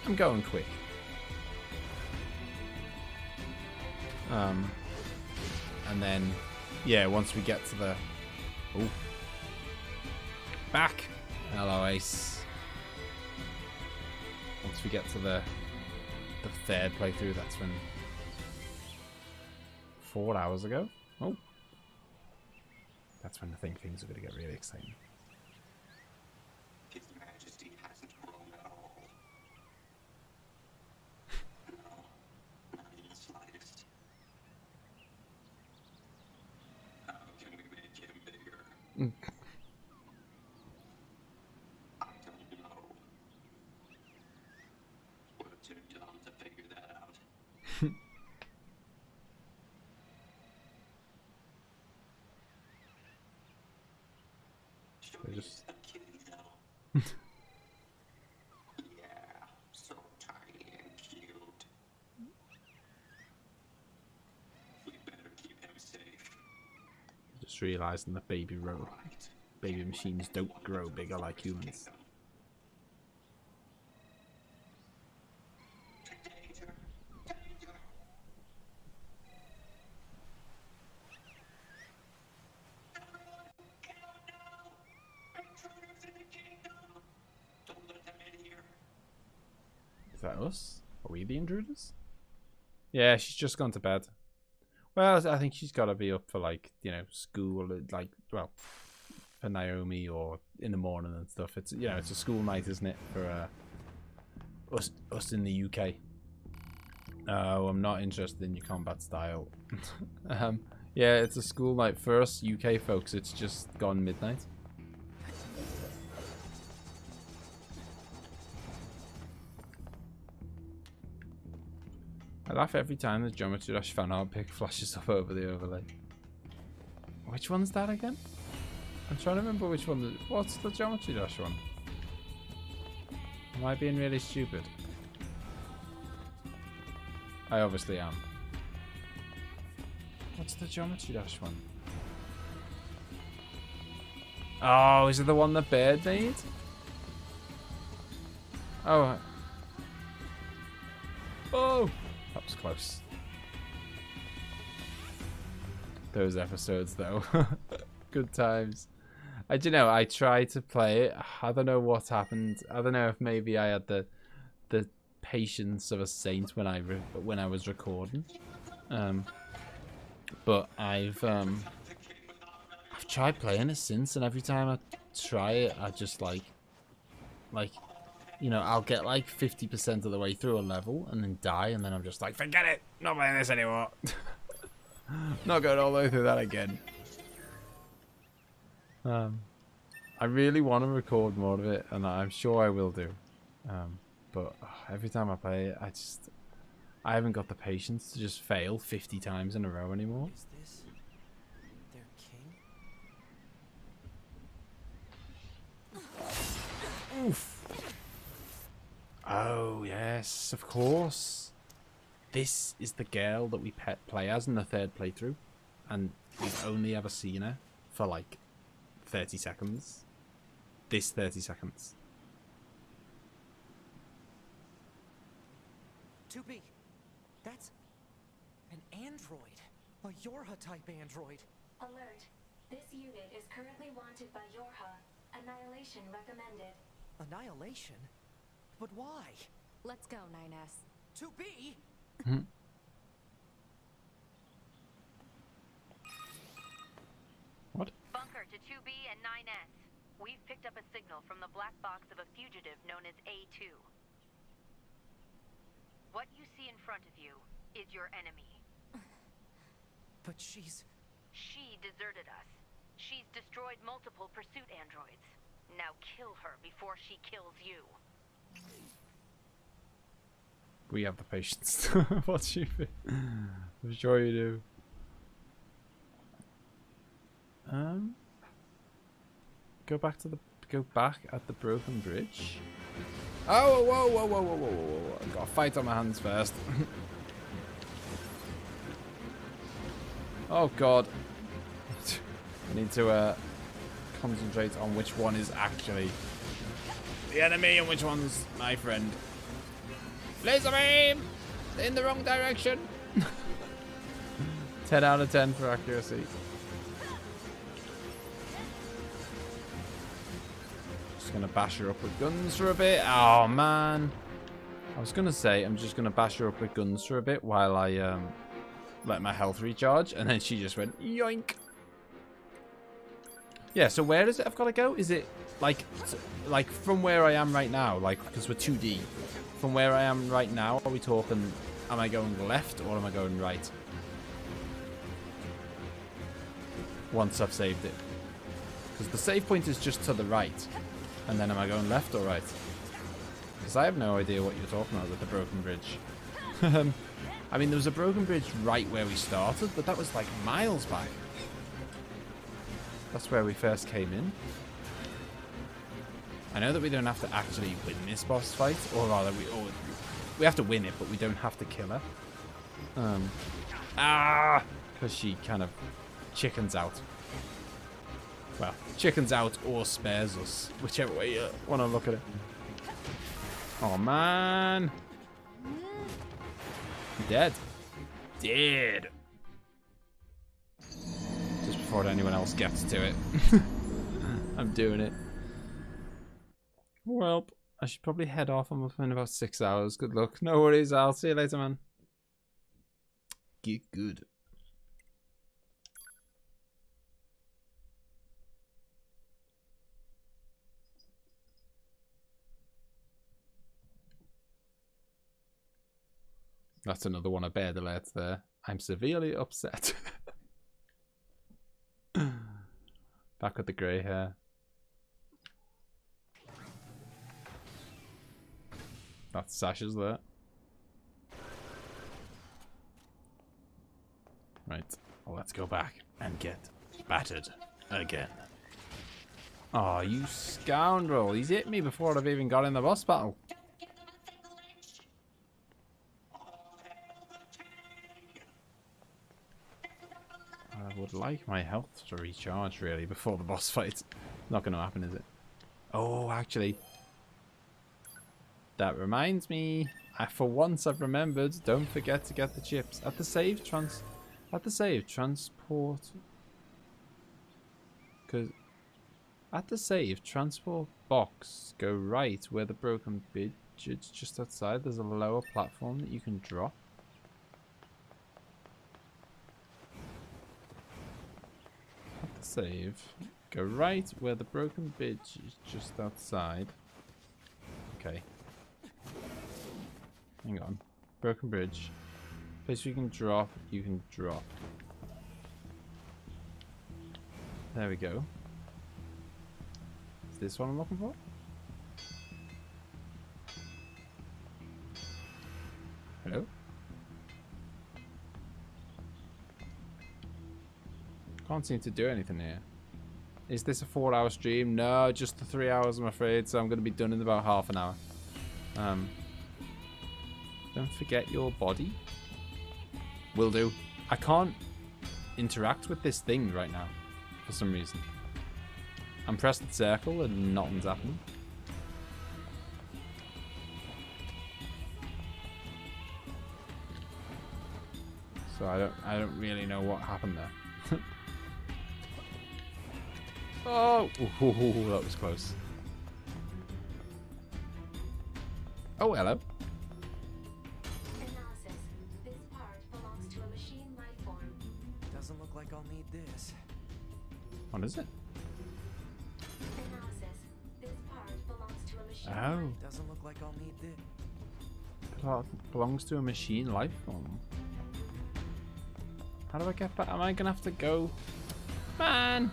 I'm going quick. And then yeah, once we get to the back, hello Ace. Once we get to the third playthrough, that's when 4 hours ago. Oh, that's when I think things are going to get really exciting. His Majesty hasn't grown at all. No, not in the slightest. How can we make him bigger? I don't know. We're too dumb to figure that out. Just... a kitty though. Yeah, so tiny and cute. We better keep him safe. Just realizing that baby machines don't grow bigger like humans. Danger! Danger! Everyone, get out now! Intruders in the kingdom! Don't let them in here. Is that us? Are we the intruders? Yeah, she's just gone to bed. Well, I think she's got to be up for like, you know, school, like, well, for Naomi or in the morning and stuff. It's, you know, it's a school night, isn't it, for us in the UK. Oh, I'm not interested in your combat style. Yeah, it's a school night for us UK folks. It's just gone midnight. I laugh every time the Geometry Dash fan art pic flashes up over the overlay. Which one's that again? I'm trying to remember which one. What's the Geometry Dash one? Am I being really stupid? I obviously am. What's the Geometry Dash one? Oh, is it the one that Baird made? Oh. Oh! That was close. Those episodes, though. Good times. I don't know. I tried to play it. I don't know what happened. I don't know if maybe I had the patience of a saint when I was recording. But I've tried playing it since, and every time I try it, I just like you know, I'll get like 50% of the way through a level and then die, and then I'm just like, forget it, not playing this anymore. Not going all the way through that again. I really want to record more of it, and I'm sure I will do. But every time I play it, I haven't got the patience to just fail 50 times in a row anymore. Is this their king? Oof. Oh, yes, of course. This is the girl that we play as in the third playthrough. And we've only ever seen her for like 30 seconds. This 30 seconds. 2B, that's an android. A Yorha-type android. Alert. This unit is currently wanted by Yorha. Annihilation recommended. Annihilation? But why? Let's go, 9S. 2B? What? Bunker to 2B and 9S. We've picked up a signal from the black box of a fugitive known as A2. What you see in front of you is your enemy. But she's... She deserted us. She's destroyed multiple pursuit androids. Now kill her before she kills you. We have the patience. What you think? I'm sure you do. Go back at the broken bridge. Oh, whoa. I've got a fight on my hands first. Oh god. I need to concentrate on which one is actually the enemy and which one's my friend. Laser beam! In the wrong direction. 10 out of 10 for accuracy. Just gonna bash her up with guns for a bit. Oh man. I was gonna say I'm just gonna bash her up with guns for a bit while I let my health recharge, and then she just went yoink. Yeah, so where does it have got to go? Is it like from where I am right now, like, because we're 2D, from where I am right now, are we talking, am I going left or am I going right? Once I've saved it. Because the save point is just to the right. And then am I going left or right? Because I have no idea what you're talking about with the broken bridge. I mean, there was a broken bridge right where we started, but that was like miles back. That's where we first came in. I know that we don't have to actually win this boss fight, or rather, we have to win it, but we don't have to kill her. Because she kind of chickens out. Well, chickens out or spares us, whichever way you want to look at it. Oh man. Dead. Dead. Just before anyone else gets to it. I'm doing it. Well, I should probably head off. I'm up in about 6 hours. Good luck. No worries. I'll see you later, man. Get good. That's another one of bad alerts there. I'm severely upset. Back with the grey hair. That's Sasha's there. Right. Well, let's go back and get battered again. Oh, you scoundrel. He's hit me before I've even got in the boss battle. I would like my health to recharge, really, before the boss fight. Not going to happen, is it? Oh, actually. That reminds me. For once I've remembered, don't forget to get the chips. At the save transport. Because at the save transport box, go right where the broken bridge is just outside. There's a lower platform that you can drop. At the save, go right where the broken bridge is just outside. Okay. Hang on. Broken bridge. Place you can drop, you can drop. There we go. Is this what I'm looking for? Hello? Can't seem to do anything here. Is this a 4-hour stream? No, just the 3 hours, I'm afraid. So I'm going to be done in about half an hour. Don't forget your body. Will do. I can't interact with this thing right now for some reason. I'm pressing circle and nothing's happening. So I don't really know what happened there. Oh, ooh, that was close. Oh, hello. Analysis. This part belongs to a machine life form. Doesn't look like I'll need this. What is it? Analysis. This part belongs to a machine. Oh. Doesn't look like I'll need this. Belongs to a machine life form. How do I get back? Am I gonna have to go? Man!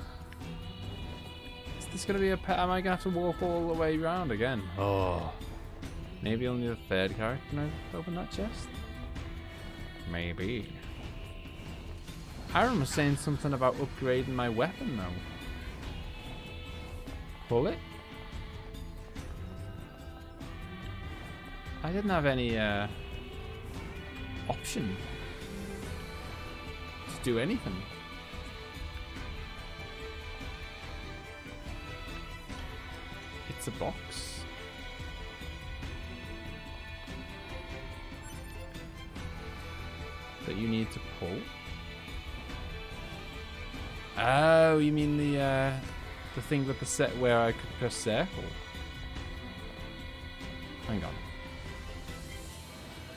Is this gonna be a pet? Am I gonna have to walk all the way around again? Oh. Maybe I'll need a third character to open that chest? Maybe. Aaron was saying something about upgrading my weapon though. Pull it? I didn't have any option to do anything. It's a box. That you need to pull. Oh, you mean the thing with the set where I could press circle? Hang on.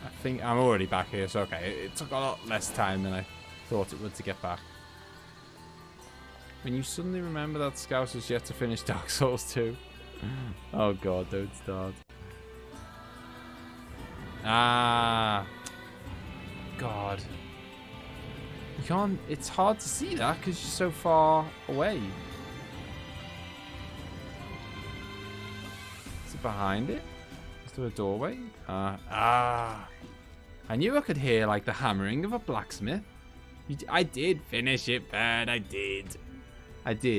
I think I'm already back here, so okay. It took a lot less time than I thought it would to get back. When you suddenly remember that Scouse has yet to finish Dark Souls 2. Oh god, don't start. Ah. God. You can't, it's hard to see that because you're so far away. Is it behind it? Is there a doorway? I knew I could hear like the hammering of a blacksmith. I did finish it, Bird. I did.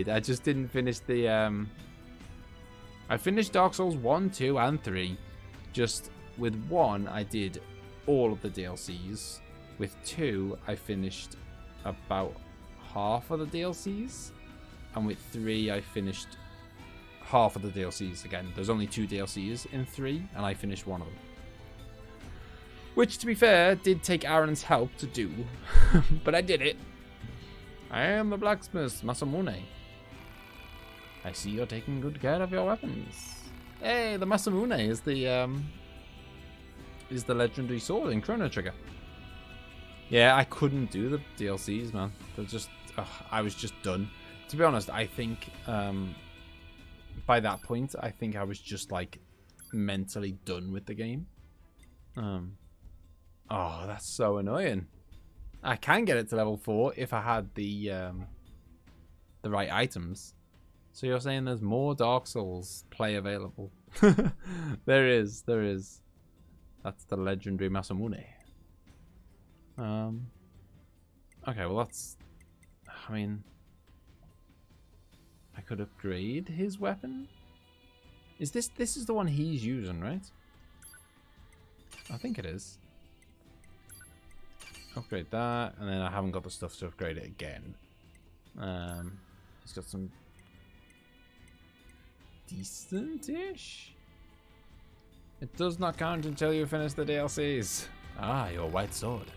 I just didn't finish the I finished Dark Souls 1, 2, and 3. Just with 1, I did all of the DLCs. With 2, I finished about half of the DLCs. And with 3, I finished half of the DLCs. Again, there's only 2 DLCs in 3, and I finished 1 of them. Which, to be fair, did take Aaron's help to do. But I did it. I am the blacksmith, Masamune. I see you're taking good care of your weapons. Hey, the Masamune is the legendary sword in Chrono Trigger. Yeah, I couldn't do the DLCs, man. They're just, I was just done. To be honest, I think by that point, I think I was just like mentally done with the game. Oh, that's so annoying. I can get it to level 4 if I had the right items. So you're saying there's more Dark Souls play available? There is. That's the legendary Masamune. Okay, well that's... I mean... I could upgrade his weapon? Is this is the one he's using, right? I think it is. Upgrade that, and then I haven't got the stuff to upgrade it again. He's got some decent-ish. It does not count until you finish the DLCs. Ah, your white sword.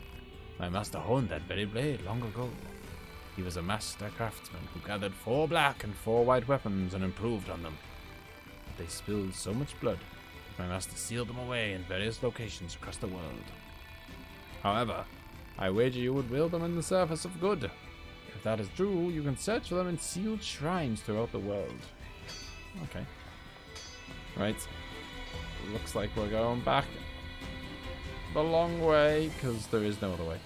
My master honed that very blade long ago. He was a master craftsman who gathered 4 black and 4 white weapons and improved on them. They spilled so much blood that my master sealed them away in various locations across the world. However, I wager you would wield them in the service of good. If that is true, you can search for them in sealed shrines throughout the world. Okay. Right. Looks like we're going back the long way, because there is no other way.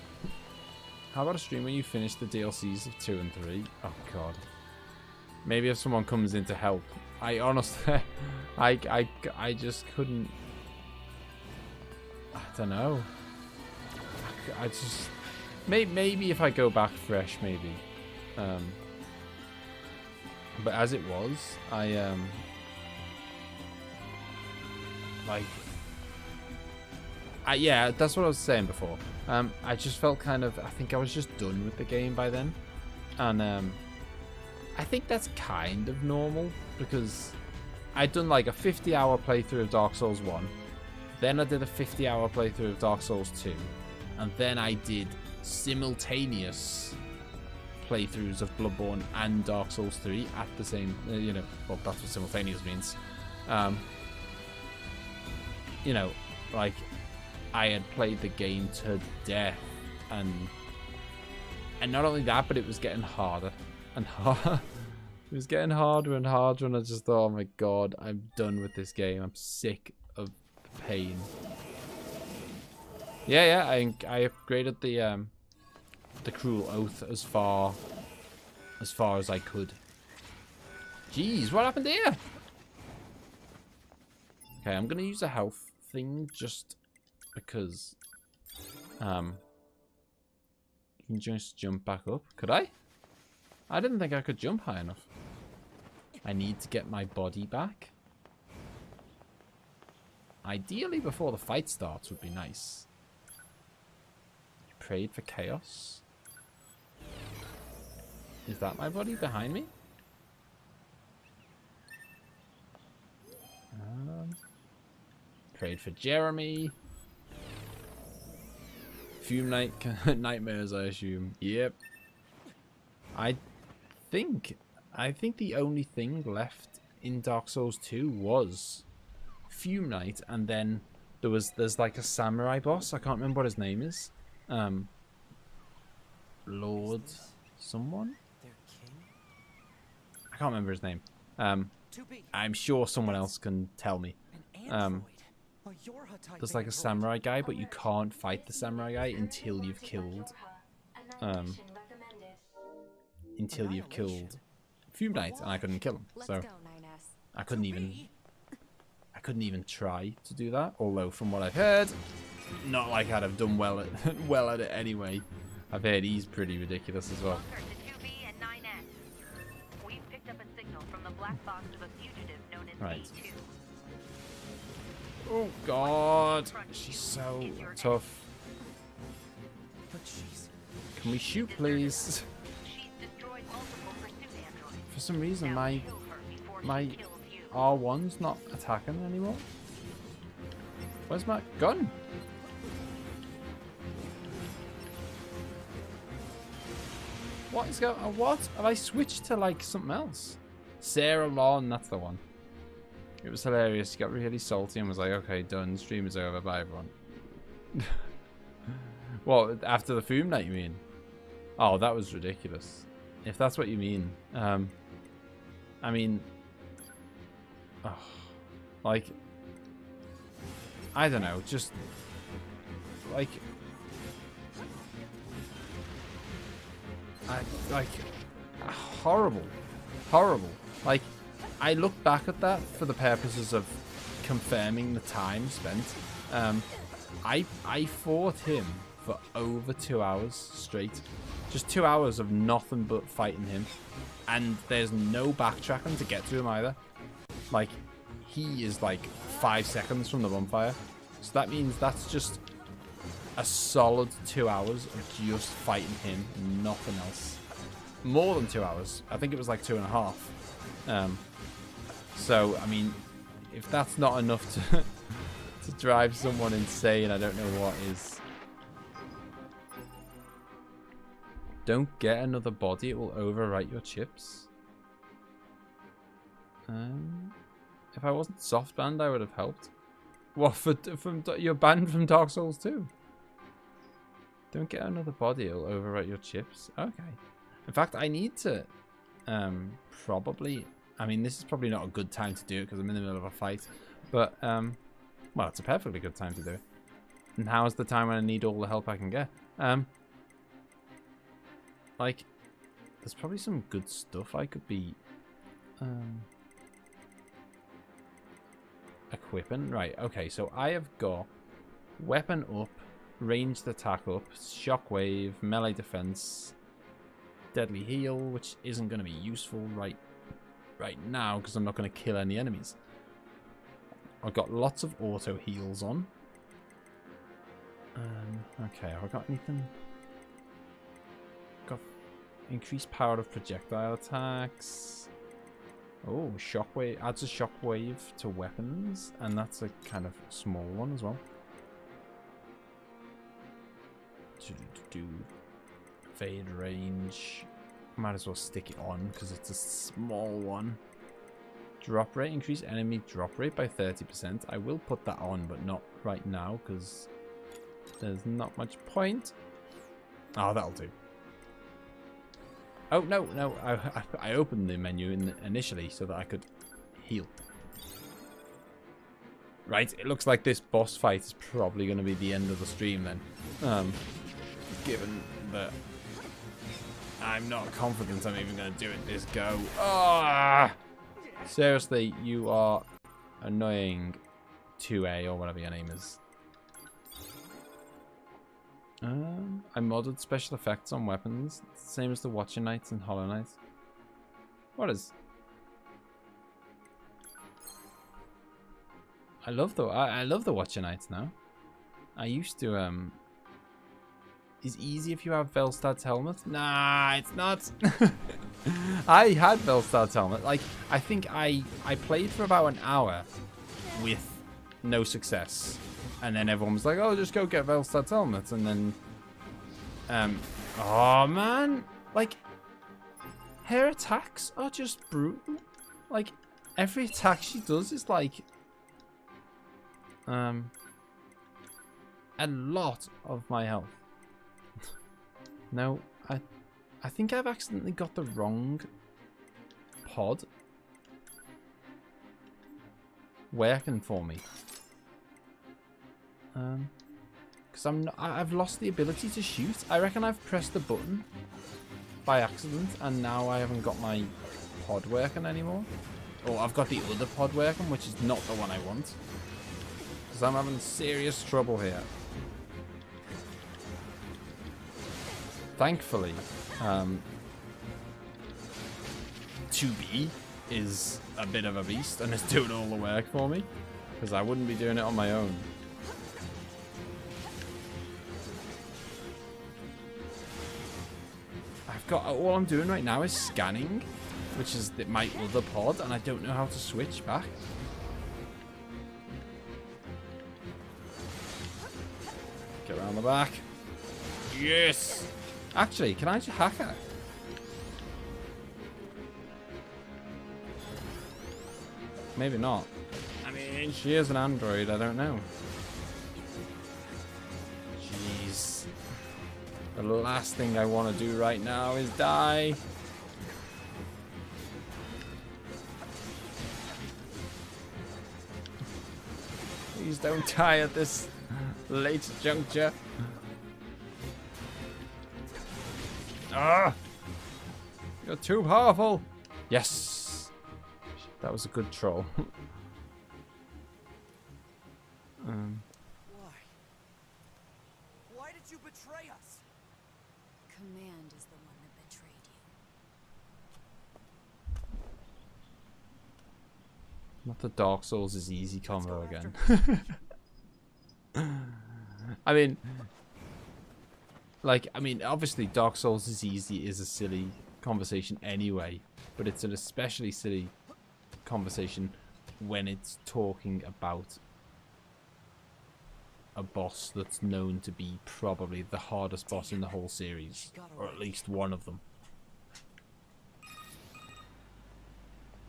How about a stream where you finish the DLCs of 2 and 3? Oh god. Maybe if someone comes in to help. I honestly, I just couldn't. I don't know. I just maybe if I go back fresh, maybe. But as it was, I yeah, that's what I was saying before. I just felt kind of, I think I was just done with the game by then. And I think that's kind of normal, because I'd done like a 50-hour playthrough of Dark Souls 1. Then I did a 50-hour playthrough of Dark Souls 2. And then I did simultaneous playthroughs of Bloodborne and Dark Souls 3 at the same, you know, well, that's what simultaneous means. You know, like, I had played the game to death, and not only that, but it was getting harder and harder. It was getting harder and harder, and I just thought, oh my god, I'm done with this game. I'm sick of the pain. Yeah, I upgraded the Cruel Oath as far as I could. Jeez, what happened here? Okay, I'm gonna use a health thing just because you can just jump back up. Could I? I didn't think I could jump high enough. I need to get my body back. Ideally before the fight starts would be nice. You prayed for chaos. Is that my body behind me? Prayed for Jeremy. Fume night nightmares, I assume. Yep. I think the only thing left in Dark Souls 2 was Fume Night, and then there's like a samurai boss. I can't remember what his name is. Lord someone? I can't remember his name. I'm sure someone else can tell me. There's like a samurai guy, but you can't fight the samurai guy until you've killed Fume Knight, and I couldn't kill him, so I couldn't even try to do that. Although from what I've heard, not like I'd have done well at it anyway. I've heard he's pretty ridiculous as well. We've picked up a signal from the black box of a fugitive known as Right. B2. Oh god, she's so tough. Can we shoot, please? For some reason, my R1's not attacking anymore. Where's my gun? What is going on? What? Have I switched to like something else? Sarah Lawn, that's the one. It was hilarious. She got really salty and was like, okay, done. Stream is over. Bye, everyone. Well, after the Fume Night, you mean? Oh, that was ridiculous. If that's what you mean. I mean... Oh, like... I don't know. Just... Like... Horrible. Horrible. Like... I look back at that for the purposes of confirming the time spent. I fought him for over 2 hours straight, Just 2 hours of nothing but fighting him. And there's no backtracking to get to him either. Like, he is like 5 seconds from the bonfire. So that means that's just a solid 2 hours of just fighting him, nothing else. More than 2 hours. I think it was like 2.5. So, I mean, if that's not enough to drive someone insane, I don't know what is. Don't get another body, it will overwrite your chips. If I wasn't soft banned, I would have helped. What, from you're banned from Dark Souls 2? Don't get another body, it'll overwrite your chips. Okay. In fact, I need to probably... I mean, this is probably not a good time to do it because I'm in the middle of a fight. But, well, it's a perfectly good time to do it. And how is the time when I need all the help I can get? Like, there's probably some good stuff I could be equipping. Right, okay, so I have got weapon up, ranged attack up, shockwave, melee defense, deadly heal, which isn't going to be useful right now because I'm not going to kill any enemies. I've got lots of auto heals on. Okay, have I got anything? Got increased power of projectile attacks. Oh, shockwave adds a shockwave to weapons, and that's a kind of small one as well. Do fade range. Might as well stick it on because it's a small one. Drop rate, increase enemy drop rate by 30%. I will put that on, but not right now because there's not much point. Oh, that'll do. Oh, no. I opened the menu initially so that I could heal. Right, it looks like this boss fight is probably going to be the end of the stream then. Given that I'm not confident I'm even going to do it this go. Ah! Seriously, you are annoying 2A or whatever your name is. I modded special effects on weapons, same as the Watcher Knights and Hollow Knights. What is? I love the Watcher Knights now. I used to Is easy if you have Velstad's helmet? Nah, it's not. I had Velstad's helmet. Like, I think I played for about an hour with no success. And then everyone was like, oh, just go get Velstad's helmet. And then, oh man. Like, her attacks are just brutal. Like, every attack she does is like, a lot of my health. No, I think I've accidentally got the wrong pod working for me. Because I've lost the ability to shoot. I reckon I've pressed the button by accident and now I haven't got my pod working anymore. Or I've got the other pod working, which is not the one I want. Because I'm having serious trouble here. Thankfully, 2B is a bit of a beast and is doing all the work for me. Because I wouldn't be doing it on my own. All I'm doing right now is scanning, which is my other pod, and I don't know how to switch back. Get around the back. Yes! Actually, can I just hack her? Maybe not. I mean, she is an android, I don't know. Jeez. The last thing I want to do right now is die. Please don't die at this late juncture. Ah! You're too powerful. Yes. That was a good troll. Why did you betray us? Command is Not the Dark Souls is easy combo again. I mean, obviously Dark Souls is easy is a silly conversation anyway, but it's an especially silly conversation when it's talking about a boss that's known to be probably the hardest boss in the whole series, or at least one of them.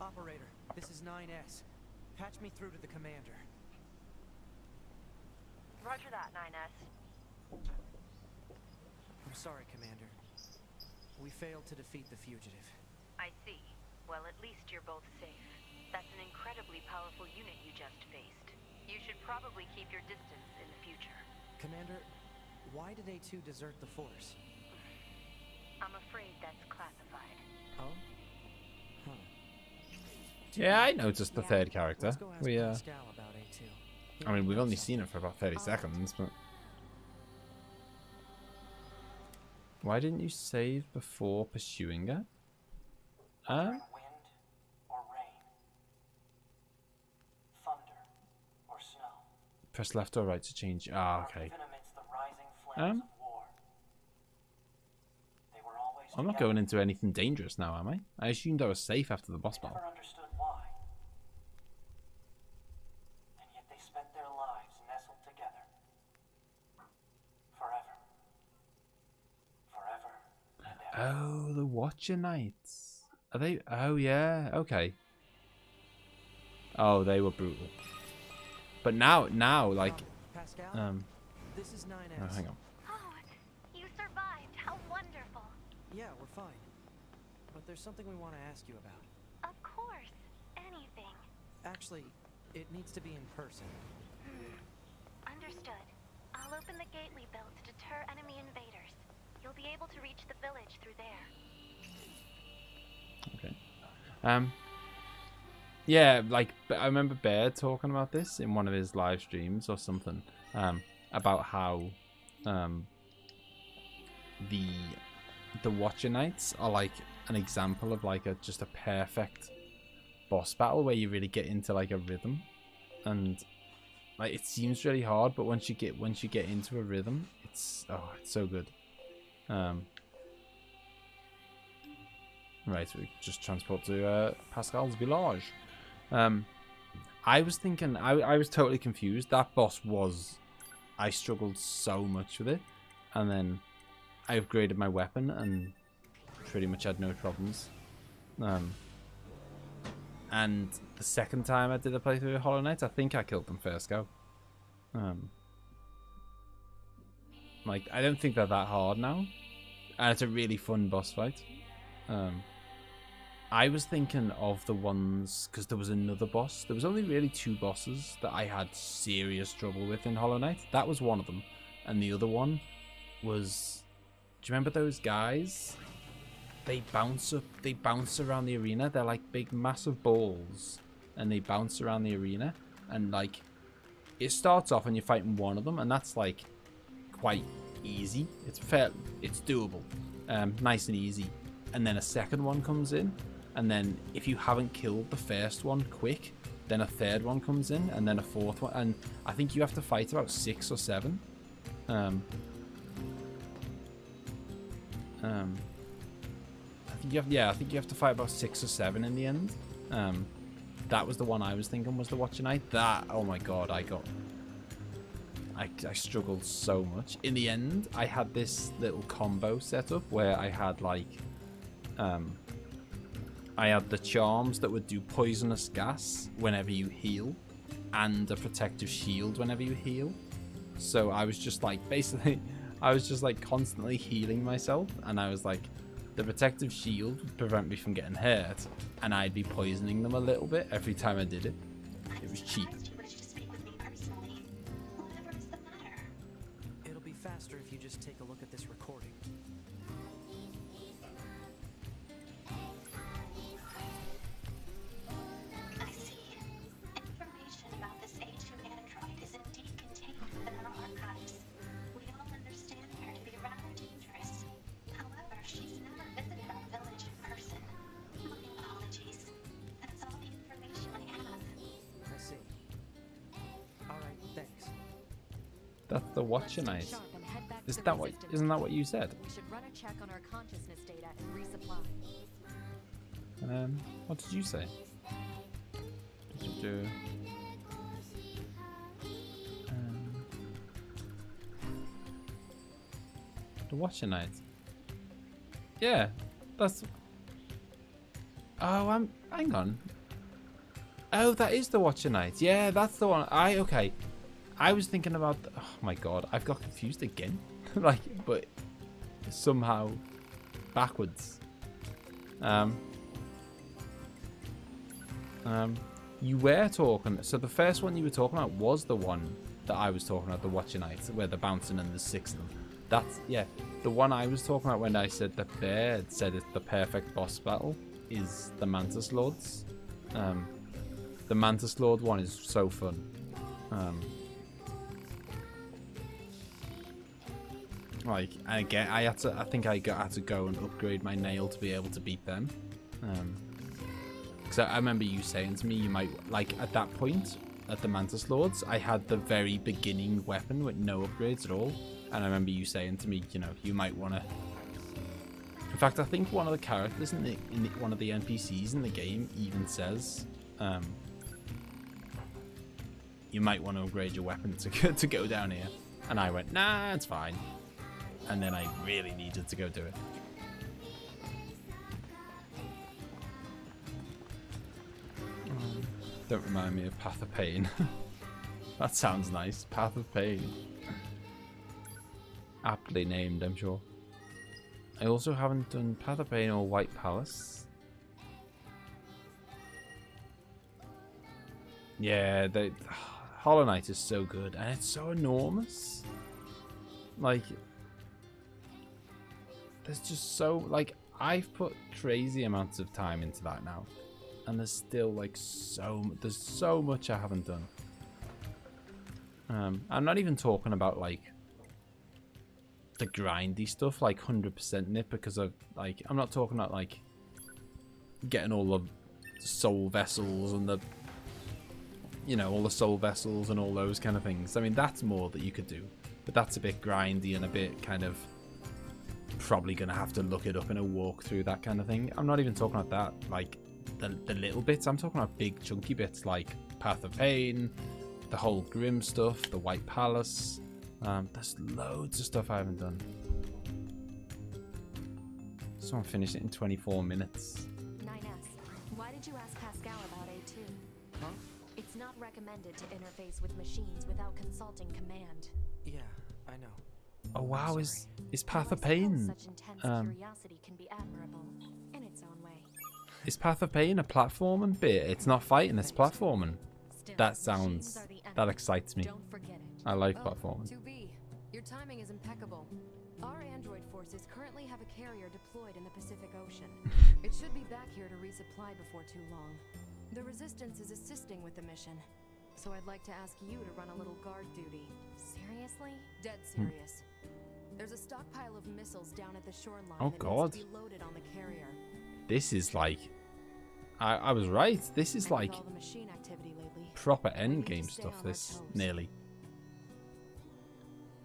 Operator, this is 9S. Patch me through to the commander. Roger that, 9S. I'm sorry, Commander. We failed to defeat the fugitive. I see. Well, at least you're both safe. That's an incredibly powerful unit you just faced. You should probably keep your distance in the future. Commander, why did A2 desert the Force? I'm afraid that's classified. Oh? Huh. Yeah, I noticed the third character. Let's go ask Pascal about A2. I mean, we've only seen it for about 30 seconds, but... Why didn't you save before pursuing her? Wind or rain, thunder or snow. Press left or right to change. Ah, okay. Even amidst the rising flames of war, they were always I'm not going into anything dangerous now, am I? I assumed I was safe after the boss battle. never understood why. And yet they spent their lives nestled together. Forever. Forever and ever. Oh, the Watcher Knights. Are they? Oh, yeah. Okay. Oh, they were brutal. But now, like, Pascal, this is 9S. oh, hang on. Oh, you survived. How wonderful. Yeah, we're fine. But there's something we want to ask you about. Of course. Anything. Actually, it needs to be in person. Understood. I'll open the gate we built to deter enemy invaders. You'll be able to reach the village through there. Okay. Yeah, like, I remember Bear talking about this in one of his live streams or something, about how the Watcher Knights are like an example of like just a perfect boss battle where you really get into like a rhythm, and like it seems really hard, but once you get into a rhythm, it's so good. Right, so we just transport to Pascal's village. I was thinking, I was totally confused. That boss I struggled so much with it, and then I upgraded my weapon and pretty much had no problems. And the second time I did a playthrough of Hollow Knight, I think I killed them first go. Like, I don't think they're that hard now, and it's a really fun boss fight. I was thinking of the ones, because there was another boss. There was only really 2 bosses that I had serious trouble with in Hollow Knight. That was one of them. And the other one was... Do you remember those guys? They bounce around the arena. They're like big, massive balls. And they bounce around the arena. And like, it starts off and you're fighting one of them. And that's like quite easy. It's doable. Nice and easy. And then a second one comes in. And then if you haven't killed the first one quick, then a third one comes in, and then a fourth one. And I think you have to fight about 6 or 7. I think you have to fight about 6 or 7 in the end. That was the one I was thinking was the Watcher Knight. That, oh my god, I struggled so much. In the end, I had this little combo set up where I had like I had the charms that would do poisonous gas whenever you heal, and a protective shield whenever you heal. So I was just like, basically, I was just like constantly healing myself, and I was like, the protective shield would prevent me from getting hurt, and I'd be poisoning them a little bit every time I did it. It was cheap. It'll be faster if you just take a look at this recording. I see. Information about this A2 android is indeed contained within our archives. We all understand her to be rather dangerous. However, she's never visited our village in person. My apologies. That's all the information I have. That's the Watcher Let's Knight. stay sharp and head back to Isn't the that what? resistance Isn't that base. what you said? We should run a check on our consciousness data and resupply. What did you say? Do. The Watcher Knight. Yeah, that's. Oh, hang on. Oh, that is the Watcher Knight. Yeah, that's the one. Okay. I was thinking about. Oh my god, I've got confused again. Like, but somehow backwards. You were talking. So the first one you were talking about was the one that I was talking about, the Watcher Knights, where they're bouncing and there's 6 of them. That's, yeah, the one I was talking about when I said that Bear had said it's the perfect boss battle is the Mantis Lords. The Mantis Lord one is so fun. Like, again, I think I had to go and upgrade my nail to be able to beat them. Because I remember you saying to me, you might, like, at that point, at the Mantis Lords, I had the very beginning weapon with no upgrades at all. And I remember you saying to me, you know, you might want to... In fact, I think one of the characters one of the NPCs in the game even says, you might want to upgrade your weapon to go down here. And I went, nah, it's fine. And then I really needed to go do it. Don't remind me of Path of Pain. That sounds nice. Path of Pain. Aptly named, I'm sure. I also haven't done Path of Pain or White Palace. Yeah, Hollow Knight is so good, and it's so enormous. Like, there's just so, like, I've put crazy amounts of time into that now, and there's still, like, there's so much I haven't done. I'm not even talking about, like, the grindy stuff, like 100% in it, because of, like, I'm not talking about, like, getting all the soul vessels and the, you know, all the soul vessels and all those kind of things. I mean, that's more that you could do, but that's a bit grindy and a bit kind of probably gonna have to look it up in a walkthrough, that kind of thing. I'm not even talking about that, like the little bits. I'm talking about big chunky bits like Path of Pain, the whole Grim stuff, the White Palace. There's loads of stuff I haven't done. Someone finished it in 24 minutes. 9S, why did you ask Pascal about A2? Huh? It's not recommended to interface with machines without consulting command. Yeah, I know. Oh wow, Sorry. is Path of Though I suppose Pain? Such intense curiosity can be admirable in its own way. Is Path of Pain a platforming bit? It's not fighting, it's platforming. Still, That machines sounds, are the that enemy. excites me. Don't forget it. I like Oh, platforming. 2B, your timing is impeccable. Our android forces currently have a carrier deployed in the Pacific Ocean. It should be back here to resupply before too long. The Resistance is assisting with the mission, so I'd like to ask you to run a little guard duty. Seriously? Dead serious. There's a stockpile of missiles down at the shoreline Oh, that God. needs to be loaded on the carrier. This is like, I was right. This is And with like all the machine activity lately, proper we need to endgame stay stuff. on our This toes. nearly.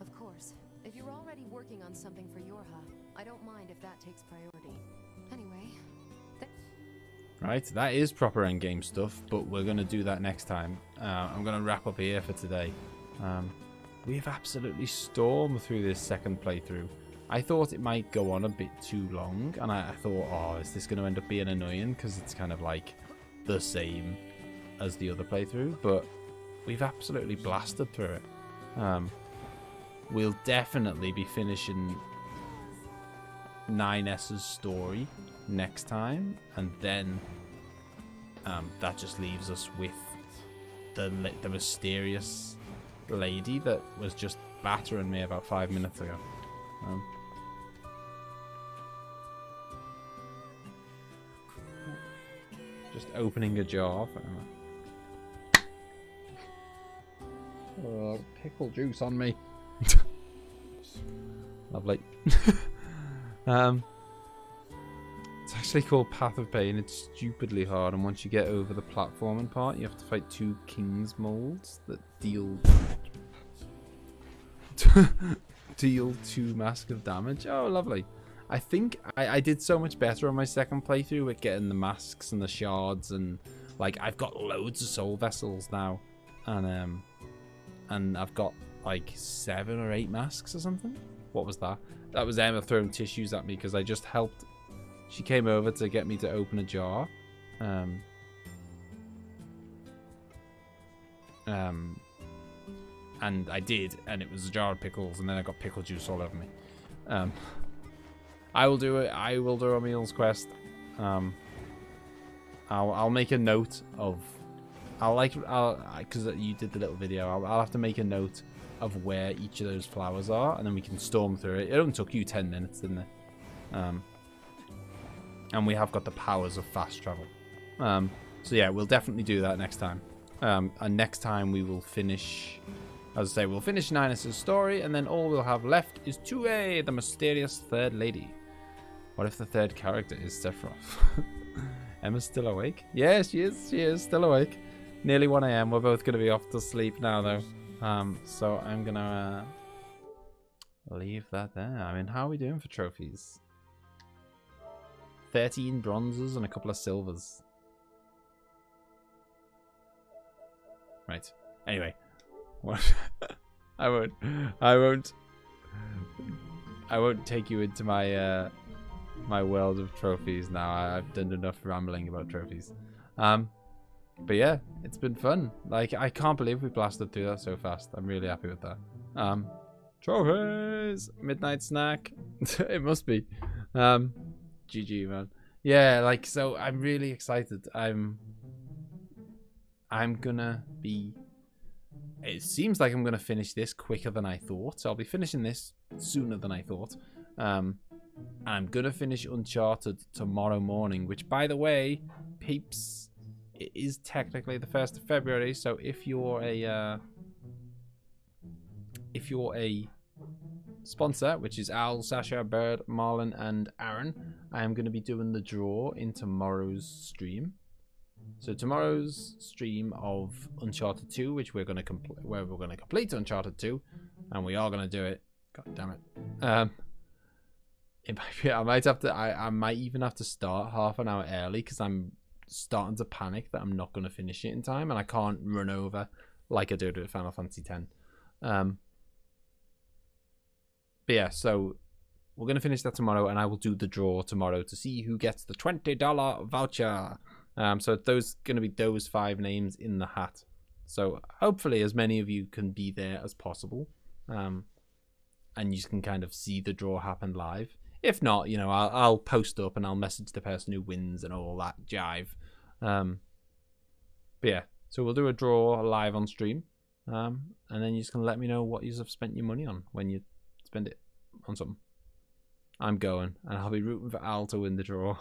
Of course, if you're already working on something for Yorha, I don't mind if that takes priority. Anyway, Right, that is proper endgame stuff, but we're going to do that next time. I'm going to wrap up here for today. We've absolutely stormed through this second playthrough. I thought it might go on a bit too long, and I thought, oh, is this going to end up being annoying? Because it's kind of like the same as the other playthrough, but we've absolutely blasted through it. We'll definitely be finishing 9S's story next time, and then that just leaves us with the mysterious lady that was just battering me about 5 minutes ago. Just opening a jar. Pickle juice on me. Lovely. It's actually called Path of Pain. It's stupidly hard, and once you get over the platforming part, you have to fight 2 King's molds that deal Deal 2 mask of damage. Oh, lovely. I think I did so much better on my second playthrough with getting the masks and the shards, and like I've got loads of soul vessels now, and I've got like 7 or 8 masks or something. What was that? That was Emma throwing tissues at me because I just helped. She came over to get me to open a jar. And I did, and it was a jar of pickles, and then I got pickle juice all over me. I will do it. I will do Emil's quest. I'll make a note of. Because you did the little video. I'll have to make a note of where each of those flowers are, and then we can storm through it. It only took you 10 minutes, didn't it? And we have got the powers of fast travel. So yeah, we'll definitely do that next time. And next time we will finish. As I say, we'll finish Ninus' story, and then all we'll have left is 2A, the mysterious third lady. What if the third character is Sephiroth? Emma's still awake? Yeah, she is. She is still awake. Nearly 1 AM. We're both going to be off to sleep now, though. So I'm going to leave that there. I mean, how are we doing for trophies? 13 bronzes and a couple of silvers. Right. Anyway. What? I won't take you into my my world of trophies now. I've done enough rambling about trophies. But yeah, it's been fun. Like, I can't believe we blasted through that so fast. I'm really happy with that. Trophies! Midnight snack. It must be. GG, man. Yeah, like, so I'm really excited. I'm gonna be... It seems like I'm going to finish this quicker than I thought. So I'll be finishing this sooner than I thought. I'm going to finish Uncharted tomorrow morning, which, by the way, peeps, it is technically the 1st of February. So if you're a sponsor, which is Al, Sasha, Bird, Marlon, and Aaron, I am going to be doing the draw in tomorrow's stream. So tomorrow's stream of Uncharted 2, which we're going to complete Uncharted 2, and we are going to do it. God damn it. It might be, I might even have to start half an hour early because I'm starting to panic that I'm not going to finish it in time, and I can't run over like I did with Final Fantasy X. But yeah, so we're going to finish that tomorrow, and I will do the draw tomorrow to see who gets the $20 voucher. So those going to be those 5 names in the hat. So hopefully as many of you can be there as possible. And you can kind of see the draw happen live. If not, you know, I'll post up and I'll message the person who wins and all that jive. But yeah, so we'll do a draw live on stream. And then you just can let me know what you have spent your money on when you spend it on something. I'm going, and I'll be rooting for Al to win the draw.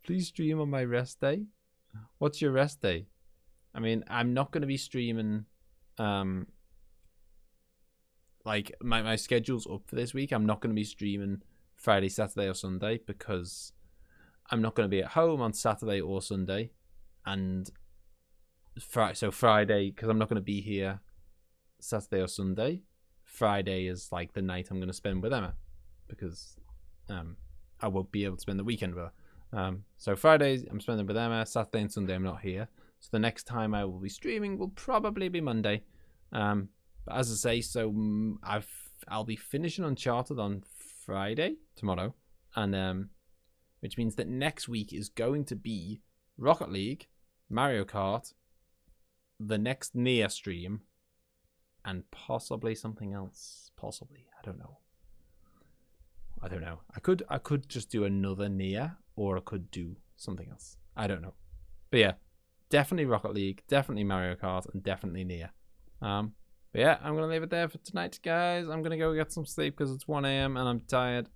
Please stream on my rest day. What's your rest day? I mean, I'm not going to be streaming. Like my schedule's up for this week. I'm not going to be streaming Friday, Saturday, or Sunday because I'm not going to be at home on Saturday or Sunday, and so Friday, because I'm not going to be here Saturday or Sunday. Friday is like the night I'm going to spend with Emma because I won't be able to spend the weekend with her. So Fridays I'm spending with Emma. Saturday and Sunday I'm not here. So the next time I will be streaming will probably be Monday. But as I say, so I'll be finishing Uncharted on Friday tomorrow, and which means that next week is going to be Rocket League, Mario Kart, the next NieR stream, and possibly something else. Possibly, I don't know. I could just do another NieR, or I could do something else. I don't know. But yeah, definitely Rocket League, definitely Mario Kart, and definitely NieR. But yeah, I'm going to leave it there for tonight, guys. I'm going to go get some sleep because it's 1 AM and I'm tired.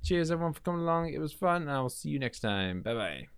Cheers, everyone, for coming along. It was fun, and I will see you next time. Bye-bye.